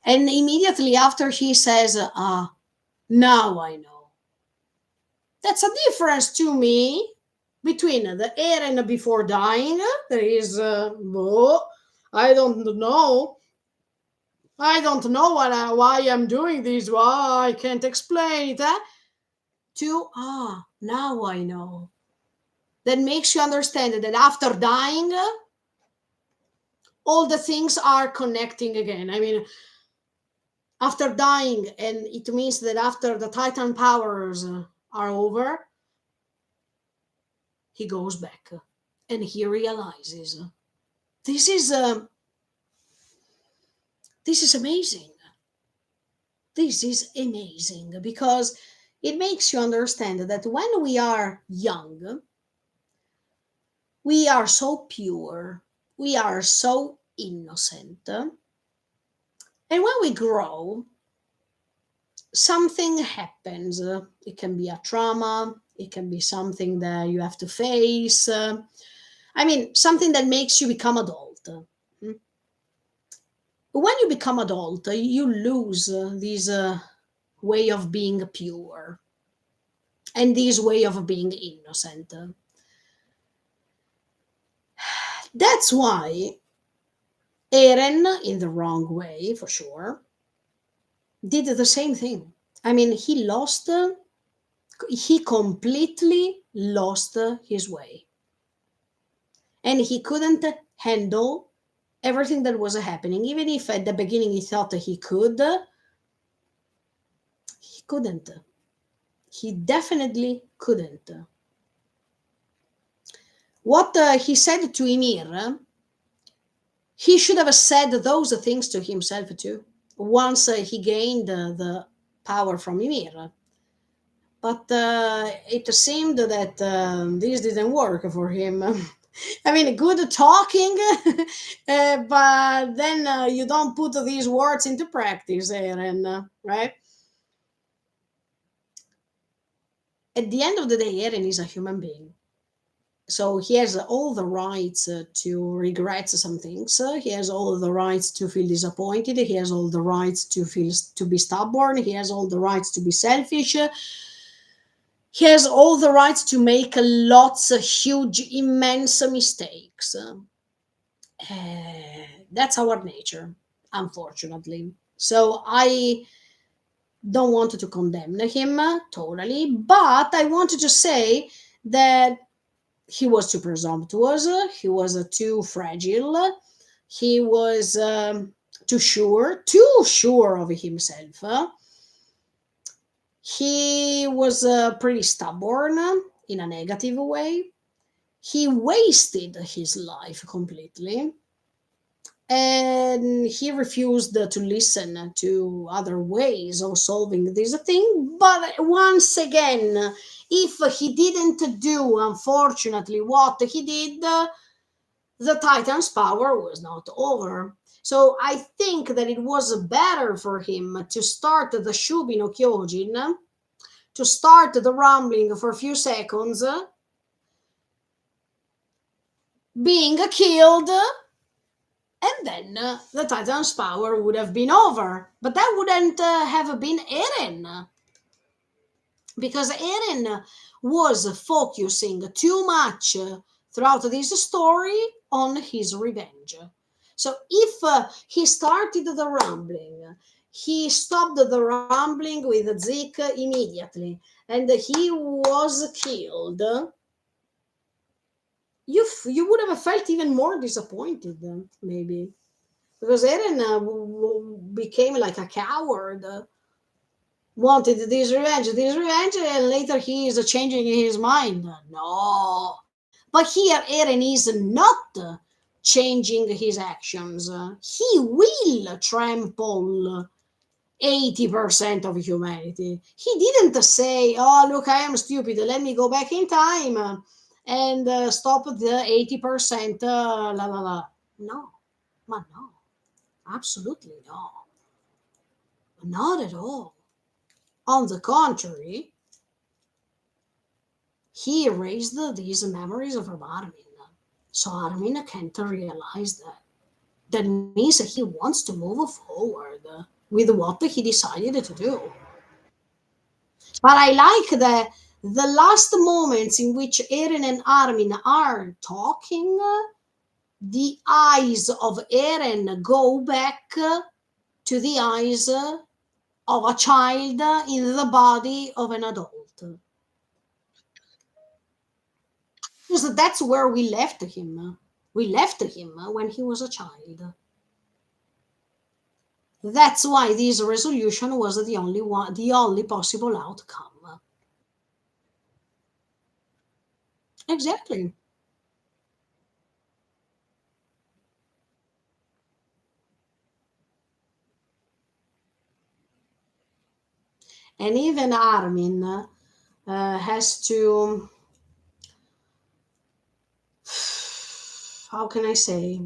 And immediately after he says, "Ah, now I know." That's a difference to me between the Eren before dying. There is, oh, I don't know. I don't know why I'm doing this. Why I can't explain it. To, now I know. That makes you understand that after dying, all the things are connecting again. I mean, after dying, and it means that after the Titan powers are over, he goes back and he realizes this is this is amazing. This is amazing because it makes you understand that when we are young, we are so pure, we are so innocent, and when we grow, something happens. It can be a trauma, it can be something that you have to face. I mean, something that makes you become adult. Mm. When you become adult, you lose this way of being pure and this way of being innocent. That's why Eren, in the wrong way for sure, did the same thing. I mean, he completely lost his way. And he couldn't handle everything that was happening. Even if at the beginning he thought that he couldn't. He definitely couldn't. What he said to Ymir, he should have said those things to himself too, once he gained the power from Ymir. But it seemed that this didn't work for him. I mean, good talking, but then you don't put these words into practice, Aaron, right? At the end of the day, Aaron is a human being. So he has all the rights to regret some things. He has all the rights to feel disappointed. He has all the rights to be stubborn. He has all the rights to be selfish. He has all the rights to make lots of huge, immense mistakes. That's our nature, unfortunately. So I don't want to condemn him totally, but I wanted to say that he was too presumptuous, he was too fragile, he was too sure of himself. He was pretty stubborn in a negative way. He wasted his life completely, and he refused to listen to other ways of solving this thing. But once again, if he didn't do, unfortunately, what he did, the Titan's power was not over. So I think that it was better for him to start the Shubi no Kyojin, to start the rumbling for a few seconds, being killed, and then the Titan's power would have been over. But that wouldn't have been Eren, because Eren was focusing too much throughout this story on his revenge. So if he started the rumbling, he stopped the rumbling with Zeke immediately, and he was killed. You would have felt even more disappointed, maybe, because Eren became like a coward, wanted this revenge, and later he is changing his mind. No, but here Eren is not changing his actions. He will trample 80% of humanity. He didn't say, "Oh, look, I am stupid. Let me go back in time and stop the 80%." La la la. No, but no, absolutely no, not at all. On the contrary, he erased these memories of Armin. So Armin can't realize that. That means that he wants to move forward with what he decided to do. But I like the last moments in which Eren and Armin are talking, the eyes of Eren go back to the eyes of a child in the body of an adult. Because that's where we left him. We left him when he was a child. That's why this resolution was the only one, the only possible outcome. Exactly. And even Armin has to, how can I say,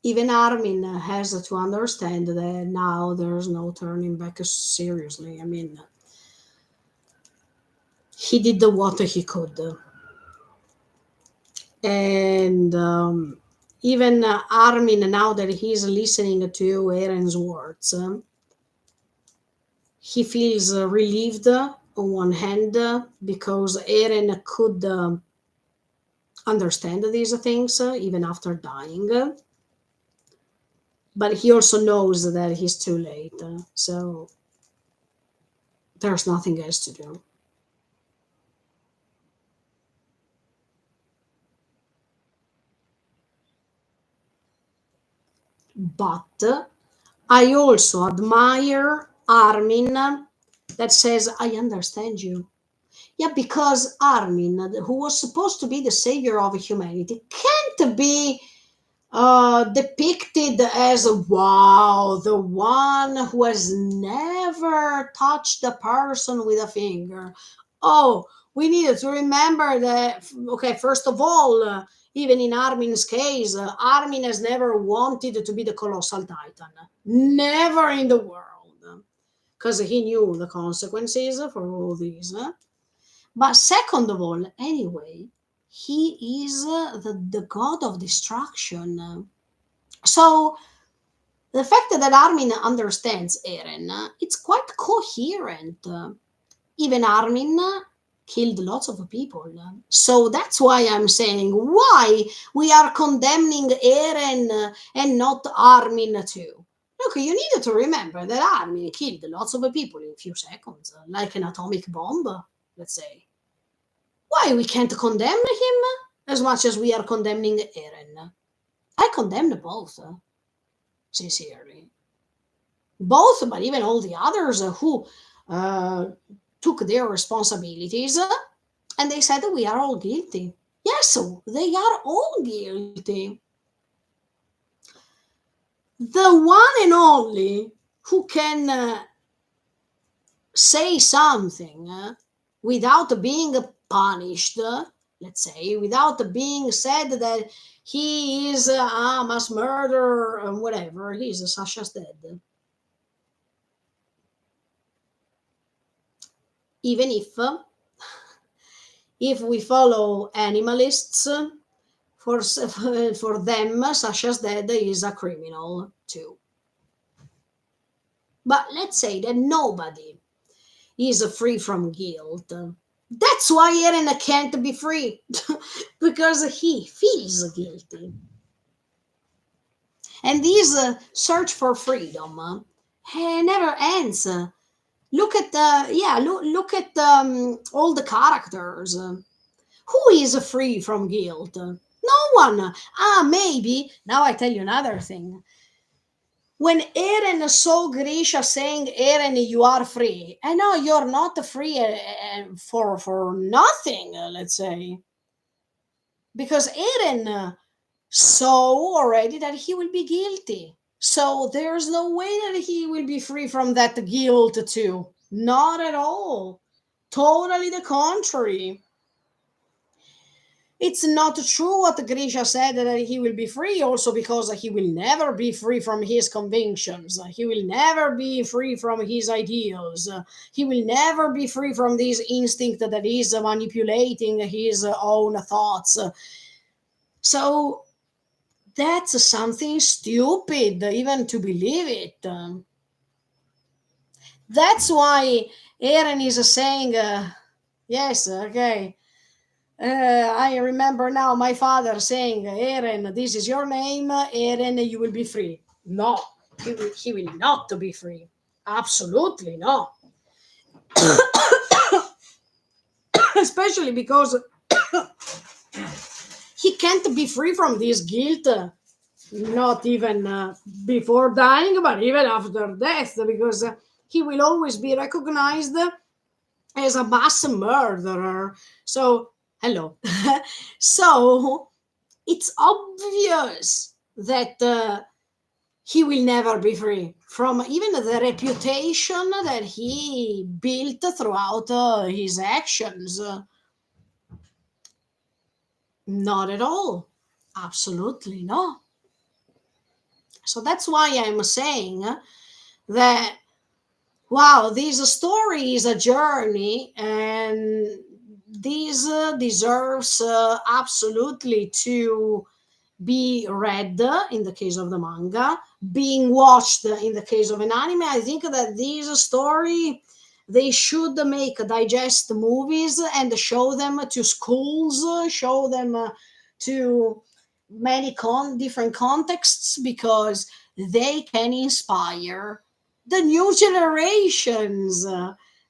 even Armin has to understand that now there's no turning back. Seriously, I mean, he did what he could. And even Armin, now that he's listening to Eren's words, he feels relieved on one hand because Eren could understand these things even after dying, but he also knows that he's too late, so there's nothing else to do. But I also admire Armin that says, I understand you. Yeah, because Armin, who was supposed to be the savior of humanity, can't be depicted as wow, the one who has never touched a person with a finger. Oh, we needed to remember that. Okay, first of all, even in Armin's case, Armin has never wanted to be the colossal titan, never in the world, because he knew the consequences for all these. But second of all, anyway, he is the god of destruction. So the fact that Armin understands Eren, it's quite coherent. Even Armin killed lots of people. So that's why I'm saying why we are condemning Eren and not Armin too. Look, you need to remember that Armin killed lots of people in a few seconds, like an atomic bomb, let's say. Why we can't condemn him as much as we are condemning Eren? I condemn both, sincerely. Both, but even all the others who uh, took their responsibilities and they said that we are all guilty. Yes, so they are all guilty. The one and only who can say something without being punished, let's say, without being said that he is a mass murderer or whatever, he's Sasha's dead. Even if we follow animalists, for for them, Sasha's dead is a criminal too. But let's say that nobody is free from guilt. That's why Eren can't be free because he feels guilty. And this search for freedom never ends. Look at look at all the characters. Who is free from guilt? No one. Ah, maybe. Now I tell you another thing. When Eren saw Grisha saying, Eren, you are free. And no, you're not free for nothing, let's say. Because Eren saw already that he will be guilty. So there's no way that he will be free from that guilt too. Not at all. Totally the contrary. It's not true what Grisha said that he will be free, also because he will never be free from his convictions. He will never be free from his ideals. He will never be free from this instinct that is manipulating his own thoughts. So that's something stupid, even to believe it. That's why Aaron is saying, yes, okay. I remember now my father saying, Aaron, this is your name, Aaron, you will be free. No, he will not be free. Absolutely not. Especially because he can't be free from this guilt, not even before dying, but even after death, because he will always be recognized as a mass murderer. So, hello. So, it's obvious that he will never be free from even the reputation that he built throughout his actions. Not at all. Absolutely no. So that's why I'm saying that, wow, this story is a journey, and this deserves absolutely to be read in the case of the manga, being watched in the case of an anime. I think that this story, they should make digest movies and show them to schools, show them to many different contexts, because they can inspire the new generations.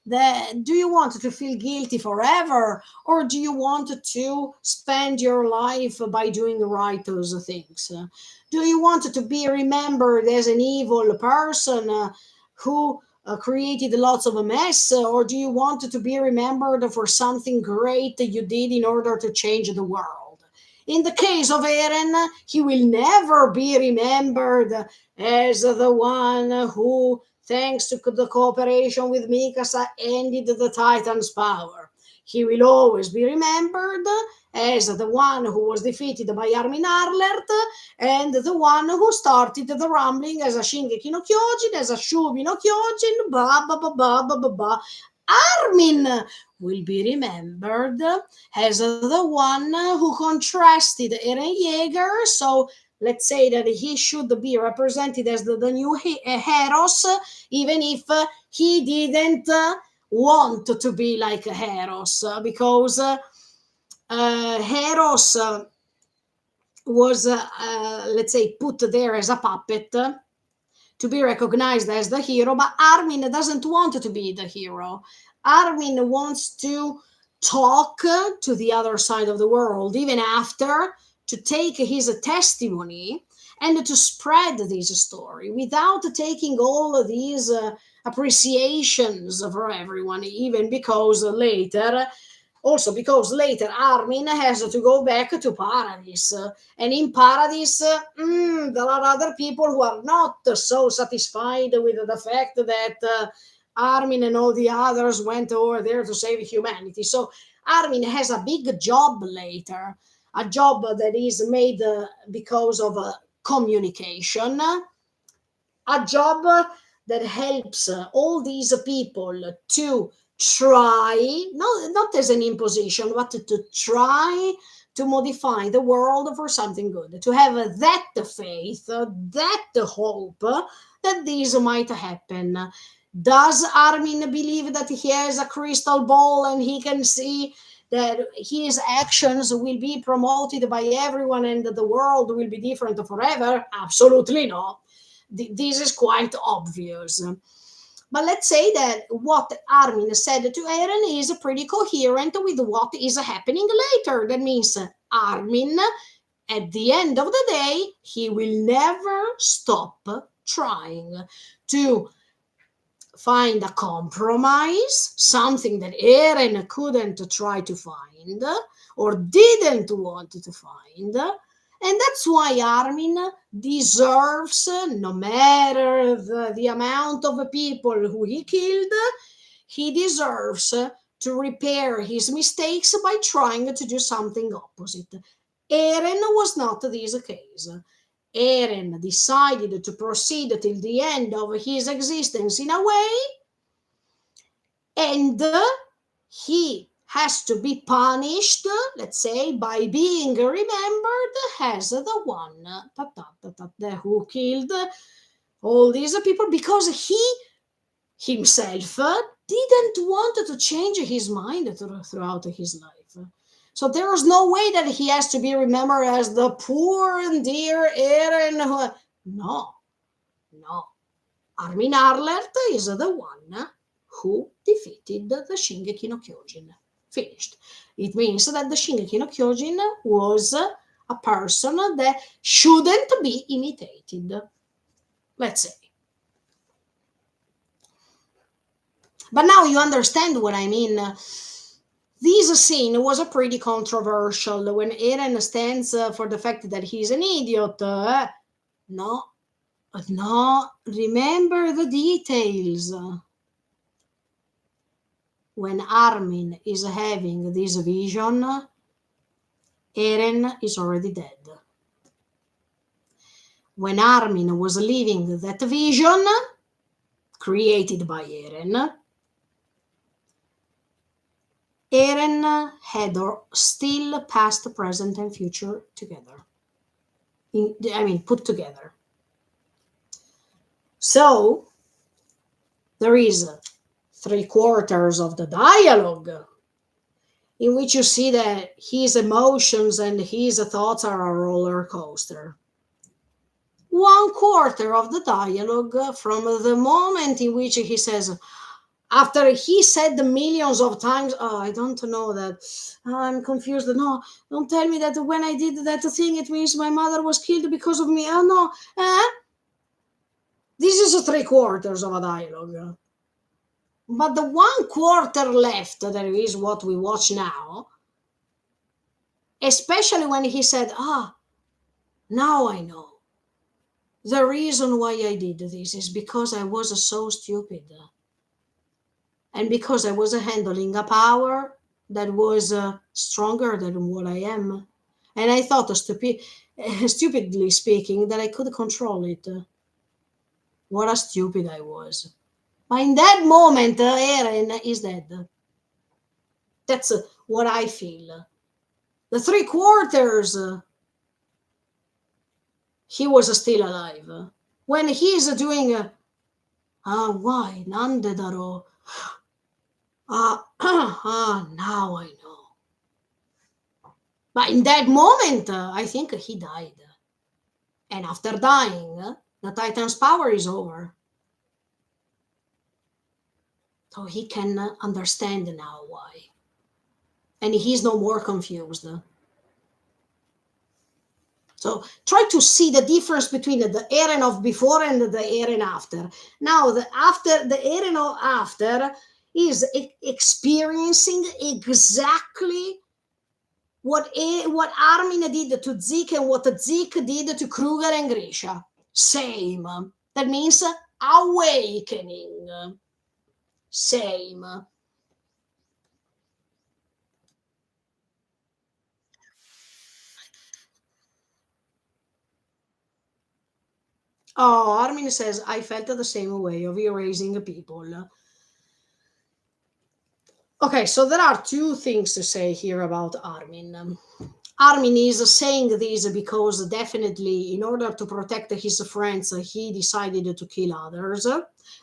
That, do you want to feel guilty forever, or do you want to spend your life by doing righteous things? Do you want to be remembered as an evil person who created lots of a mess, or do you want to be remembered for something great that you did in order to change the world? In the case of Eren, he will never be remembered as the one who, thanks to the cooperation with Mikasa, ended the Titan's power. He will always be remembered as the one who was defeated by Armin Arlert, and the one who started the rumbling as a Shingeki no Kyojin, as a Shubi no Kyojin, blah, blah, blah, blah, blah, blah, blah. Armin will be remembered as the one who contrasted Eren Yeager. So let's say that he should be represented as the new Heros, even if he didn't want to be like a Heros, because Heros was, let's say, put there as a puppet to be recognized as the hero, but Armin doesn't want to be the hero. Armin wants to talk to the other side of the world, even after, to take his testimony and to spread this story without taking all of these appreciations for everyone, even because later, also because later Armin has to go back to Paradise. And in Paradise, there are other people who are not so satisfied with the fact that Armin and all the others went over there to save humanity. So Armin has a big job later, a job that is made because of communication, a job that helps all these people to try, not as an imposition, but to try to modify the world for something good, to have that faith, that hope that this might happen. Does Armin believe that he has a crystal ball and he can see that his actions will be promoted by everyone and that the world will be different forever? Absolutely not. This is quite obvious. But let's say that what Armin said to Eren is pretty coherent with what is happening later. That means Armin, at the end of the day, he will never stop trying to find a compromise, something that Eren couldn't try to find or didn't want to find. And that's why Armin deserves, no matter the amount of people who he killed, he deserves to repair his mistakes by trying to do something opposite. Eren was not this case. Eren decided to proceed till the end of his existence in a way, and he has to be punished, let's say, by being remembered as the one who killed all these people, because he himself didn't want to change his mind throughout his life. So there is no way that he has to be remembered as the poor and dear Eren. No, no. Armin Arlert is the one who defeated the Shingeki no Kyojin. Finished. It means that the Shingeki no Kyojin was a person that shouldn't be imitated. Let's say. But now you understand what I mean. This scene was a pretty controversial when Eren stands for the fact that he's an idiot. No, no, remember the details. When Armin is having this vision, Eren is already dead. When Armin was living that vision, created by Eren, Eren had still past, present, and future together. Put together. So, there is 3/4 of the dialogue in which you see that his emotions and his thoughts are a roller coaster. 1/4 of the dialogue from the moment in which he says, after he said millions of times, oh, I don't know that, I'm confused, no, don't tell me that when I did that thing, it means my mother was killed because of me, oh no, this is 3/4 of a dialogue. But the 1/4 left, that is what we watch now, especially when he said, now I know. The reason why I did this is because I was so stupid. And because I was handling a power that was stronger than what I am. And I thought, stupidly speaking, that I could control it. What a stupid I was. But in that moment, Eren is dead. That's what I feel. The 3/4, he was still alive. When he's doing, why? Nande daro? Now I know. But in that moment, I think he died. And after dying, the Titan's power is over. So he can understand now why. And he's no more confused. So try to see the difference between the Eren of before and the Eren after. Now, the Eren of after is experiencing exactly what Armin did to Zeke and what Zeke did to Kruger and Grisha. Same. That means awakening. Same. Oh, Armin says, I felt the same way of erasing people. Okay, so there are two things to say here about Armin. Armin is saying this because definitely, in order to protect his friends, he decided to kill others.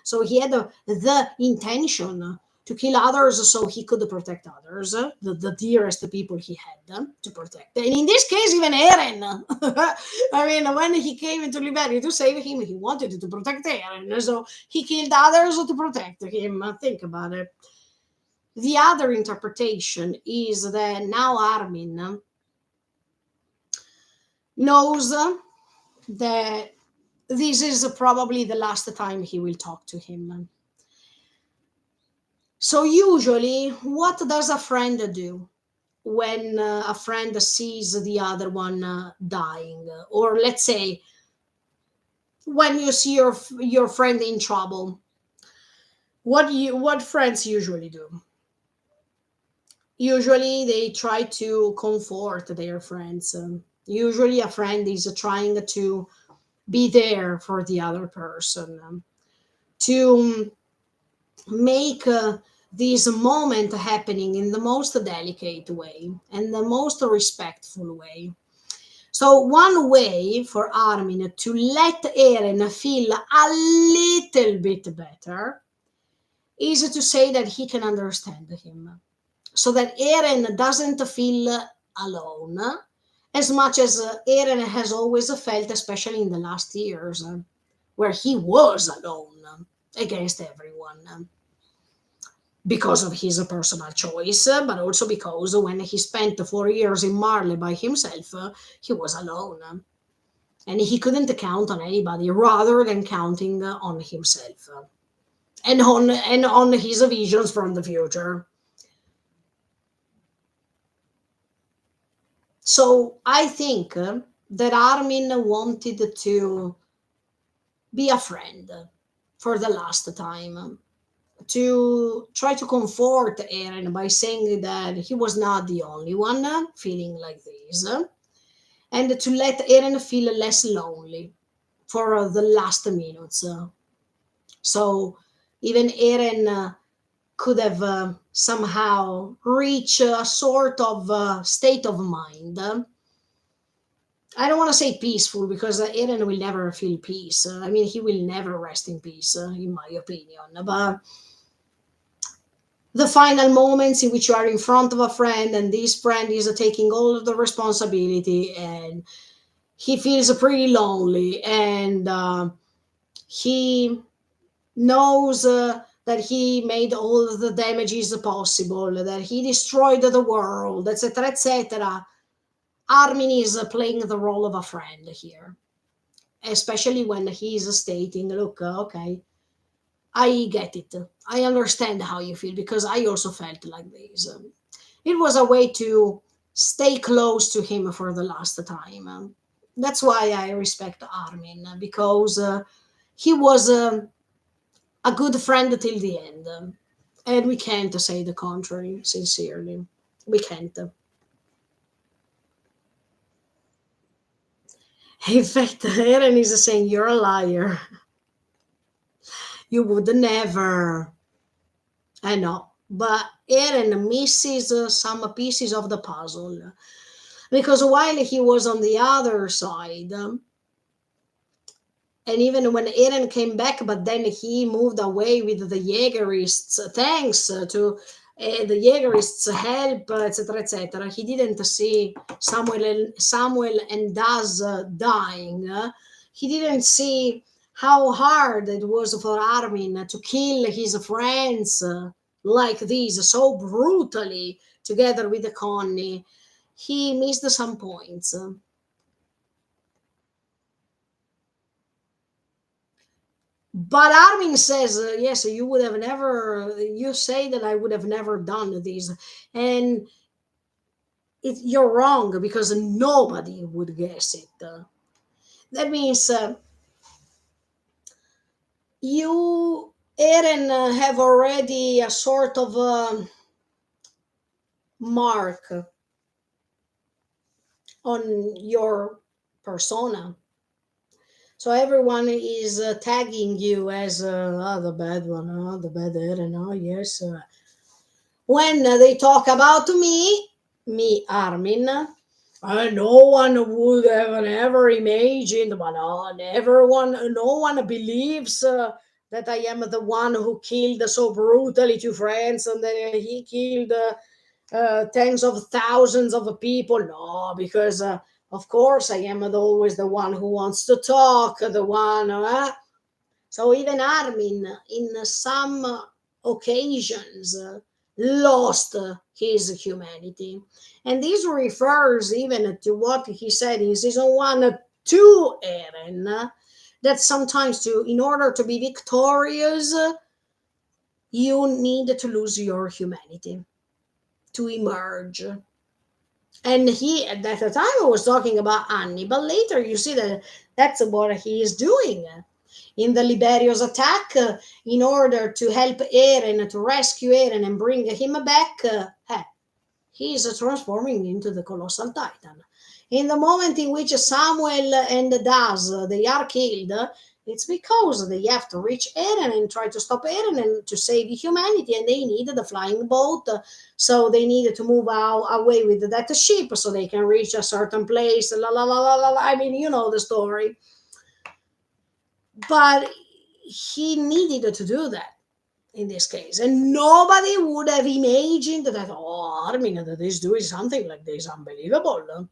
So he had the intention to kill others so he could protect others, the dearest people he had to protect. And in this case, even Eren. I mean, when he came into Liberia to save him, he wanted to protect Eren. So he killed others to protect him. Think about it. The other interpretation is that now Armin knows that this is probably the last time he will talk to him. So usually, what does a friend do when a friend sees the other one dying? Or let's say, when you see your friend in trouble, what friends usually do? Usually they try to comfort their friends. Usually a friend is trying to be there for the other person, to make this moment happening in the most delicate way and the most respectful way. So one way for Armin to let Eren feel a little bit better is to say that he can understand him, so that Eren doesn't feel alone as much as Eren has always felt, especially in the last years, where he was alone against everyone because of his personal choice, but also because when he spent 4 years in Marley by himself, he was alone. And he couldn't count on anybody rather than counting on himself and on his visions from the future. So I think that Armin wanted to be a friend for the last time, to try to comfort Eren by saying that he was not the only one feeling like this, and to let Eren feel less lonely for the last minutes. So even Eren could have somehow reached a sort of state of mind. I don't want to say peaceful because Eren will never feel peace. I mean, he will never rest in peace, in my opinion. But the final moments in which you are in front of a friend and this friend is taking all of the responsibility and he feels pretty lonely and he knows that he made all of the damages possible, that he destroyed the world, etc., etc. Armin is playing the role of a friend here, especially when he's stating, look, okay, I get it. I understand how you feel because I also felt like this. It was a way to stay close to him for the last time. That's why I respect Armin because he was a good friend till the end. And we can't say the contrary, sincerely. We can't. In fact, Eren is saying, you're a liar. You would never. I know. But Eren misses some pieces of the puzzle. Because while he was on the other side, and even when Eren came back, but then he moved away with the Jaegerists, thanks to the Jaegerists' help, etc., etc. He didn't see Samuel and Daz dying. He didn't see how hard it was for Armin to kill his friends like this, so brutally, together with Connie. He missed some points. But Armin says, yes, you would have never, you say that I would have never done this. And you're wrong because nobody would guess it. That means you, Eren, have already a sort of mark on your persona. So everyone is tagging you as the bad one, the bad Eren, yes. When they talk about me, Armin, no one would have ever imagined, but no one believes that I am the one who killed so brutally two friends and that he killed tens of thousands of people. No, because of course I am always the one who wants to talk, the one. So even Armin, in some occasions, lost his humanity. And this refers even to what he said in season one to Eren, that sometimes in order to be victorious, you need to lose your humanity to emerge. And he, at that time, was talking about Annie, but later you see that that's what he is doing in the Liberio's attack, in order to help Eren, to rescue Eren and bring him back. He is transforming into the Colossal Titan. In the moment in which Samuel and Daz they are killed, It's because they have to reach Eren and try to stop Eren and to save humanity, and they needed the flying boat. So they needed to move out away with that ship so they can reach a certain place. La la la la la. I mean, you know the story. But he needed to do that in this case, and nobody would have imagined that. Oh, Armin, that is doing something like this. Unbelievable,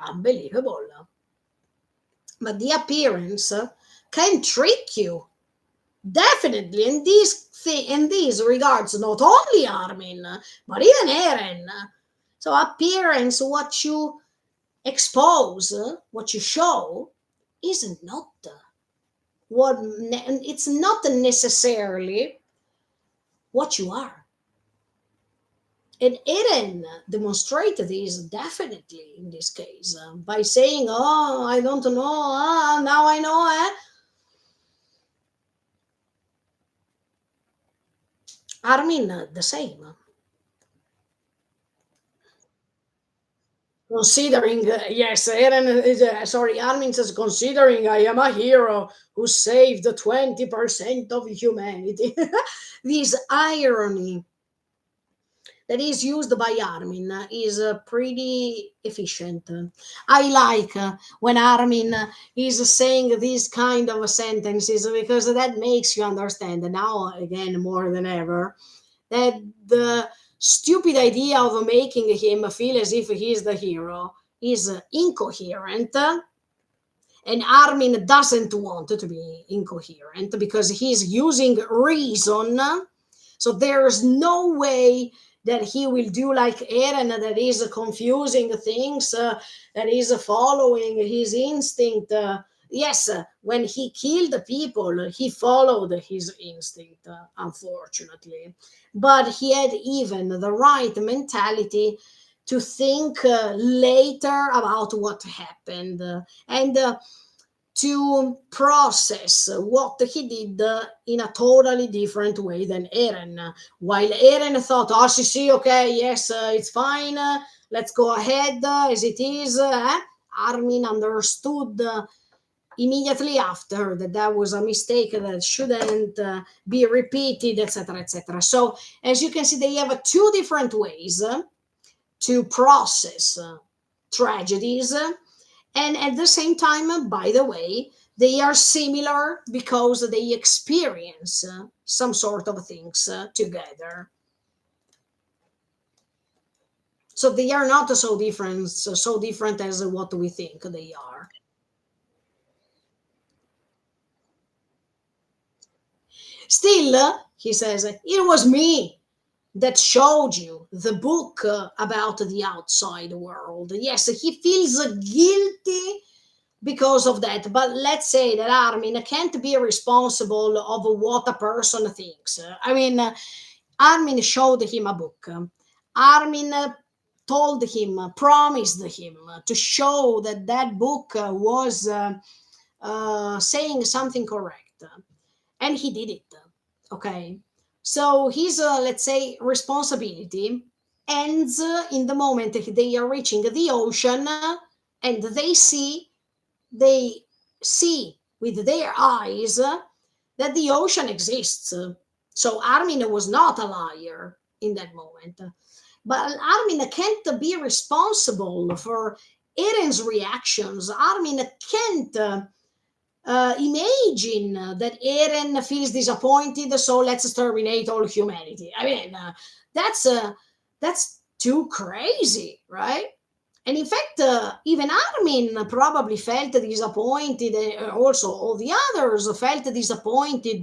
unbelievable. But the appearance can trick you. Definitely, in these regards, not only Armin, but even Eren. So appearance, what you expose, what you show, is not what it's not necessarily what you are. And Eren demonstrated this definitely in this case by saying, "Oh, I don't know. Now I know." Armin, the same. Considering, yes, Eren is, sorry, Armin says, considering I am a hero who saved 20% of humanity. This irony that is used by Armin is pretty efficient. I like when Armin is saying these kind of sentences because that makes you understand now again more than ever that the stupid idea of making him feel as if he is the hero is incoherent, and Armin doesn't want to be incoherent because he's using reason. So there's no way that he will do like Eren, that is confusing things, that is following his instinct. Yes, when he killed the people, he followed his instinct, unfortunately. But he had even the right mentality to think later about what happened, and to process what he did in a totally different way than Eren. While Eren thought, oh, see, okay, yes, it's fine, let's go ahead as it is, Armin understood immediately after that that was a mistake that shouldn't be repeated, etc., etc. So, as you can see, they have two different ways to process tragedies, and at the same time, by the way, they are similar because they experience some sort of things together. So they are not so different as what we think they are. Still, he says, it was me that showed you the book about the outside world. Yes, he feels guilty because of that. But let's say that Armin can't be responsible of what a person thinks. I mean, Armin showed him a book. Armin told him, promised him to show that that book was saying something correct, and he did it. Okay, so his let's say responsibility ends in the moment they are reaching the ocean, and they see with their eyes that the ocean exists. So Armin was not a liar in that moment. But Armin can't be responsible for Eren's reactions. Armin can't imagine that Eren feels disappointed, so let's terminate all humanity. I mean, that's too crazy, right? And in fact, even Armin probably felt disappointed, also all the others felt disappointed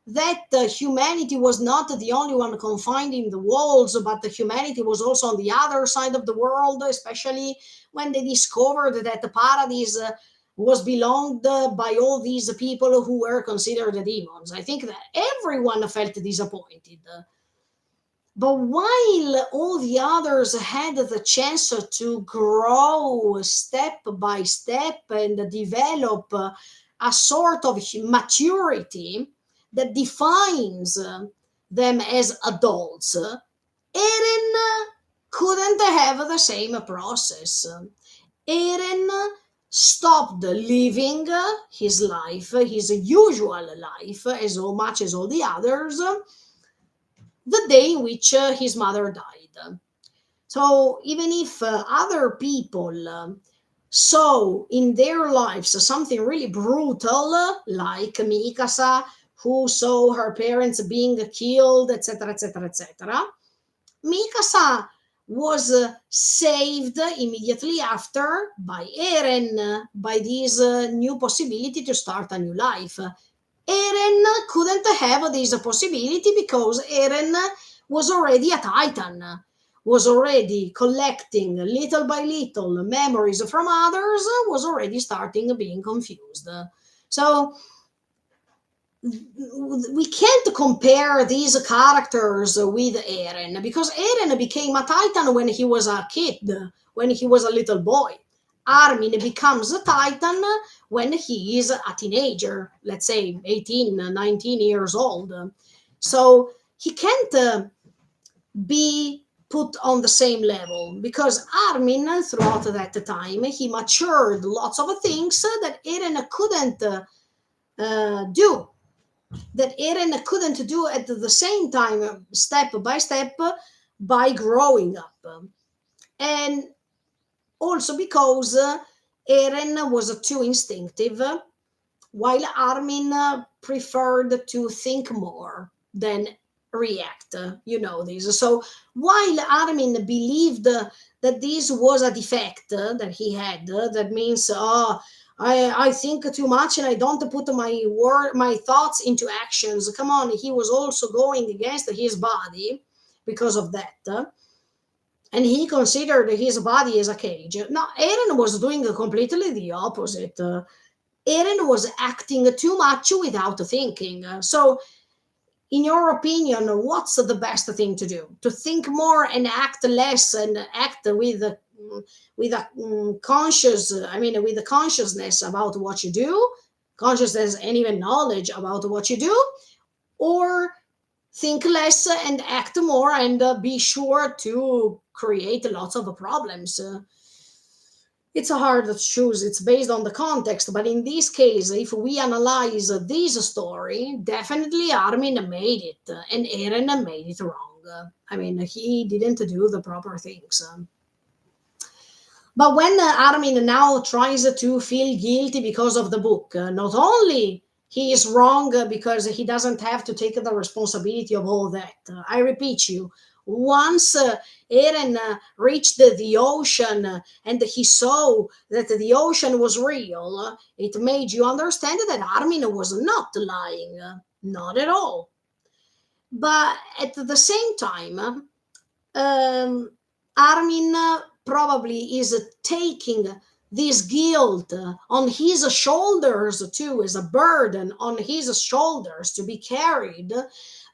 that humanity was not the only one confined in the walls, but the humanity was also on the other side of the world, especially when they discovered that the paradise was belonged by all these people who were considered demons. I think that everyone felt disappointed. But while all the others had the chance to grow step by step and develop a sort of maturity that defines them as adults, Eren couldn't have the same process. Eren stopped living his life, his usual life, as much as all the others, the day in which his mother died. So even if other people saw in their lives something really brutal, like Mikasa, who saw her parents being killed, etc., etc., etc., Mikasa was saved immediately after by Eren, by this new possibility to start a new life. Eren couldn't have this possibility because Eren was already a Titan, was already collecting little by little memories from others, was already starting being confused. So we can't compare these characters with Eren because Eren became a Titan when he was a kid, when he was a little boy. Armin becomes a Titan when he is a teenager, let's say 18, 19 years old. So he can't be put on the same level because Armin, throughout that time, he matured lots of things that Eren couldn't do, that Eren couldn't do at the same time, step by step, by growing up. And also because Eren was too instinctive, while Armin preferred to think more than react. You know this. So while Armin believed that this was a defect that he had, that means, oh, I think too much and I don't put my thoughts into actions. Come on, he was also going against his body because of that. And he considered his body as a cage. Now, Eren was doing completely the opposite. Eren was acting too much without thinking. So, in your opinion, what's the best thing to do? To think more and act less, and act with a conscious, I mean, with the consciousness about what you do, consciousness and even knowledge about what you do, or think less and act more and be sure to create lots of problems? It's a hard to choose. It's based on the context. But in this case, if we analyze this story, definitely Armin made it, and Eren made it wrong. I mean, he didn't do the proper things. But when Armin now tries to feel guilty because of the book, not only he is wrong because he doesn't have to take the responsibility of all that. I repeat you, once Eren reached the ocean and he saw that the ocean was real, it made you understand that Armin was not lying, not at all. But at the same time, Armin probably is taking this guilt on his shoulders too, as a burden on his shoulders to be carried,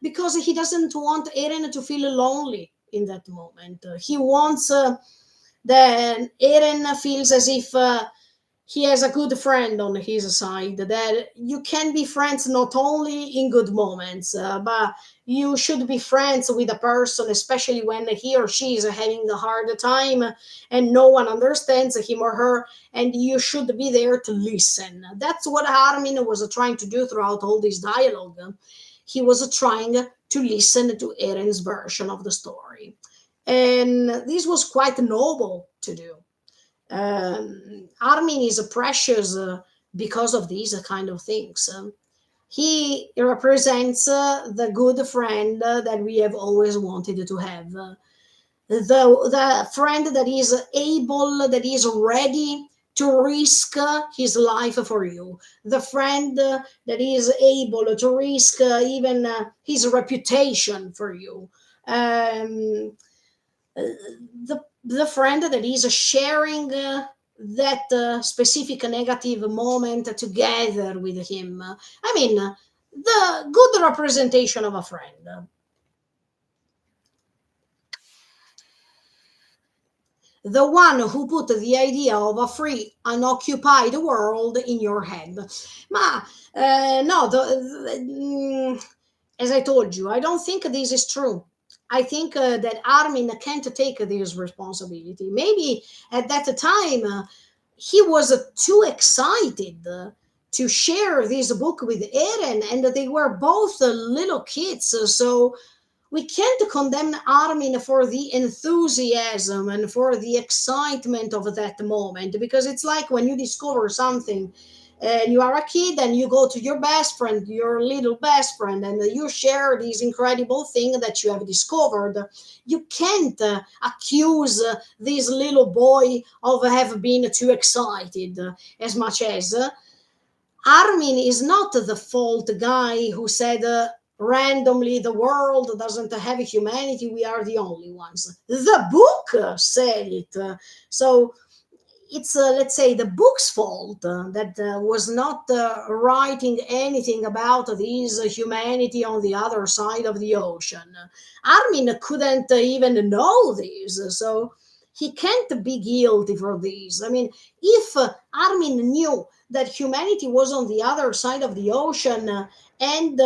because he doesn't want Eren to feel lonely in that moment. He wants that Eren feels as if he has a good friend on his side, that you can be friends not only in good moments, but you should be friends with a person, especially when he or she is having a hard time and no one understands him or her, and you should be there to listen. That's what Armin was trying to do throughout all this dialogue. He was trying to listen to Eren's version of the story, and this was quite noble to do. Armin is precious because of these kind of things. He represents the good friend that we have always wanted to have. The friend that is able, that is ready to risk his life for you. The friend that is able to risk even his reputation for you. Um, the friend that is sharing that specific negative moment together with him. I mean, the good representation of a friend. The one who put the idea of a free, unoccupied world in your head. Ma, no, as I told you, I don't think this is true. I think that Armin can't take this responsibility. Maybe at that time, he was too excited to share this book with Eren, and they were both little kids. So we can't condemn Armin for the enthusiasm and for the excitement of that moment, because it's like when you discover something and you are a kid and you go to your best friend, your little best friend, and you share this incredible thing that you have discovered. You can't accuse this little boy of have been too excited, as much as Armin is not the fault guy who said randomly the world doesn't have humanity, we are the only ones. The book said it. So it's, let's say, the book's fault that was not writing anything about this humanity on the other side of the ocean. Armin couldn't even know this, so he can't be guilty for this. I mean, if Armin knew that humanity was on the other side of the ocean, and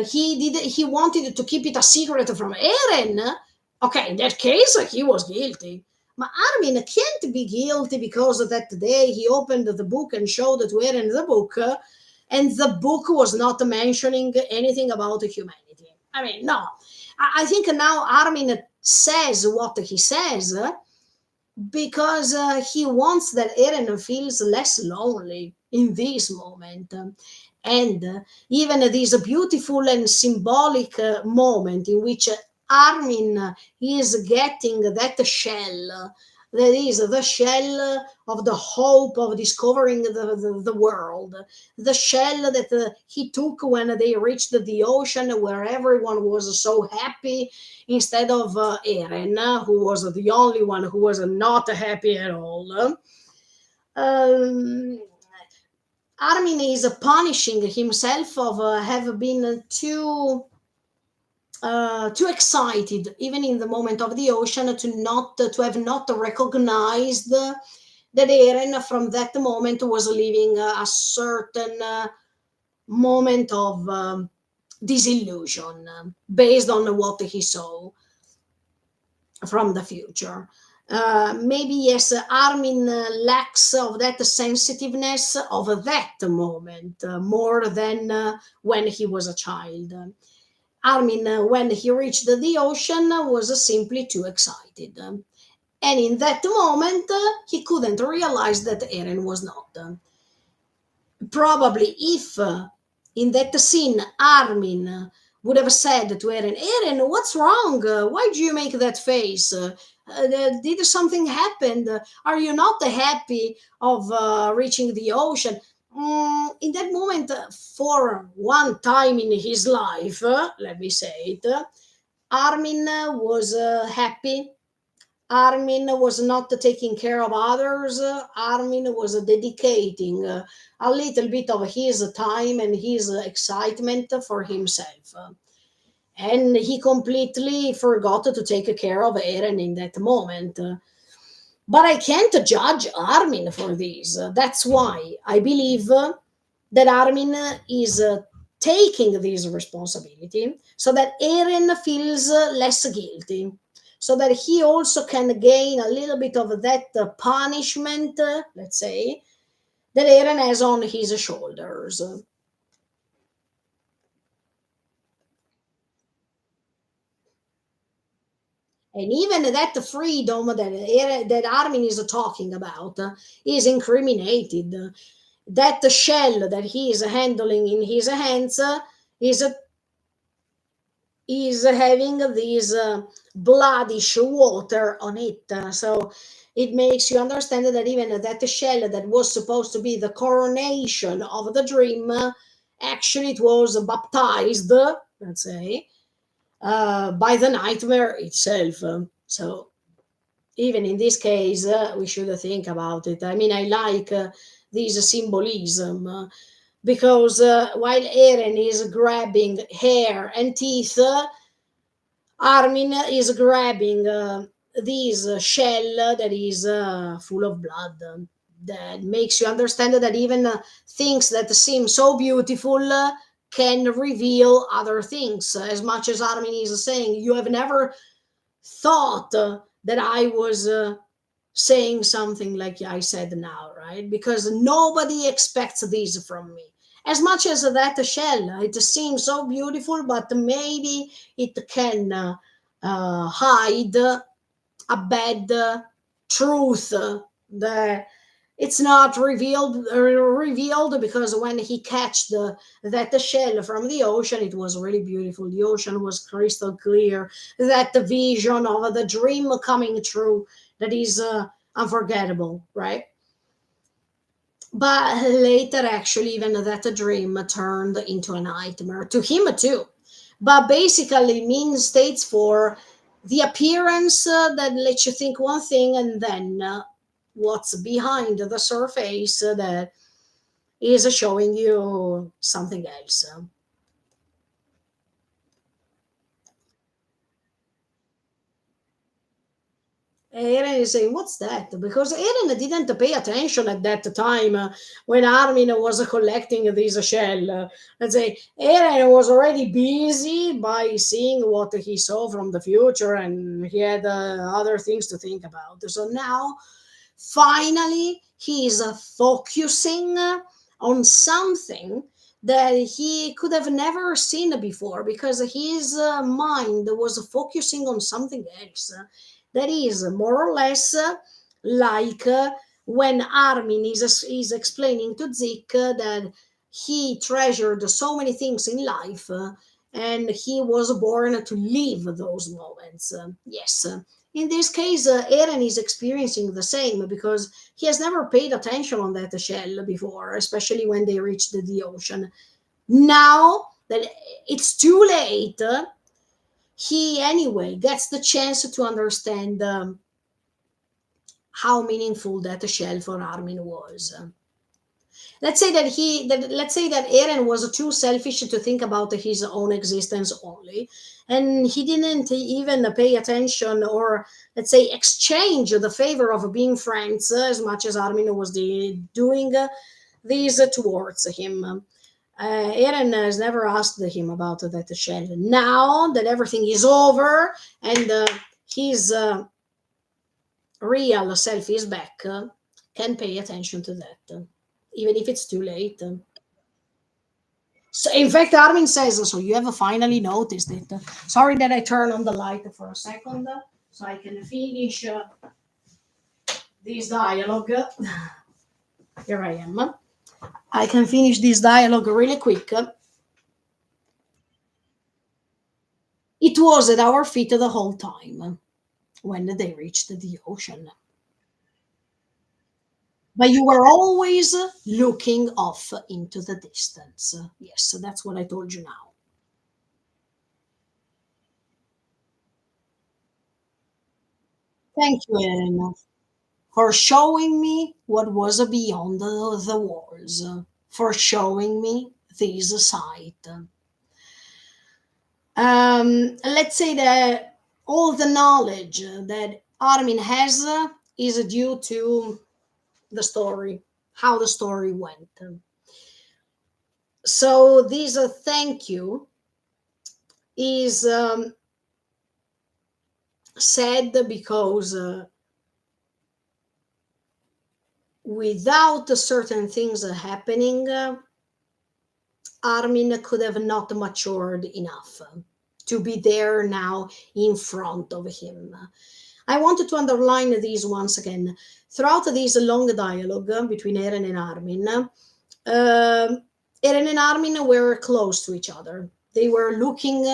he wanted to keep it a secret from Eren, okay, in that case he was guilty. But Armin can't be guilty because that day he opened the book and showed to Eren the book, and the book was not mentioning anything about humanity. I mean, no. I think now Armin says what he says because he wants that Eren feels less lonely in this moment. And even this beautiful and symbolic moment in which Armin is getting that shell, that is the shell of the hope of discovering the world, the shell that he took when they reached the ocean where everyone was so happy, instead of Eren, who was the only one who was not happy at all. Um, Armin is punishing himself of have been too excited, even in the moment of the ocean, to have not recognized that Eren from that moment was living a certain moment of disillusion based on what he saw from the future. Maybe yes, Armin lacks of that sensitiveness of that moment more than when he was a child. Armin, when he reached the ocean, was simply too excited. And in that moment, he couldn't realize that Eren was not. Probably if in that scene Armin would have said to Eren, what's wrong? Why do you make that face? Did something happen? Are you not happy of reaching the ocean? In that moment, for one time in his life, let me say it, Armin was happy. Armin was not taking care of others. Armin was dedicating a little bit of his time and his excitement for himself. And he completely forgot to take care of Eren in that moment. But I can't judge Armin for this. That's why I believe that Armin is taking this responsibility so that Eren feels less guilty, so that he also can gain a little bit of that punishment, let's say, that Eren has on his shoulders. And even that freedom that Armin is talking about is incriminated. That shell that he is handling in his hands is having this bloodish water on it. So it makes you understand that even that shell that was supposed to be the coronation of the dream, actually it was baptized, let's say, by the nightmare itself. So even in this case, we should think about it. I mean, I like this symbolism. Because while Eren is grabbing hair and teeth, Armin is grabbing this shell that is full of blood. That makes you understand that even things that seem so beautiful can reveal other things. As much as Armin is saying, you have never thought that I was saying something like I said now, right? Because nobody expects this from me. As much as that shell, it seems so beautiful, but maybe it can hide a bad truth that it's not revealed, because when he catched that shell from the ocean, it was really beautiful. The ocean was crystal clear. That the vision of the dream coming true, that is unforgettable, right? But later, actually, even that dream turned into a nightmare to him too. But basically, mean states for the appearance that lets you think one thing, and then what's behind the surface that is showing you something else. Eren is saying, "What's that?" Because Eren didn't pay attention at that time when Armin was collecting this shell. Let's say Eren was already busy by seeing what he saw from the future, and he had other things to think about. So now, finally, he is focusing on something that he could have never seen before, because his mind was focusing on something else. That is more or less like when Armin is explaining to Zik that he treasured so many things in life, and he was born to live those moments. Yes. In this case, Eren is experiencing the same, because he has never paid attention on that shell before, especially when they reached the ocean. Now that it's too late, he anyway gets the chance to understand how meaningful that shell for Armin was. Let's say that Eren was too selfish to think about his own existence only, and he didn't even pay attention, or let's say exchange the favor of being friends as much as Armin was doing these towards him. Eren has never asked him about that shell. Now that everything is over, and his real self is back, can pay attention to that, even if it's too late. So, in fact, Armin says, "So you have finally noticed it." Sorry that I turn on the light for a second, so I can finish this dialogue. Here I am. I can finish this dialogue really quick. It was at our feet the whole time when they reached the ocean. But you were always looking off into the distance. Yes, that's what I told you now. Thank you, Elena, for showing me what was beyond the walls, for showing me this side. Let's say that all the knowledge that Armin has is due to the story, how the story went. So this thank you is said because without certain things happening, Armin could have not matured enough to be there now in front of him. I wanted to underline these once again. Throughout this long dialogue between Eren and Armin, Eren and Armin were close to each other. They were looking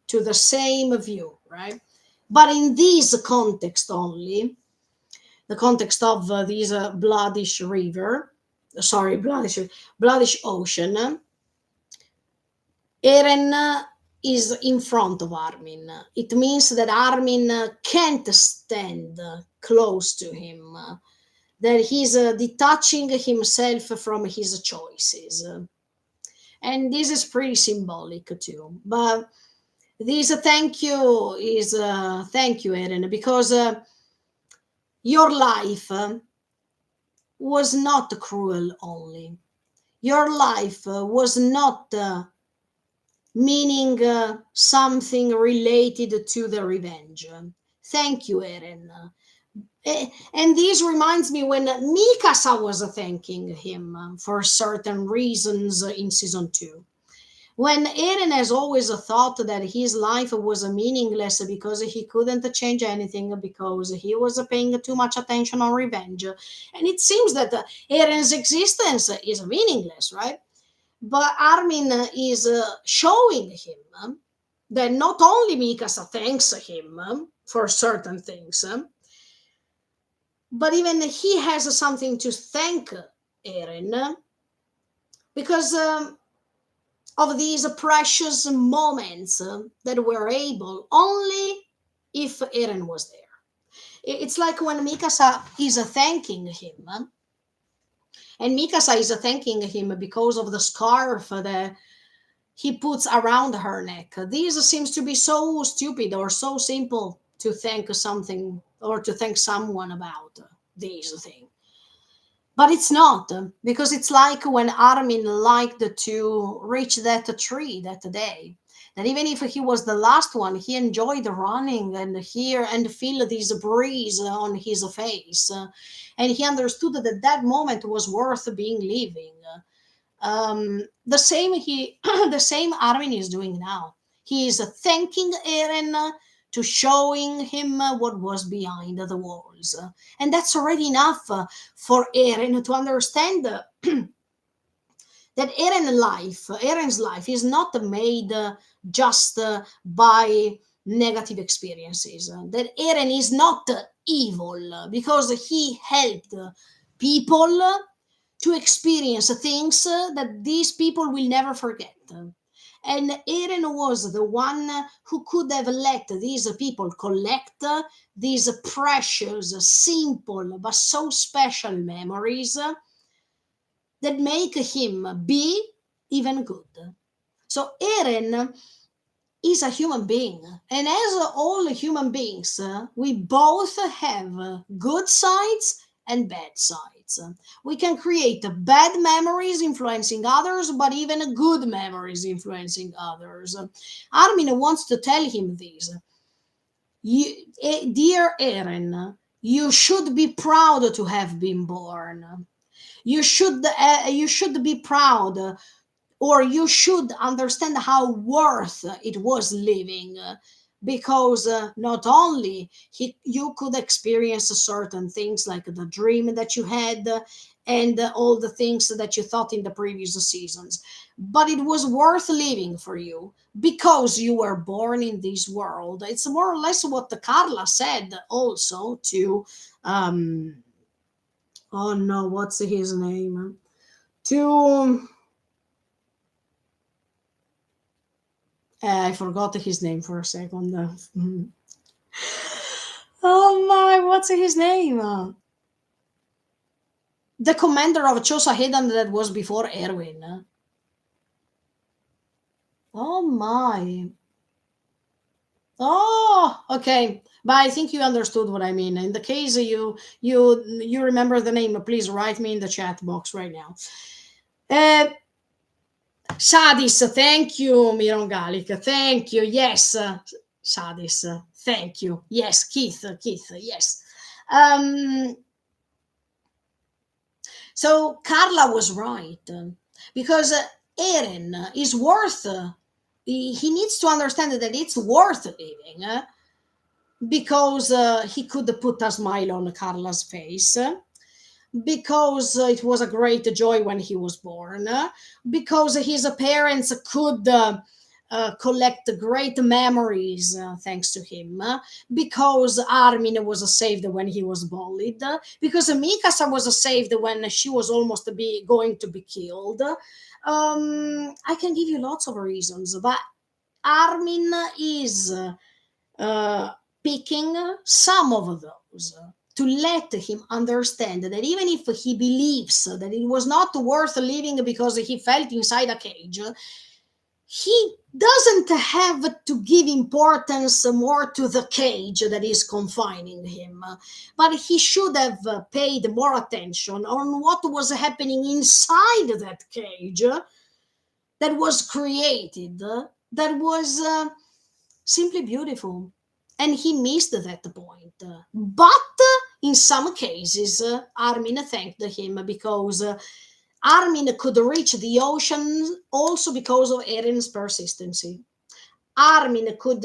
to the same view, right? But in this context only, the context of this bloodish river, sorry, bloodish ocean, Eren is in front of Armin. It means that Armin can't stand close to him, that he's detaching himself from his choices. And this is pretty symbolic too. But this thank you is thank you, Eren, because your life was not cruel only. Your life was not meaning something related to the revenge. Thank you, Eren, And this reminds me when Mikasa was thanking him for certain reasons in season 2. When Eren has always thought that his life was meaningless because he couldn't change anything because he was paying too much attention on revenge. And it seems that Eren's existence is meaningless, right? But Armin is showing him that not only Mikasa thanks him for certain things, but even he has something to thank Eren because of these precious moments that were able only if Eren was there. It's like when Mikasa is thanking him, and Mikasa is thanking him because of the scarf that he puts around her neck. This seems to be so stupid or so simple to thank something or to thank someone about this thing. But it's not, because it's like when Armin liked to reach that tree that day. That even if he was the last one, he enjoyed running and hear and feel this breeze on his face. And he understood that that moment was worth being living. The same the same Armin is doing now. He is thanking Eren to showing him what was behind the walls, and that's already enough for Eren to understand that Eren's life is not made just by negative experiences. That Eren is not evil because he helped people to experience things that these people will never forget. And Eren was the one who could have let these people collect these precious, simple, but so special memories that make him be even good. So Eren is a human being, and as all human beings, we both have good sides and bad sides. We can create bad memories influencing others, but even good memories influencing others. Armin wants to tell him this. Dear Eren, you should be proud to have been born. You should be proud, or you should understand how worth it was living, because not only you could experience certain things like the dream that you had, and all the things that you thought in the previous seasons, but it was worth living for you because you were born in this world. It's more or less what the Carla said also to oh no, what's his name, to I forgot his name for a second. Oh my, what's his name? The commander of Chosa Hedan that was before Erwin. Oh my. Oh, okay. But I think you understood what I mean. In the case you remember the name, please write me in the chat box right now. Uh, Sadis, thank you, Miron Galic. Thank you. Yes, Sadis, thank you. Yes, Keith, yes. Um, so Carla was right, because Eren is worth. He needs to understand that it's worth living, because he could put a smile on Carla's face. Because it was a great joy when he was born, because his parents could collect great memories thanks to him, because Armin was saved when he was bullied, because Mikasa was saved when she was almost going to be killed. I can give you lots of reasons, but Armin is uh, picking some of those to let him understand that even if he believes that it was not worth living because he felt inside a cage, he doesn't have to give importance more to the cage that is confining him, but he should have paid more attention on what was happening inside that cage that was created, that was simply beautiful. And he missed that point. But in some cases, Armin thanked him because Armin could reach the ocean also because of Eren's persistency. Armin could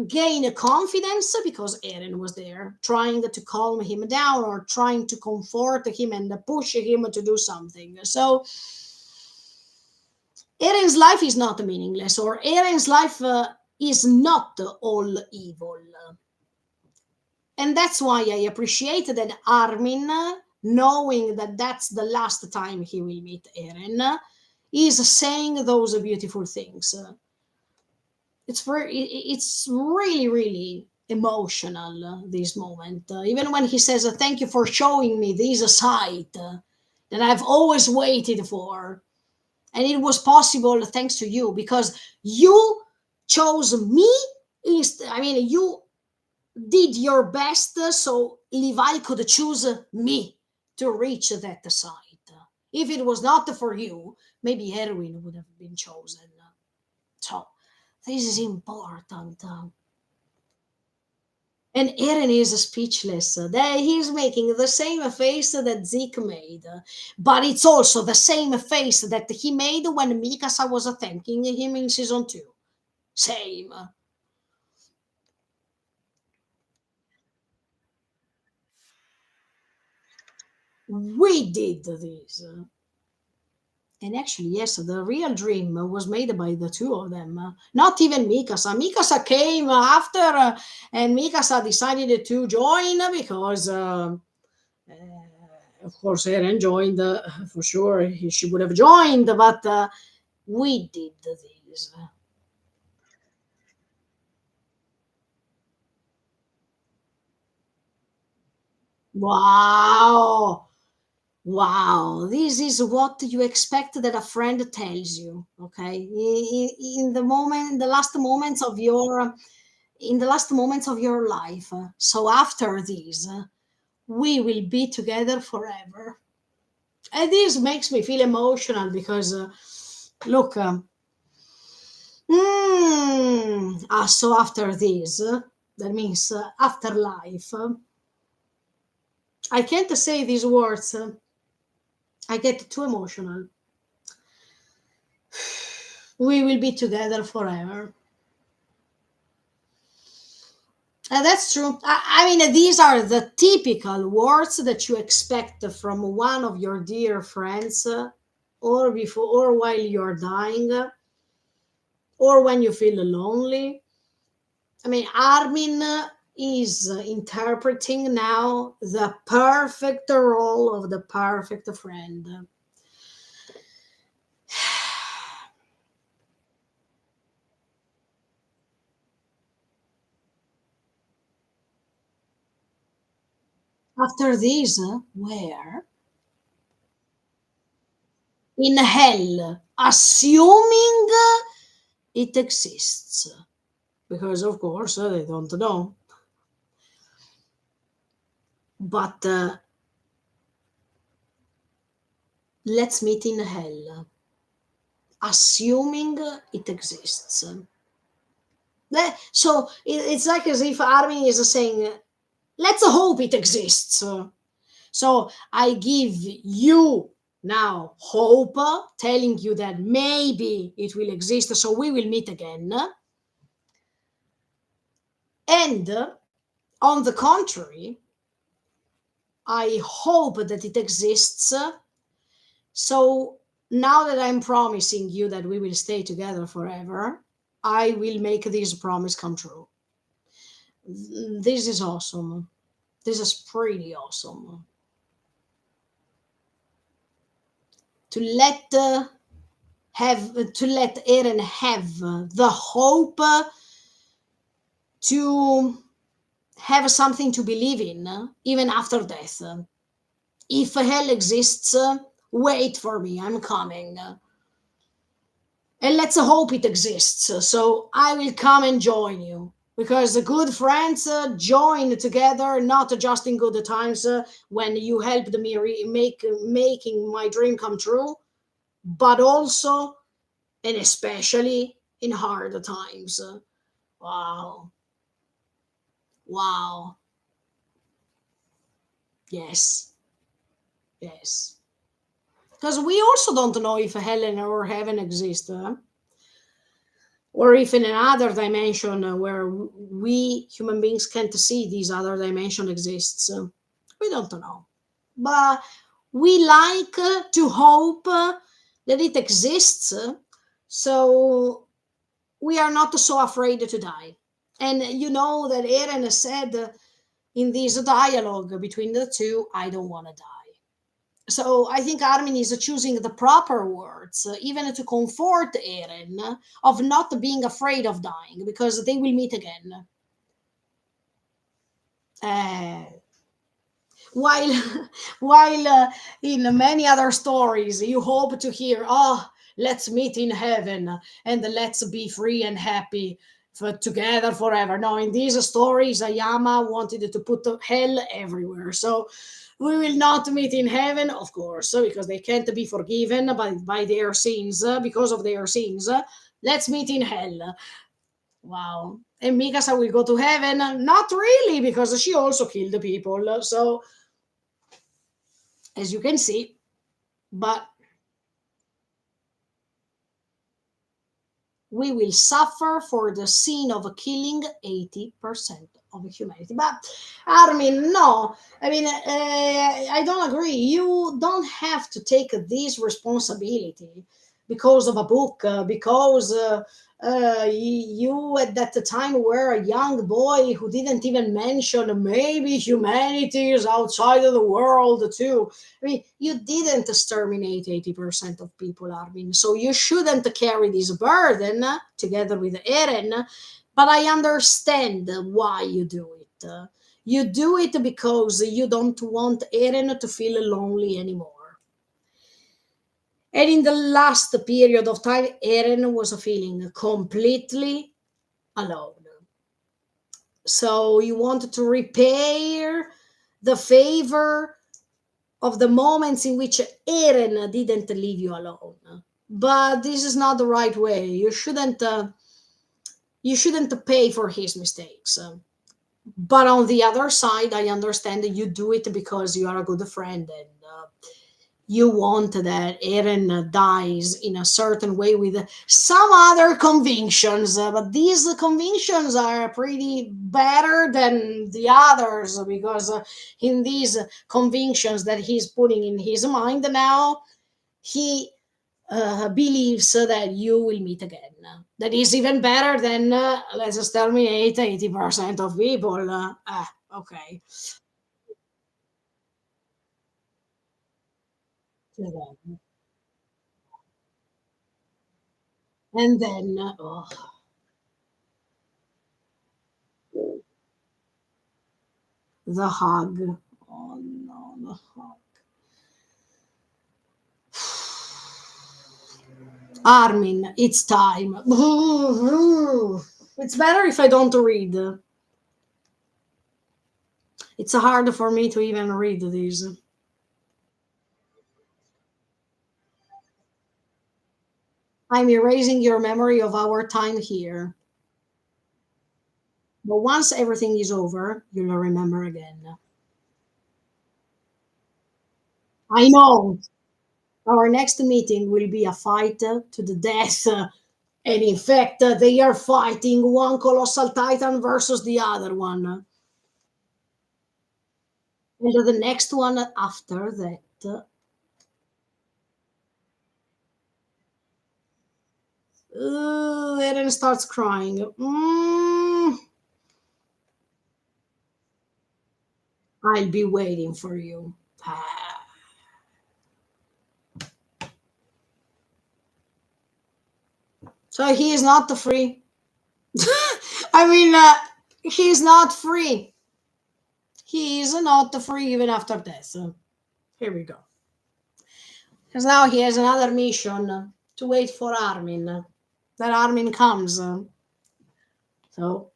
gain confidence because Eren was there, trying to calm him down or trying to comfort him and push him to do something. So Eren's life is not meaningless, or Eren's life is not all evil. And that's why I appreciate that Armin, knowing that that's the last time he will meet Eren, is saying those beautiful things. It's really, really emotional, this moment. Even when he says, thank you for showing me this sight that I've always waited for. And it was possible thanks to you because you chose me. I mean, you did your best so Levi could choose me to reach that site. If it was not for you, maybe Erwin would have been chosen. So this is important. And Eren is speechless. He's making the same face that Zeke made. But it's also the same face that he made when Mikasa was thanking him in season 2. Same. We did this. And actually, yes, the real dream was made by the two of them. Not even Mikasa. Mikasa came after, and Mikasa decided to join because, of course, Eren joined for sure. She would have joined, but we did this. Wow. Wow, this is what you expect that a friend tells you, okay? In the moment, the last moments of your, in the last moments of your life. So after this, we will be together forever. And this makes me feel emotional because, look, so after this, that means afterlife. I can't say these words. I get too emotional. We will be together forever. That's true. I mean, these are the typical words that you expect from one of your dear friends, or before, or while you're dying, or when you feel lonely. I mean, Armin is interpreting now the perfect role of the perfect friend. After this, where? In hell, assuming it exists. Because, of course, they don't know. But let's meet in hell, assuming it exists. So it's like as if Armin is saying, let's hope it exists. So I give you now hope, telling you that maybe it will exist, so we will meet again. And on the contrary, I hope that it exists. So now that I'm promising you that we will stay together forever, I will make this promise come true. This is awesome. This is pretty awesome. To let to let Eren have the hope to have something to believe in even after death. If hell exists, wait for me, I'm coming. And let's hope it exists. So I will come and join you because the good friends join together, not just in good times when you helped me making my dream come true, but also and especially in hard times. Wow, wow. Yes, yes. Because we also don't know if hell or heaven exist, or if in another dimension where we human beings can't see this other dimension exists. We don't know. But we like to hope that it exists, so we are not so afraid to die. And you know that Eren said in this dialogue between the two, I don't want to die. So I think Armin is choosing the proper words, even to comfort Eren, of not being afraid of dying because they will meet again. Uh, while while in many other stories you hope to hear, oh, let's meet in heaven and let's be free and happy for together forever. No, in these stories Ayama wanted to put hell everywhere, so we will not meet in heaven, of course, because they can't be forgiven by their sins, because of their sins. Let's meet in hell. Wow. And Mikasa will go to heaven? Not really, because she also killed the people. So as you can see, but we will suffer for the sin of killing 80% of humanity. But Armin, no, I mean, I don't agree. You don't have to take this responsibility because of a book, because you at that time were a young boy who didn't even mention maybe humanity is outside of the world too. I mean, you didn't exterminate 80% of people, Armin, so you shouldn't carry this burden together with Eren. But I understand why you do it. You do it because you don't want Eren to feel lonely anymore. And in the last period of time, Eren was feeling completely alone. So you wanted to repair the favor of the moments in which Eren didn't leave you alone. But this is not the right way. You shouldn't pay for his mistakes. But on the other side, I understand that you do it because you are a good friend and you want that Eren dies in a certain way with some other convictions, but these convictions are pretty better than the others because in these convictions that he's putting in his mind now, he believes that you will meet again. That is even better than let's exterminate 80% of people. Okay. And then, oh, the hug. Oh no, the hug. Armin, it's time. It's better if I don't read. It's hard for me to even read these. I'm erasing your memory of our time here. But once everything is over, you'll remember again. I know. Our next meeting will be a fight to the death. And in fact, they are fighting one colossal titan versus the other one. And the next one after that. Eren starts crying. I'll be waiting for you. Ah. So he is not free. I mean, he is not free. He is not free even after death. Here we go. Because now he has another mission to wait for Armin. That Armin comes. So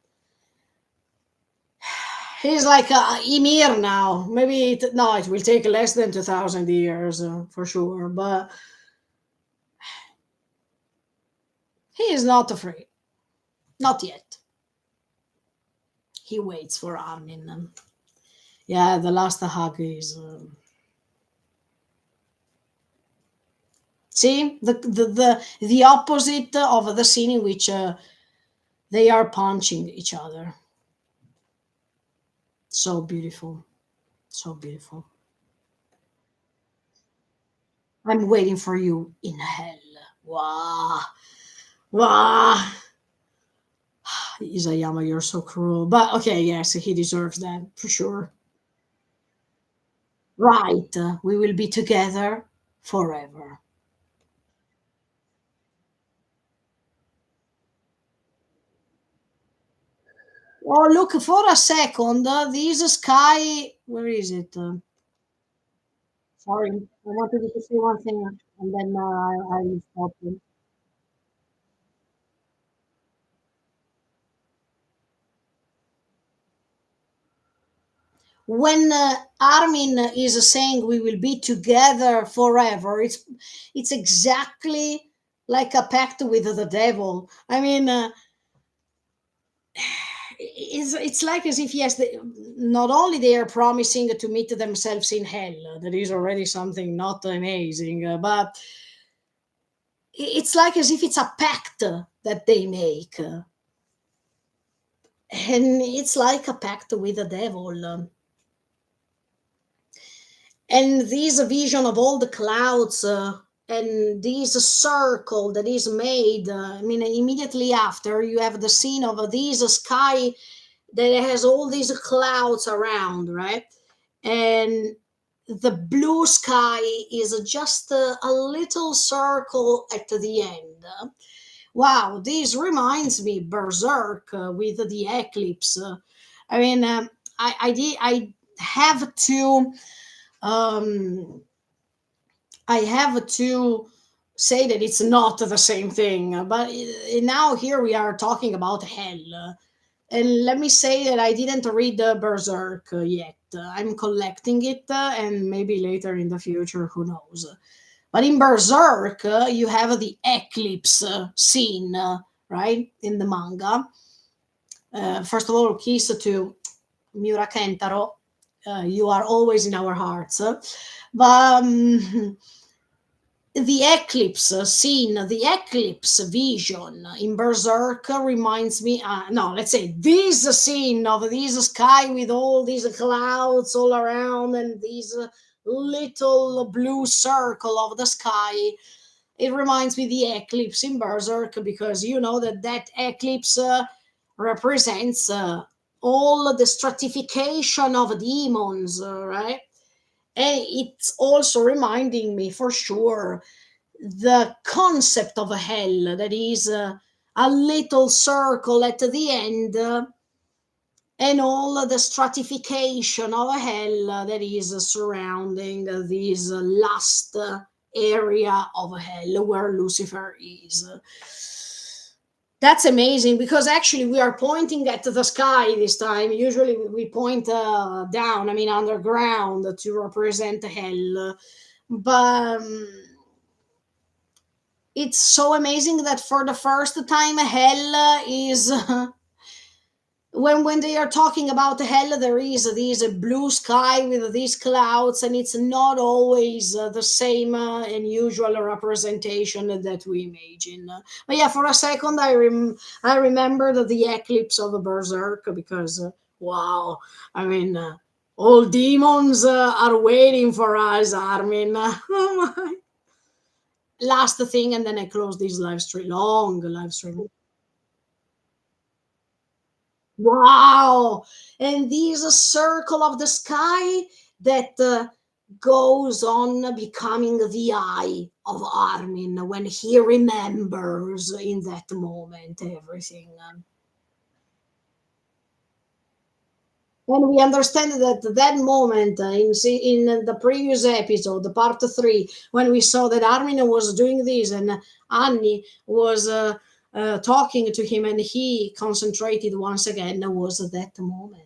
he's like Ymir now. Maybe no, it will take less than 2,000 years for sure. But he is not afraid. Not yet. He waits for Armin. Yeah, the last hug is. See the opposite of the scene in which they are punching each other. So beautiful, so beautiful. I'm waiting for you in hell. Wow, wow. Isayama, you're so cruel. But okay, yes, he deserves that for sure. Right, we will be together forever. Oh, look, for a second, this sky. Where is it? Sorry, I wanted to say one thing, and then I will stop you. When Armin is saying we will be together forever, it's exactly like a pact with the devil. I mean, it's like as if yes, not only they are promising to meet themselves in hell, that is already something not amazing, but it's like as if it's a pact that they make, and it's like a pact with the devil. And this vision of all the clouds and this circle that is made, I mean, immediately after you have the scene of this sky that has all these clouds around, right? And the blue sky is just a little circle at the end. Wow, this reminds me Berserk with the eclipse. I mean, I have to um, I have to say that it's not the same thing. But now here we are talking about hell. And let me say that I didn't read the Berserk yet. I'm collecting it, and maybe later in the future, who knows. But in Berserk, you have the eclipse scene, right, in the manga. First of all, kiss to Miura Kentaro. You are always in our hearts. But the eclipse scene, the eclipse vision in Berserk reminds me, no, let's say this scene of this sky with all these clouds all around and this little blue circle of the sky. It reminds me the eclipse in Berserk because you know that eclipse represents all the stratification of demons, right? And it's also reminding me for sure the concept of a hell that is a little circle at the end, and all the stratification of a hell that is surrounding this last area of hell where Lucifer is. That's amazing because actually we are pointing at the sky this time. Usually we point down, I mean underground, to represent hell. But it's so amazing that for the first time hell is when they are talking about hell there is this blue sky with these clouds, and it's not always the same and usual representation that we imagine. But yeah, for a second I remembered the eclipse of Berserk because wow, I mean all demons are waiting for us, Armin. Oh my. Last thing, and then I close this live stream, long live stream. Wow! And this circle of the sky that goes on becoming the eye of Armin when he remembers in that moment everything. And we understand that that moment in the previous episode, the part three, when we saw that Armin was doing this and Annie was talking to him and he concentrated once again, was that moment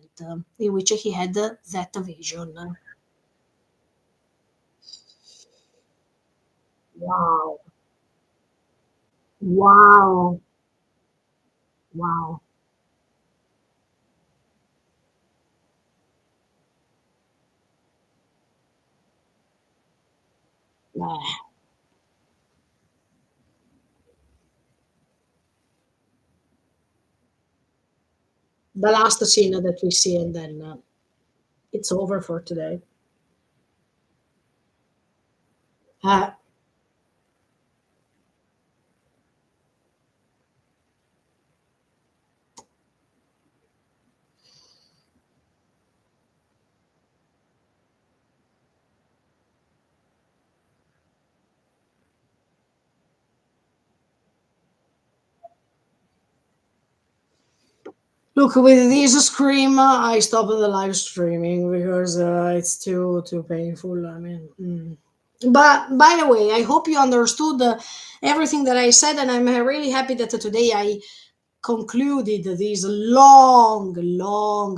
in which he had that vision. Wow. Wow. Wow. The last scene that we see, and then it's over for today. Uh, Look, with this scream, I stopped the live streaming because it's too painful. I mean, but by the way, I hope you understood everything that I said, and I'm really happy that today I concluded this long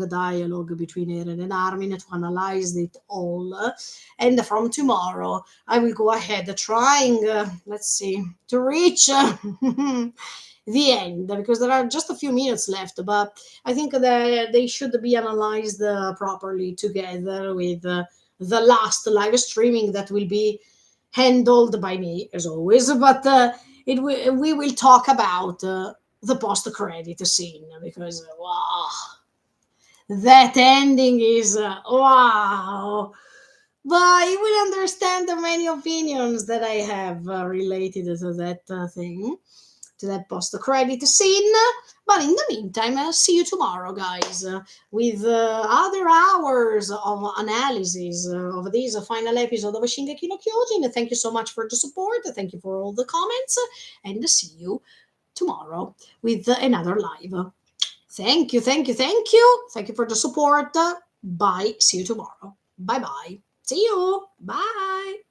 dialogue between Eren and Armin to analyze it all. And from tomorrow, I will go ahead trying, let's see, to reach the end because there are just a few minutes left. But I think that they should be analyzed properly together with the last live streaming that will be handled by me as always. But we will talk about the post credit scene because wow, that ending is wow. But you will understand the many opinions that I have related to that thing, to that post credit scene. But in the meantime, I'll see you tomorrow, guys, with other hours of analysis of this final episode of Shingeki no Kyojin. Thank you so much for the support. Thank you for all the comments, and see you tomorrow with another live. Thank you, thank you, thank you. Thank you for the support. Bye. See you tomorrow. Bye bye. See you. Bye.